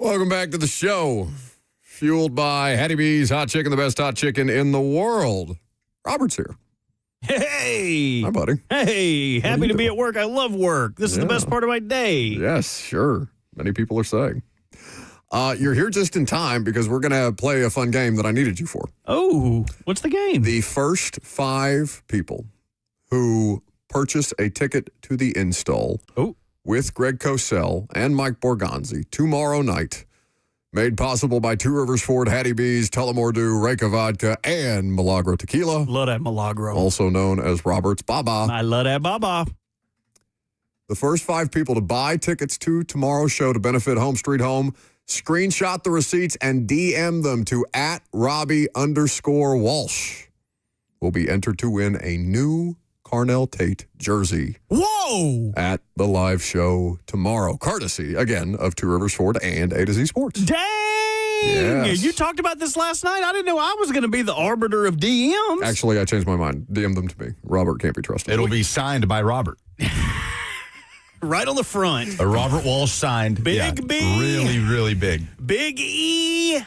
Welcome back to the show. Fueled by Hattie B's Hot Chicken, the best hot chicken in the world. Robert's here. Hey. Hi, buddy. Hey. Happy to be at work. I love work. This is the best part of my day. Yes, sure. Many people are saying. You're here just in time because we're going to play a fun game that I needed you for. Oh, what's the game? The first 5 people who purchase a ticket to the install with Greg Cosell and Mike Borgonzi tomorrow night, made possible by Two Rivers Ford, Hattie B's, Tullamore Dew, Reka Vodka, and Milagro Tequila. Love that Milagro. Also known as Robert's Baba. I love that Baba. The first 5 people to buy tickets to tomorrow's show to benefit Home Street Home, screenshot the receipts and DM them to @Robbie_Walsh. Will be entered to win a new Carnell Tate jersey. Whoa! At the live show tomorrow. Courtesy, again, of Two Rivers Ford and A to Z Sports. Dang! Yes. You talked about this last night. I didn't know I was going to be the arbiter of DMs. Actually, I changed my mind. DM them to me. Robert can't be trusted. It'll be signed by Robert. Right on the front. A Robert Walsh signed. Big B. Really, really big. Big E.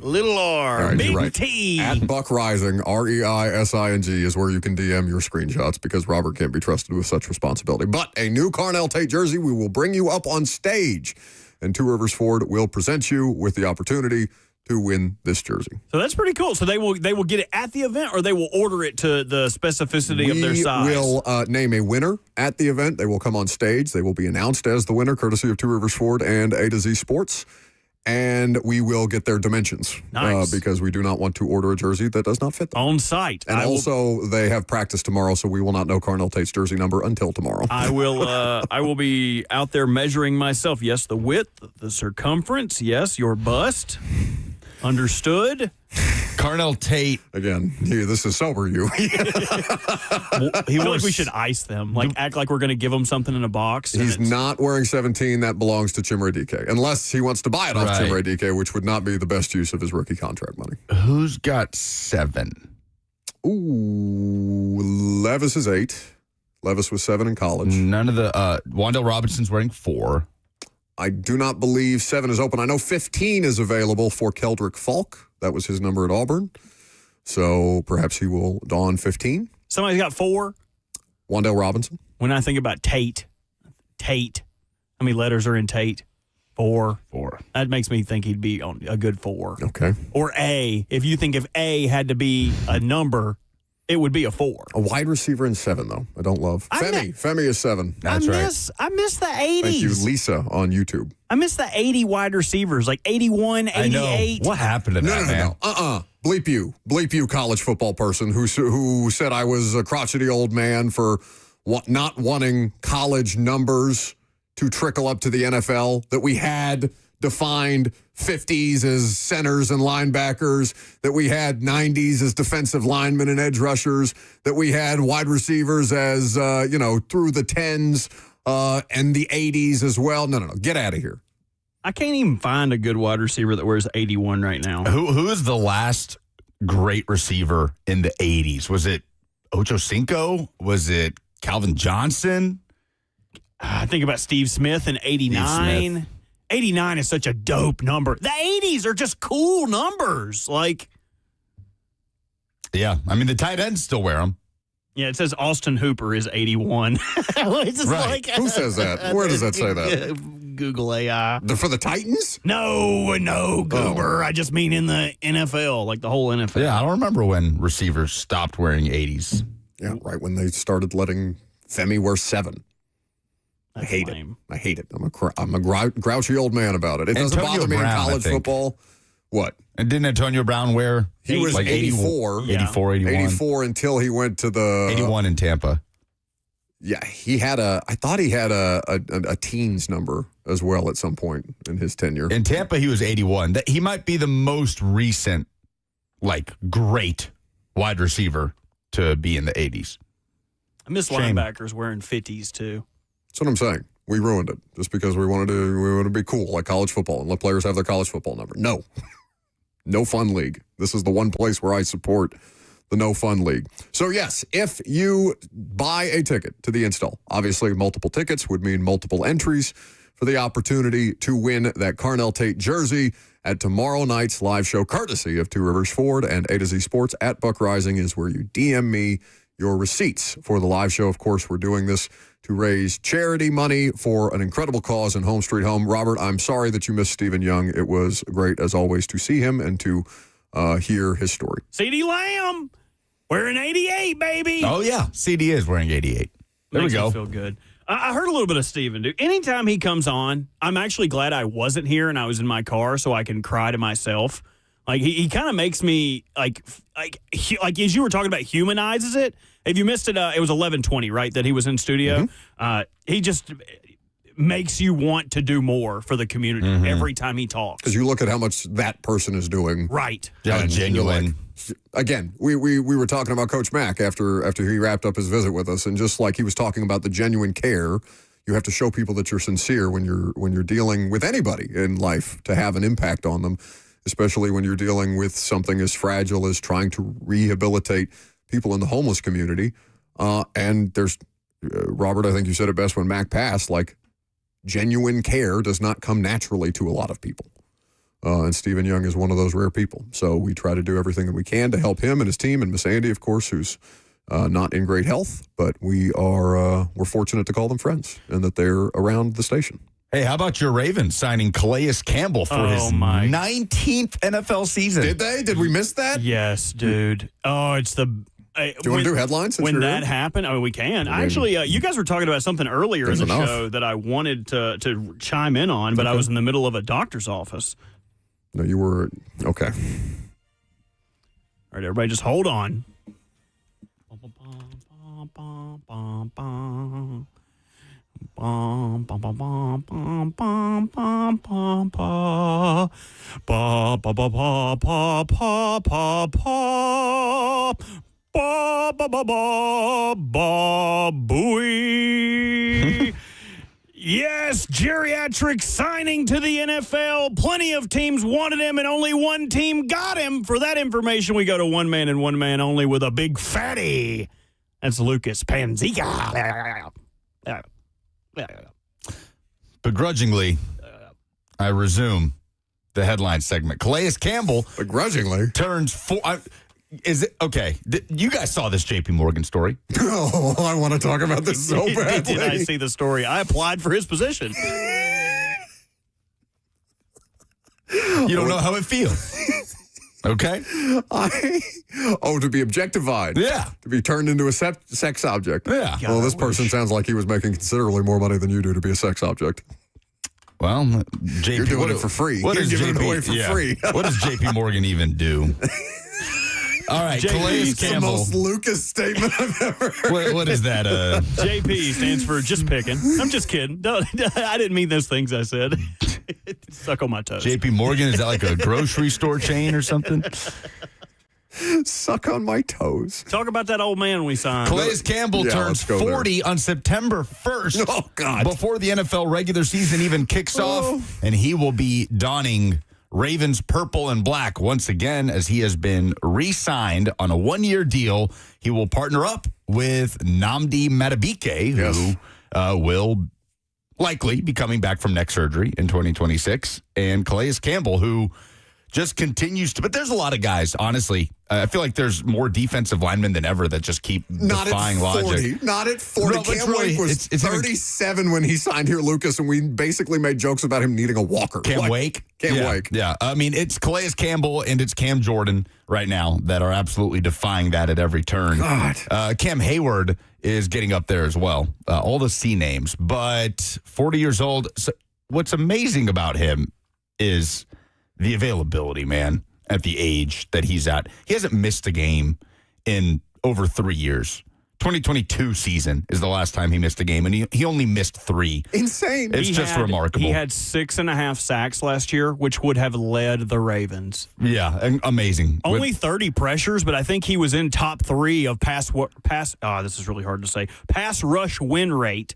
Little R. Right, Big right. T. At Buck Rising, REISING is where you can DM your screenshots because Robert can't be trusted with such responsibility. But a new Carnell Tate jersey, we will bring you up on stage, and Two Rivers Ford will present you with the opportunity to win this jersey. So that's pretty cool. So they will get it at the event, or they will order it to the specificity of their size. We will name a winner at the event. They will come on stage. They will be announced as the winner, courtesy of Two Rivers Ford and A to Z Sports. And we will get their dimensions. Nice. Because we do not want to order a jersey that does not fit them. On site. And also, they have practice tomorrow, so we will not know Carnell Tate's jersey number until tomorrow. I will be out there measuring myself. Yes, the width, the circumference. Yes, your bust. Understood. Carnell Tate. Again, this is sober you. I feel like we should ice them. Like, act like we're going to give them something in a box. He's not wearing 17. That belongs to Chimere DK. Unless he wants to buy it off Right. Chimere DK, which would not be the best use of his rookie contract money. Who's got 7? Ooh, Levis is 8. Levis was 7 in college. None of the... Wandale Robinson's wearing 4. I do not believe 7 is open. I know 15 is available for Keldrick Falk. That was his number at Auburn. So perhaps he will don 15. Somebody's got 4. Wandale Robinson. When I think about Tate, how many letters are in Tate? 4. 4. That makes me think he'd be on a good 4. Okay. Or A. If you think if A had to be a number, it would be a 4. A wide receiver in 7, though. I don't love. Femi is 7. That's I miss the 80s. Thank you, Lisa, on YouTube. I miss the 80 wide receivers, like 81, 88. I know. What happened to that, man? No. Bleep you, college football person who said I was a crotchety old man for not wanting college numbers to trickle up to the NFL, that we had defined 50s as centers and linebackers, that we had 90s as defensive linemen and edge rushers, that we had wide receivers as, through the 10s and the 80s as well. No. Get out of here. I can't even find a good wide receiver that wears 81 right now. Who is the last great receiver in the 80s? Was it Ocho Cinco? Was it Calvin Johnson? I think about Steve Smith in 89. 89 is such a dope number. The 80s are just cool numbers. Like, yeah, I mean, the tight ends still wear them. yeah, it says Austin Hooper is 81. It's just Right. like, Who says that? Where does that say that? Google AI. For the Titans? No, Goober. I just mean in the NFL, like the whole NFL. Yeah, I don't remember when receivers stopped wearing 80s. Yeah, right when they started letting Femi wear 7. I hate lame. it. I hate it. I'm a grouchy old man about it. It doesn't Antonio bother me Brown, in I college think. football. What? And didn't Antonio Brown wear? He was like 84. Yeah. 84, 81. 84 until he went to the 81 in Tampa. Yeah, he had I thought he had a teens number as well at some point in his tenure. In Tampa, he was 81. He might be the most recent, great wide receiver to be in the 80s. I miss Shame. linebackers wearing 50s too. That's what I'm saying. We ruined it just because we wanted to be cool like college football and let players have their college football number. No. No Fun League. This is the one place where I support the No Fun League. So yes, if you buy a ticket to the install, obviously multiple tickets would mean multiple entries for for the opportunity to win that Carnell Tate jersey at tomorrow night's live show, courtesy of Two Rivers Ford and A to Z Sports at Buck Rising, is where you DM me your receipts for the live show. Of course, we're doing this to raise charity money for an incredible cause in Home Street Home. Robert, I'm sorry that you missed Stephen Young. It was great, as always, to see him and to hear his story. CeeDee Lamb, wearing 88, baby. Oh, yeah. CD is wearing 88. There Makes we go. me feel good. I heard a little bit of Steven, dude. Anytime he comes on, I'm actually glad I wasn't here and I was in my car so I can cry to myself. Like, he kind of makes me, like as you were talking about, humanizes it. If you missed it, it was 11:20, right, that he was in studio. He just makes you want to do more for the community every time he talks. Because you look at how much that person is doing. Right. Yeah, And genuine. you're like, again, we were talking about Coach Mack after he wrapped up his visit with us, and just like he was talking about the genuine care, you have to show people that you're sincere when you're dealing with anybody in life to have an impact on them, especially when you're dealing with something as fragile as trying to rehabilitate people in the homeless community. And there's Robert, I think you said it best when Mac passed, like, genuine care does not come naturally to a lot of people. And Stephen Young is one of those rare people. So we try to do everything that we can to help him and his team, and Miss Andy, of course, who's not in great health, but we're fortunate to call them friends and that they're around the station. Hey, how about your Ravens signing Calais Campbell for his 19th NFL season? Did they? Did we miss that? Yes, dude. Oh, it's the... Do you want to do headlines? When that happened, I mean, we can. Actually, you guys were talking about something earlier in the show that I wanted to chime in on, but I was in the middle of a doctor's office. No, you were... Okay. All right, everybody, just hold on. Booey. Yes, geriatric signing to the NFL. Plenty of teams wanted him, and only one team got him. For that information, we go to one man and one man only with a big fatty. That's Lucas Panzica. Begrudgingly, I resume the headline segment. Calais Campbell Begrudgingly turns 4. Is it okay? You guys saw this JP Morgan story? Oh, I want to talk about this so badly. Did I see the story? I applied for his position. You don't know how it feels. Okay? To be objectified. Yeah. To be turned into a sex object. Yeah. Well, this person sounds like he was making considerably more money than you do to be a sex object. Well, JP, You're doing it for free. What You're does giving JP, it away for free. What does JP Morgan even do? All right, Calais It's the Campbell. most Lucas statement I've ever heard. What is that? JP stands for just picking. I'm just kidding. No, I didn't mean those things I said. Suck on my toes. JP Morgan, is that like a grocery store chain or something? Suck on my toes. Talk about that old man we signed. Calais Campbell turns let's go 40 on September 1st. Oh, God. Before the NFL regular season even kicks off, and he will be donning Ravens purple and black once again as he has been re-signed on a one-year deal. He will partner up with Nnamdi Madubuike, who will likely be coming back from neck surgery in 2026, and Calais Campbell, who just continues to, but there's a lot of guys, honestly. I feel like there's more defensive linemen than ever that just keep defying logic. Not at 40. No, but Cam really, Wake was it's 37 when he signed here, Lucas, and we basically made jokes about him needing a walker. Cam Wake? Wake. Yeah. I mean, it's Calais Campbell and it's Cam Jordan right now that are absolutely defying that at every turn. God. Cam Hayward is getting up there as well. All the C names, but 40 years old. So what's amazing about him is the availability, man, at the age that he's at. He hasn't missed a game in over 3 years. 2022 season is the last time he missed a game, and he only missed 3. Insane. It's just remarkable. He had 6.5 sacks last year, which would have led the Ravens. Yeah, amazing. Only 30 pressures, but I think he was in top 3 of pass rush win rate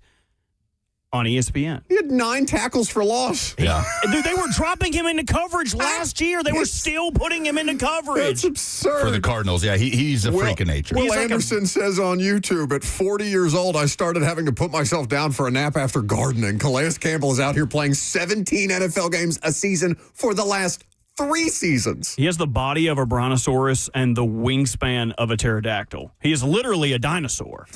on ESPN. He had 9 tackles for loss. Yeah. Dude, they were dropping him into coverage last year. They were still putting him into coverage. That's absurd. For the Cardinals, yeah, he's a freak of nature. Will He's like Anderson says on YouTube, at 40 years old, I started having to put myself down for a nap after gardening. Calais Campbell is out here playing 17 NFL games a season for the last 3 seasons. He has the body of a brontosaurus and the wingspan of a pterodactyl. He is literally a dinosaur.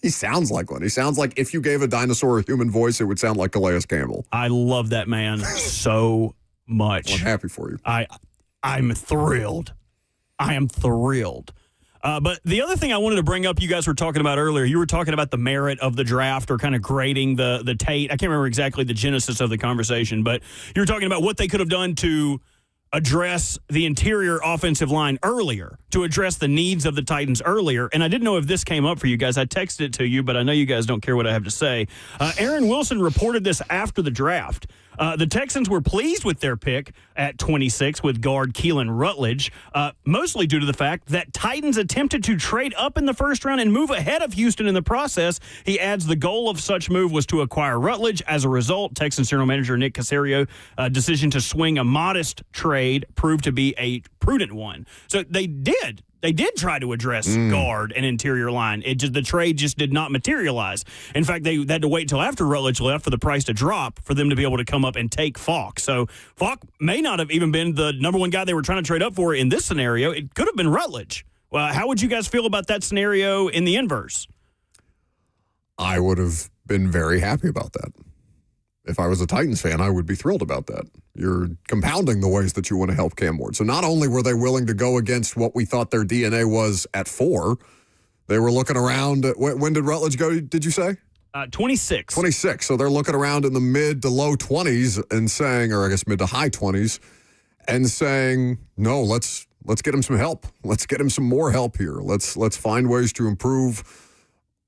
He sounds like one. He sounds like if you gave a dinosaur a human voice, it would sound like Calais Campbell. I love that man so much. I'm happy for you. I'm thrilled. I am thrilled. But the other thing I wanted to bring up, you guys were talking about earlier, you were talking about the merit of the draft or kind of grading the Tate. I can't remember exactly the genesis of the conversation, but you were talking about what they could have done to address the interior offensive line earlier, to address the needs of the Titans earlier. And I didn't know if this came up for you guys. I texted it to you, but I know you guys don't care what I have to say. Aaron Wilson reported this after the draft. The Texans were pleased with their pick at 26 with guard Keelan Rutledge, mostly due to the fact that Titans attempted to trade up in the first round and move ahead of Houston in the process. He adds the goal of such move was to acquire Rutledge. As a result, Texans general manager Nick Caserio decision to swing a modest trade proved to be a prudent one. So they did. They did try to address guard and interior line. The trade just did not materialize. In fact, they had to wait until after Rutledge left for the price to drop for them to be able to come up and take Falk. So Falk may not have even been the number one guy they were trying to trade up for in this scenario. It could have been Rutledge. Well, how would you guys feel about that scenario in the inverse? I would have been very happy about that. If I was a Titans fan, I would be thrilled about that. You're compounding the ways that you want to help Cam Ward. So not only were they willing to go against what we thought their DNA was at 4, they were looking around. When did Rutledge go, did you say? 26. 26. So they're looking around in the mid to low 20s and saying, or I guess mid to high 20s, and saying, no, let's get him some help. Let's get him some more help here. Let's find ways to improve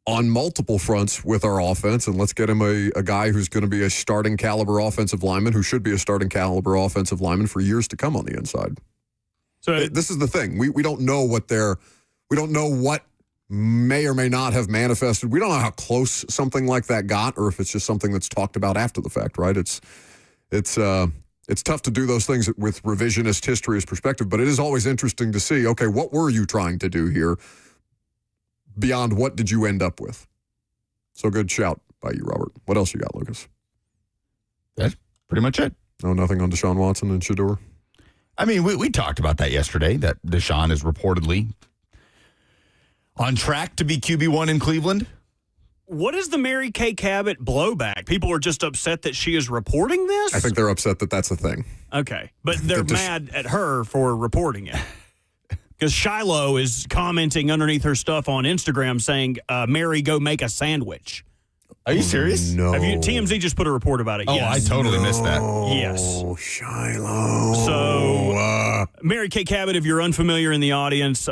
on multiple fronts with our offense, and let's get him a guy who's going to be a starting caliber offensive lineman, who should be a starting caliber offensive lineman for years to come on the inside. So this is the thing. We don't know what may or may not have manifested. We don't know how close something like that got, or if it's just something that's talked about after the fact, right? It's tough to do those things with revisionist history as perspective, but it is always interesting to see, okay, what were you trying to do here? Beyond what did you end up with? So good shout by you, Robert. What else you got, Lucas? That's pretty much it. No, nothing on Deshaun Watson and Shador? I mean, we talked about that yesterday, that Deshaun is reportedly on track to be QB1 in Cleveland. What is the Mary Kay Cabot blowback? People are just upset that she is reporting this? I think they're upset that that's a thing. Okay, but they're mad at her for reporting it. Because Shiloh is commenting underneath her stuff on Instagram saying, Mary, go make a sandwich. Are you serious? No. TMZ just put a report about it. Oh, yes. I totally missed that. Yes. Oh, Shiloh. So, Mary Kay Cabot, if you're unfamiliar in the audience,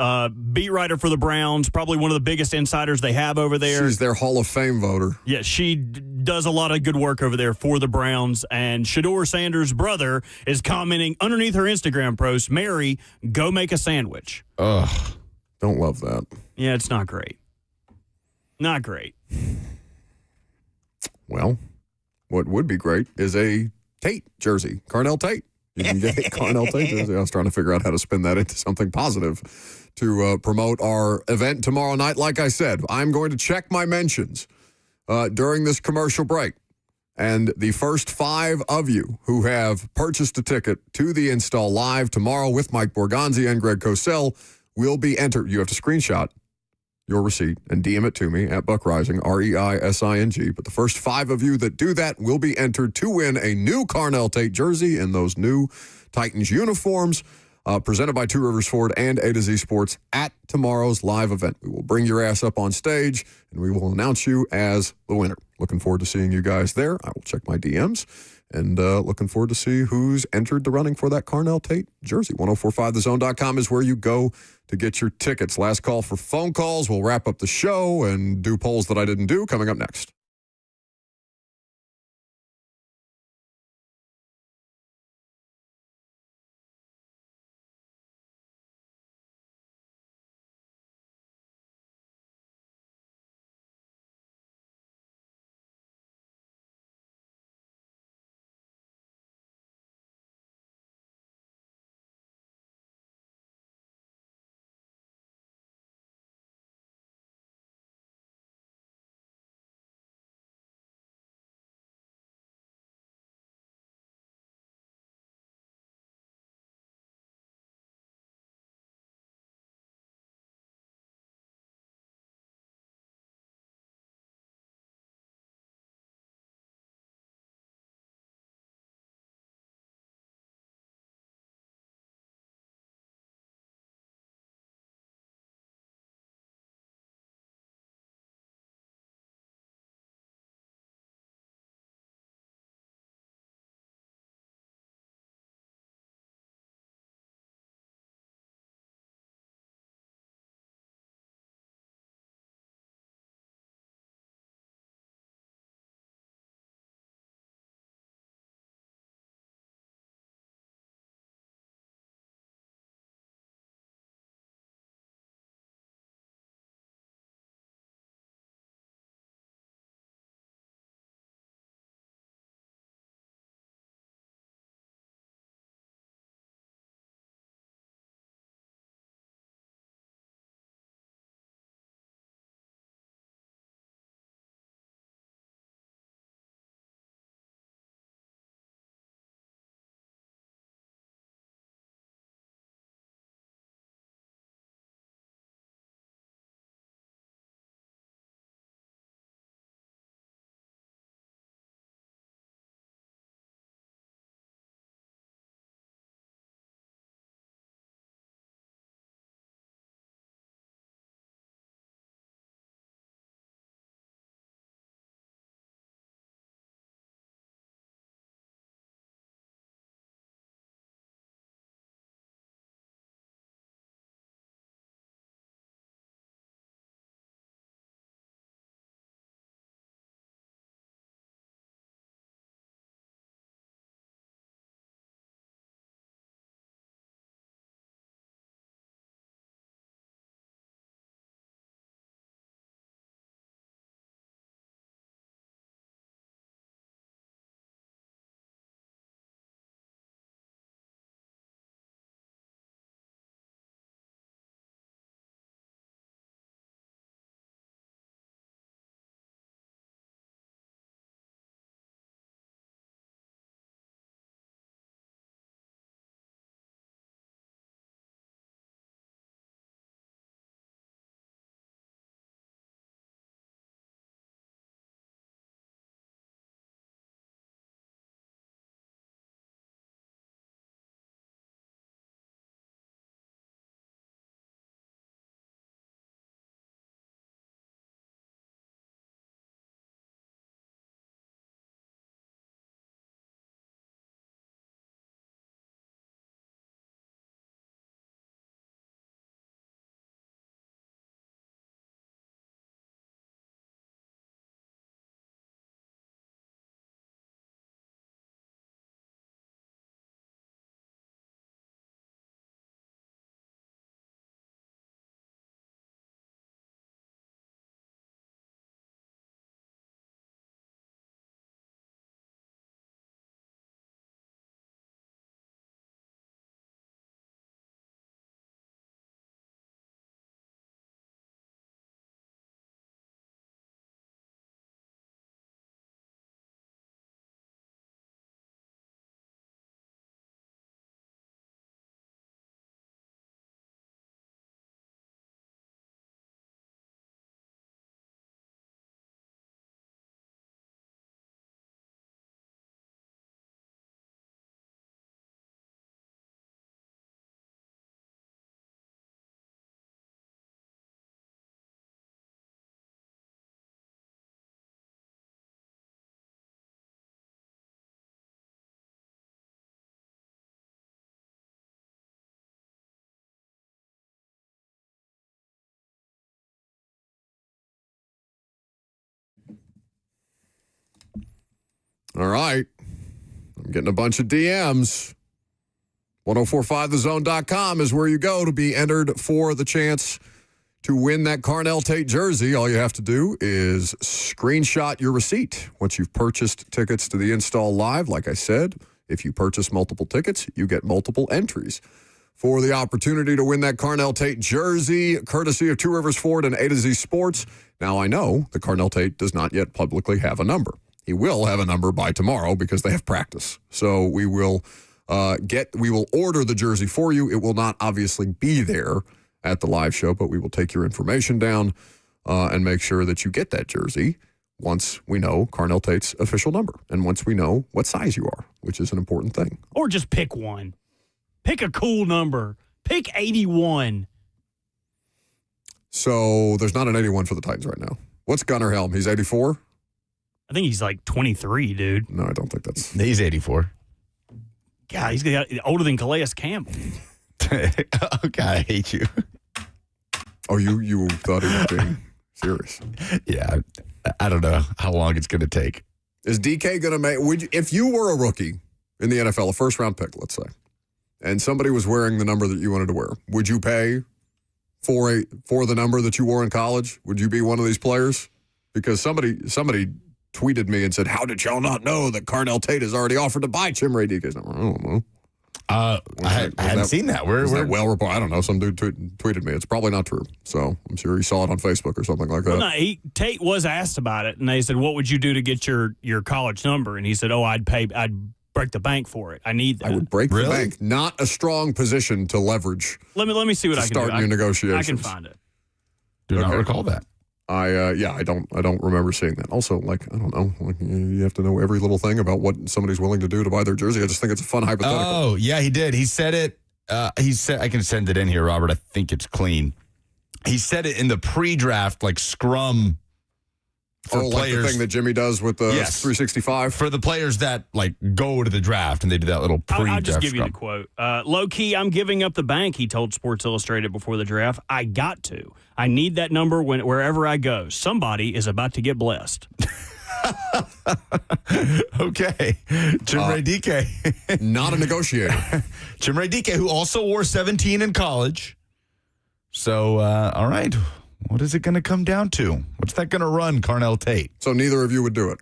beat writer for the Browns, probably one of the biggest insiders they have over there. She's their Hall of Fame voter. Yeah, she does a lot of good work over there for the Browns. And Shador Sanders' brother is commenting underneath her Instagram post, Mary, go make a sandwich. Ugh. Don't love that. Yeah, it's not great. Not great. Well, what would be great is a Tate jersey, Carnell Tate. You can get a Carnell Tate jersey. I was trying to figure out how to spin that into something positive to promote our event tomorrow night. Like I said, I'm going to check my mentions during this commercial break. And the first 5 of you who have purchased a ticket to the install live tomorrow with Mike Borgonzi and Greg Cosell will be entered. You have to screenshot your receipt and DM it to me at Buck Rising, REISING. But the first 5 of you that do that will be entered to win a new Carnell Tate jersey in those new Titans uniforms, presented by Two Rivers Ford and A to Z Sports at tomorrow's live event. We will bring your ass up on stage, and we will announce you as the winner. Looking forward to seeing you guys there. I will check my DMs, and looking forward to see who's entered the running for that Carnell Tate jersey. 1045thezone.com is where you go to get your tickets. Last call for phone calls. We'll wrap up the show and do polls that I didn't do coming up next. All right. I'm getting a bunch of DMs. 1045thezone.com is where you go to be entered for the chance to win that Carnell Tate jersey. All you have to do is screenshot your receipt once you've purchased tickets to the install live. Like I said, if you purchase multiple tickets, you get multiple entries for the opportunity to win that Carnell Tate jersey, courtesy of Two Rivers Ford and A to Z Sports. Now, I know that Carnell Tate does not yet publicly have a number. He will have a number by tomorrow because they have practice. So we will order the jersey for you. It will not obviously be there at the live show, but we will take your information down and make sure that you get that jersey once we know Carnell Tate's official number and once we know what size you are, which is an important thing. Or just pick one. Pick a cool number. Pick 81. So there's not an 81 for the Titans right now. What's Gunnar Helm? He's 84? I think he's like 23, dude. No, I don't think that's... He's 84. God, he's older than Calais Campbell. Oh, God, I hate you. Oh, you thought he was being serious. Yeah, I don't know how long it's going to take. Is DK going to make... if you were a rookie in the NFL, a first-round pick, let's say, and somebody was wearing the number that you wanted to wear, would you pay for the number that you wore in college? Would you be one of these players? Because somebody tweeted me and said, "How did y'all not know that Carnell Tate has already offered to buy Chimray DK's number?" I don't know. I hadn't seen that. Where well reported? I don't know. Some dude tweeted me. It's probably not true. So I'm sure he saw it on Facebook or something like that. Well, no, Tate was asked about it, and they said, "What would you do to get your college number?" And he said, "Oh, I'd break the bank for it. I need that." I would break the bank. Not a strong position to leverage. Let me see what I can do. Start your negotiations. I can find it. Do not recall that. I don't remember seeing that. Also, like, I don't know, like, you have to know every little thing about what somebody's willing to do to buy their jersey. I just think it's a fun hypothetical. Oh, yeah, he did. He said it. He said, I can send it in here, Robert. I think it's clean. He said it in the pre-draft, like, scrum for players. Like the thing that Jimmy does with the 365? For the players that, like, go to the draft and they do that little pre-draft I'll just give scrum. you the quote. Low-key, I'm giving up the bank, he told Sports Illustrated before the draft. I got to. I need that number wherever I go. Somebody is about to get blessed. Okay. Chimray DK. Not a negotiator. Chimray DK, who also wore 17 in college. So, all right. What is it going to come down to? What's that going to run, Carnell Tate? So neither of you would do it?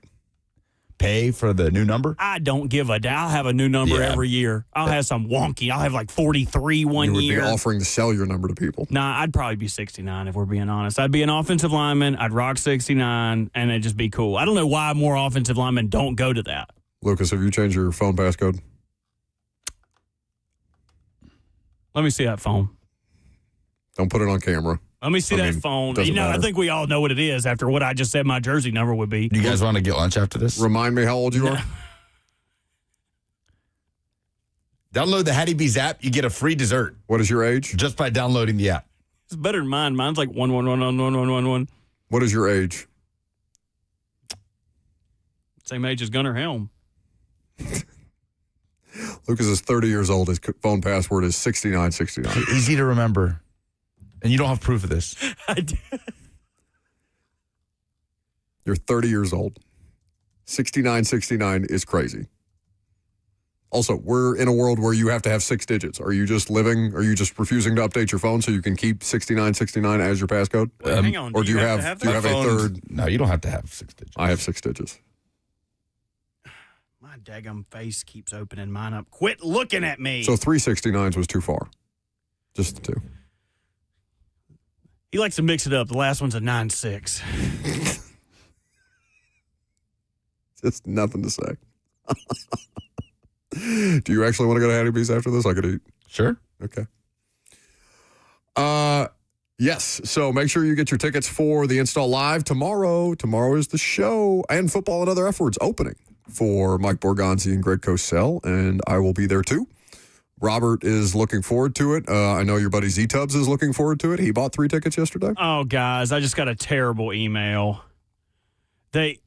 Pay for the new number? I don't give a damn. I'll have a new number every year. I'll have some wonky. I'll have like 43 one year. You would be offering to sell your number to people. Nah, I'd probably be 69 if we're being honest. I'd be an offensive lineman. I'd rock 69, and it'd just be cool. I don't know why more offensive linemen don't go to that. Lucas, have you changed your phone passcode? Let me see that phone. Don't put it on camera. Let me see that phone. You know, I think we all know what it is after what I just said my jersey number would be. Do you guys want to get lunch after this? Remind me how old you are. Download the Hattie B's app. You get a free dessert. What is your age? Just by downloading the app. It's better than mine. Mine's like 1111111. What is your age? Same age as Gunnar Helm. Lucas is 30 years old. His phone password is 6969. Easy to remember. And you don't have proof of this. I do. You're 30 years old. 6969 is crazy. Also, we're in a world where you have to have 6 digits. Are you just refusing to update your phone so you can keep 6969 as your passcode? Wait, hang on. Or do you have a third? No, you don't have to have 6 digits. I have 6 digits. My daggum face keeps opening mine up. Quit looking at me. So 369s was too far. Just the 2. He likes to mix it up. The last one's a 9-6. Just nothing to say. Do you actually want to go to Hattie B's after this? I could eat. Sure. Okay. Yes. So make sure you get your tickets for the Install Live tomorrow. Tomorrow is the show and Football and Other F Words opening for Mike Borgonzi and Greg Cosell, and I will be there too. Robert is looking forward to it. I know your buddy Z-Tubbs is looking forward to it. He bought 3 tickets yesterday. Oh, guys, I just got a terrible email.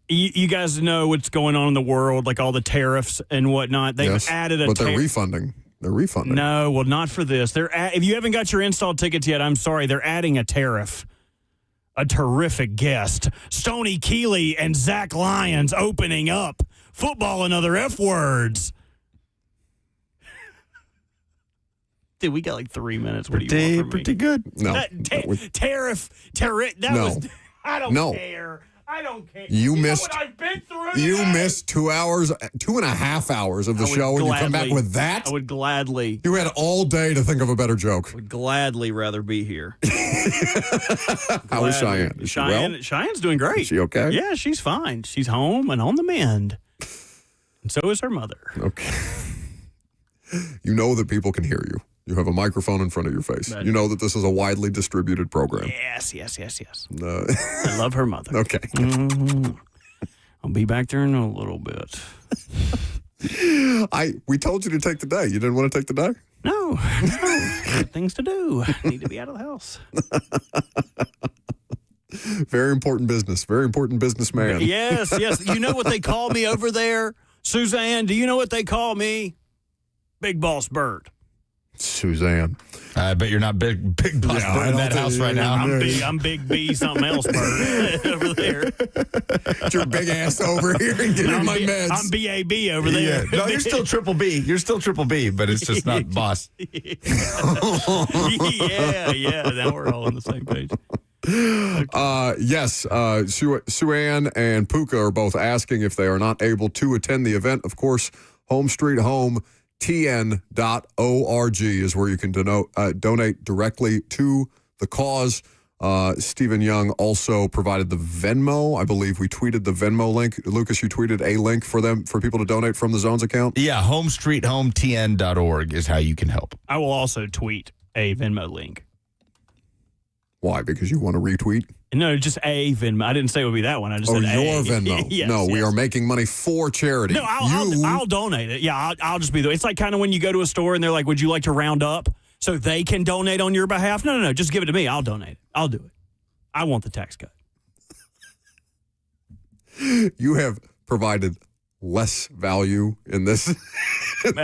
You guys know what's going on in the world, like all the tariffs and whatnot. They've added a but they're refunding. They're refunding. No, well, not for this. If you haven't got your install tickets yet, I'm sorry. They're adding a tariff. A terrific guest. Stoney Keeley and Zach Lyons opening up football and other F words. Dude, we got like 3 minutes. What do you want from me? Pretty good. No. Tariff. That No. was. I don't No. care. I don't care. You know missed- what I've been through You today? missed 2 hours, 2.5 hours of the I would show, and you come back gladly- with that? I would gladly. You had all day to think of a better joke. Would gladly rather be here. How is Cheyenne? Is she well? Cheyenne's doing great. Is she okay? Yeah, she's fine. She's home and on the mend. And so is her mother. Okay. You know that people can hear you. You have a microphone in front of your face. But- You know that this is a widely distributed program. Yes. Uh, I love her mother. okay. Mhm. I'll be back there in a little bit. We told you to take the day. You didn't want to take the day? No. Got things to do. Need to be out of the house. Very important business. Very important businessman. Yes. You know what they call me over there? Suzanne, do you know what they call me? Big Boss Bird. Suzanne. I bet you're not big boss Yeah, Bird I in don't that think house you right now. I'm Big B something else Bird over there. Get your big ass over here and get in my meds. I'm BAB over there. Yeah. No, you're still triple B. You're still triple B, but it's just not boss. yeah. Now we're all on the same page. Yes, Sue-Ann and Puka are both asking if they are not able to attend the event. Of course, homestreethome.tn.org is where you can donate directly to the cause. Stephen Young also provided the Venmo. I believe we tweeted the Venmo link. Lucas, you tweeted a link for people to donate from the Zones account? Yeah, homestreethometn.org is how you can help. I will also tweet a Venmo link. Why? Because you want to retweet? No, just a Venmo. I didn't say it would be that one. I just said your a. Venmo. Yes, no, we yes. are making money for charity. No, I'll donate it. Yeah, I'll just be there. It's like kind of when you go to a store and they're like, would you like to round up so they can donate on your behalf? No. Just give it to me. I'll donate it. I'll do it. I want the tax cut. You have provided less value in this. My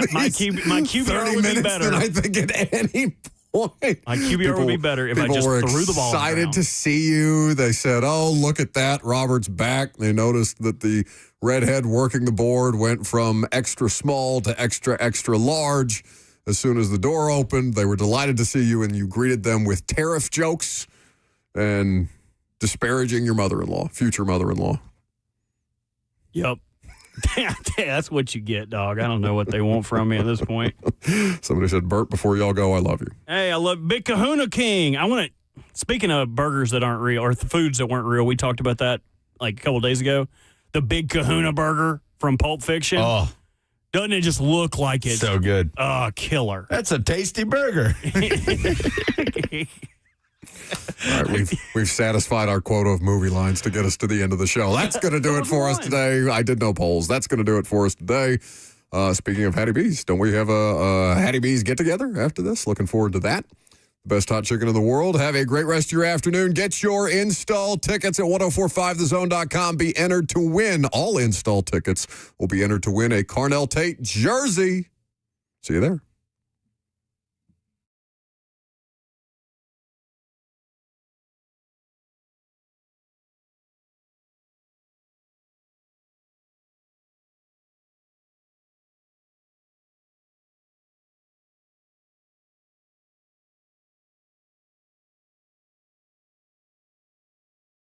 QBR would be better. Than I think at any point. My QBR would be better if I just were threw the ball excited around. to see you. They said, oh, look at that. Robert's back. They noticed that the redhead working the board went from extra small to extra, extra large. As soon as the door opened, they were delighted to see you, and you greeted them with tariff jokes and disparaging your mother-in-law, future mother-in-law. Yep. That's what you get, dog. I don't know what they want from me at this point. Somebody said, Bert, before y'all go, I love you. Hey, I love Big Kahuna King. I want to, speaking of burgers that aren't real or foods that weren't real, we talked about that like a couple of days ago. The Big Kahuna burger from Pulp Fiction. Oh, Doesn't it just look like it's so good. Killer? That's a tasty burger. All right, we've satisfied our quota of movie lines to get us to the end of the show. That's going to do it for us today. I did no polls. That's going to do it for us today. Speaking of Hattie B's, don't we have a Hattie B's get-together after this? Looking forward to that. Best hot chicken in the world. Have a great rest of your afternoon. Get your install tickets at 1045thezone.com. Be entered to win. All install tickets will be entered to win a Carnell Tate jersey. See you there.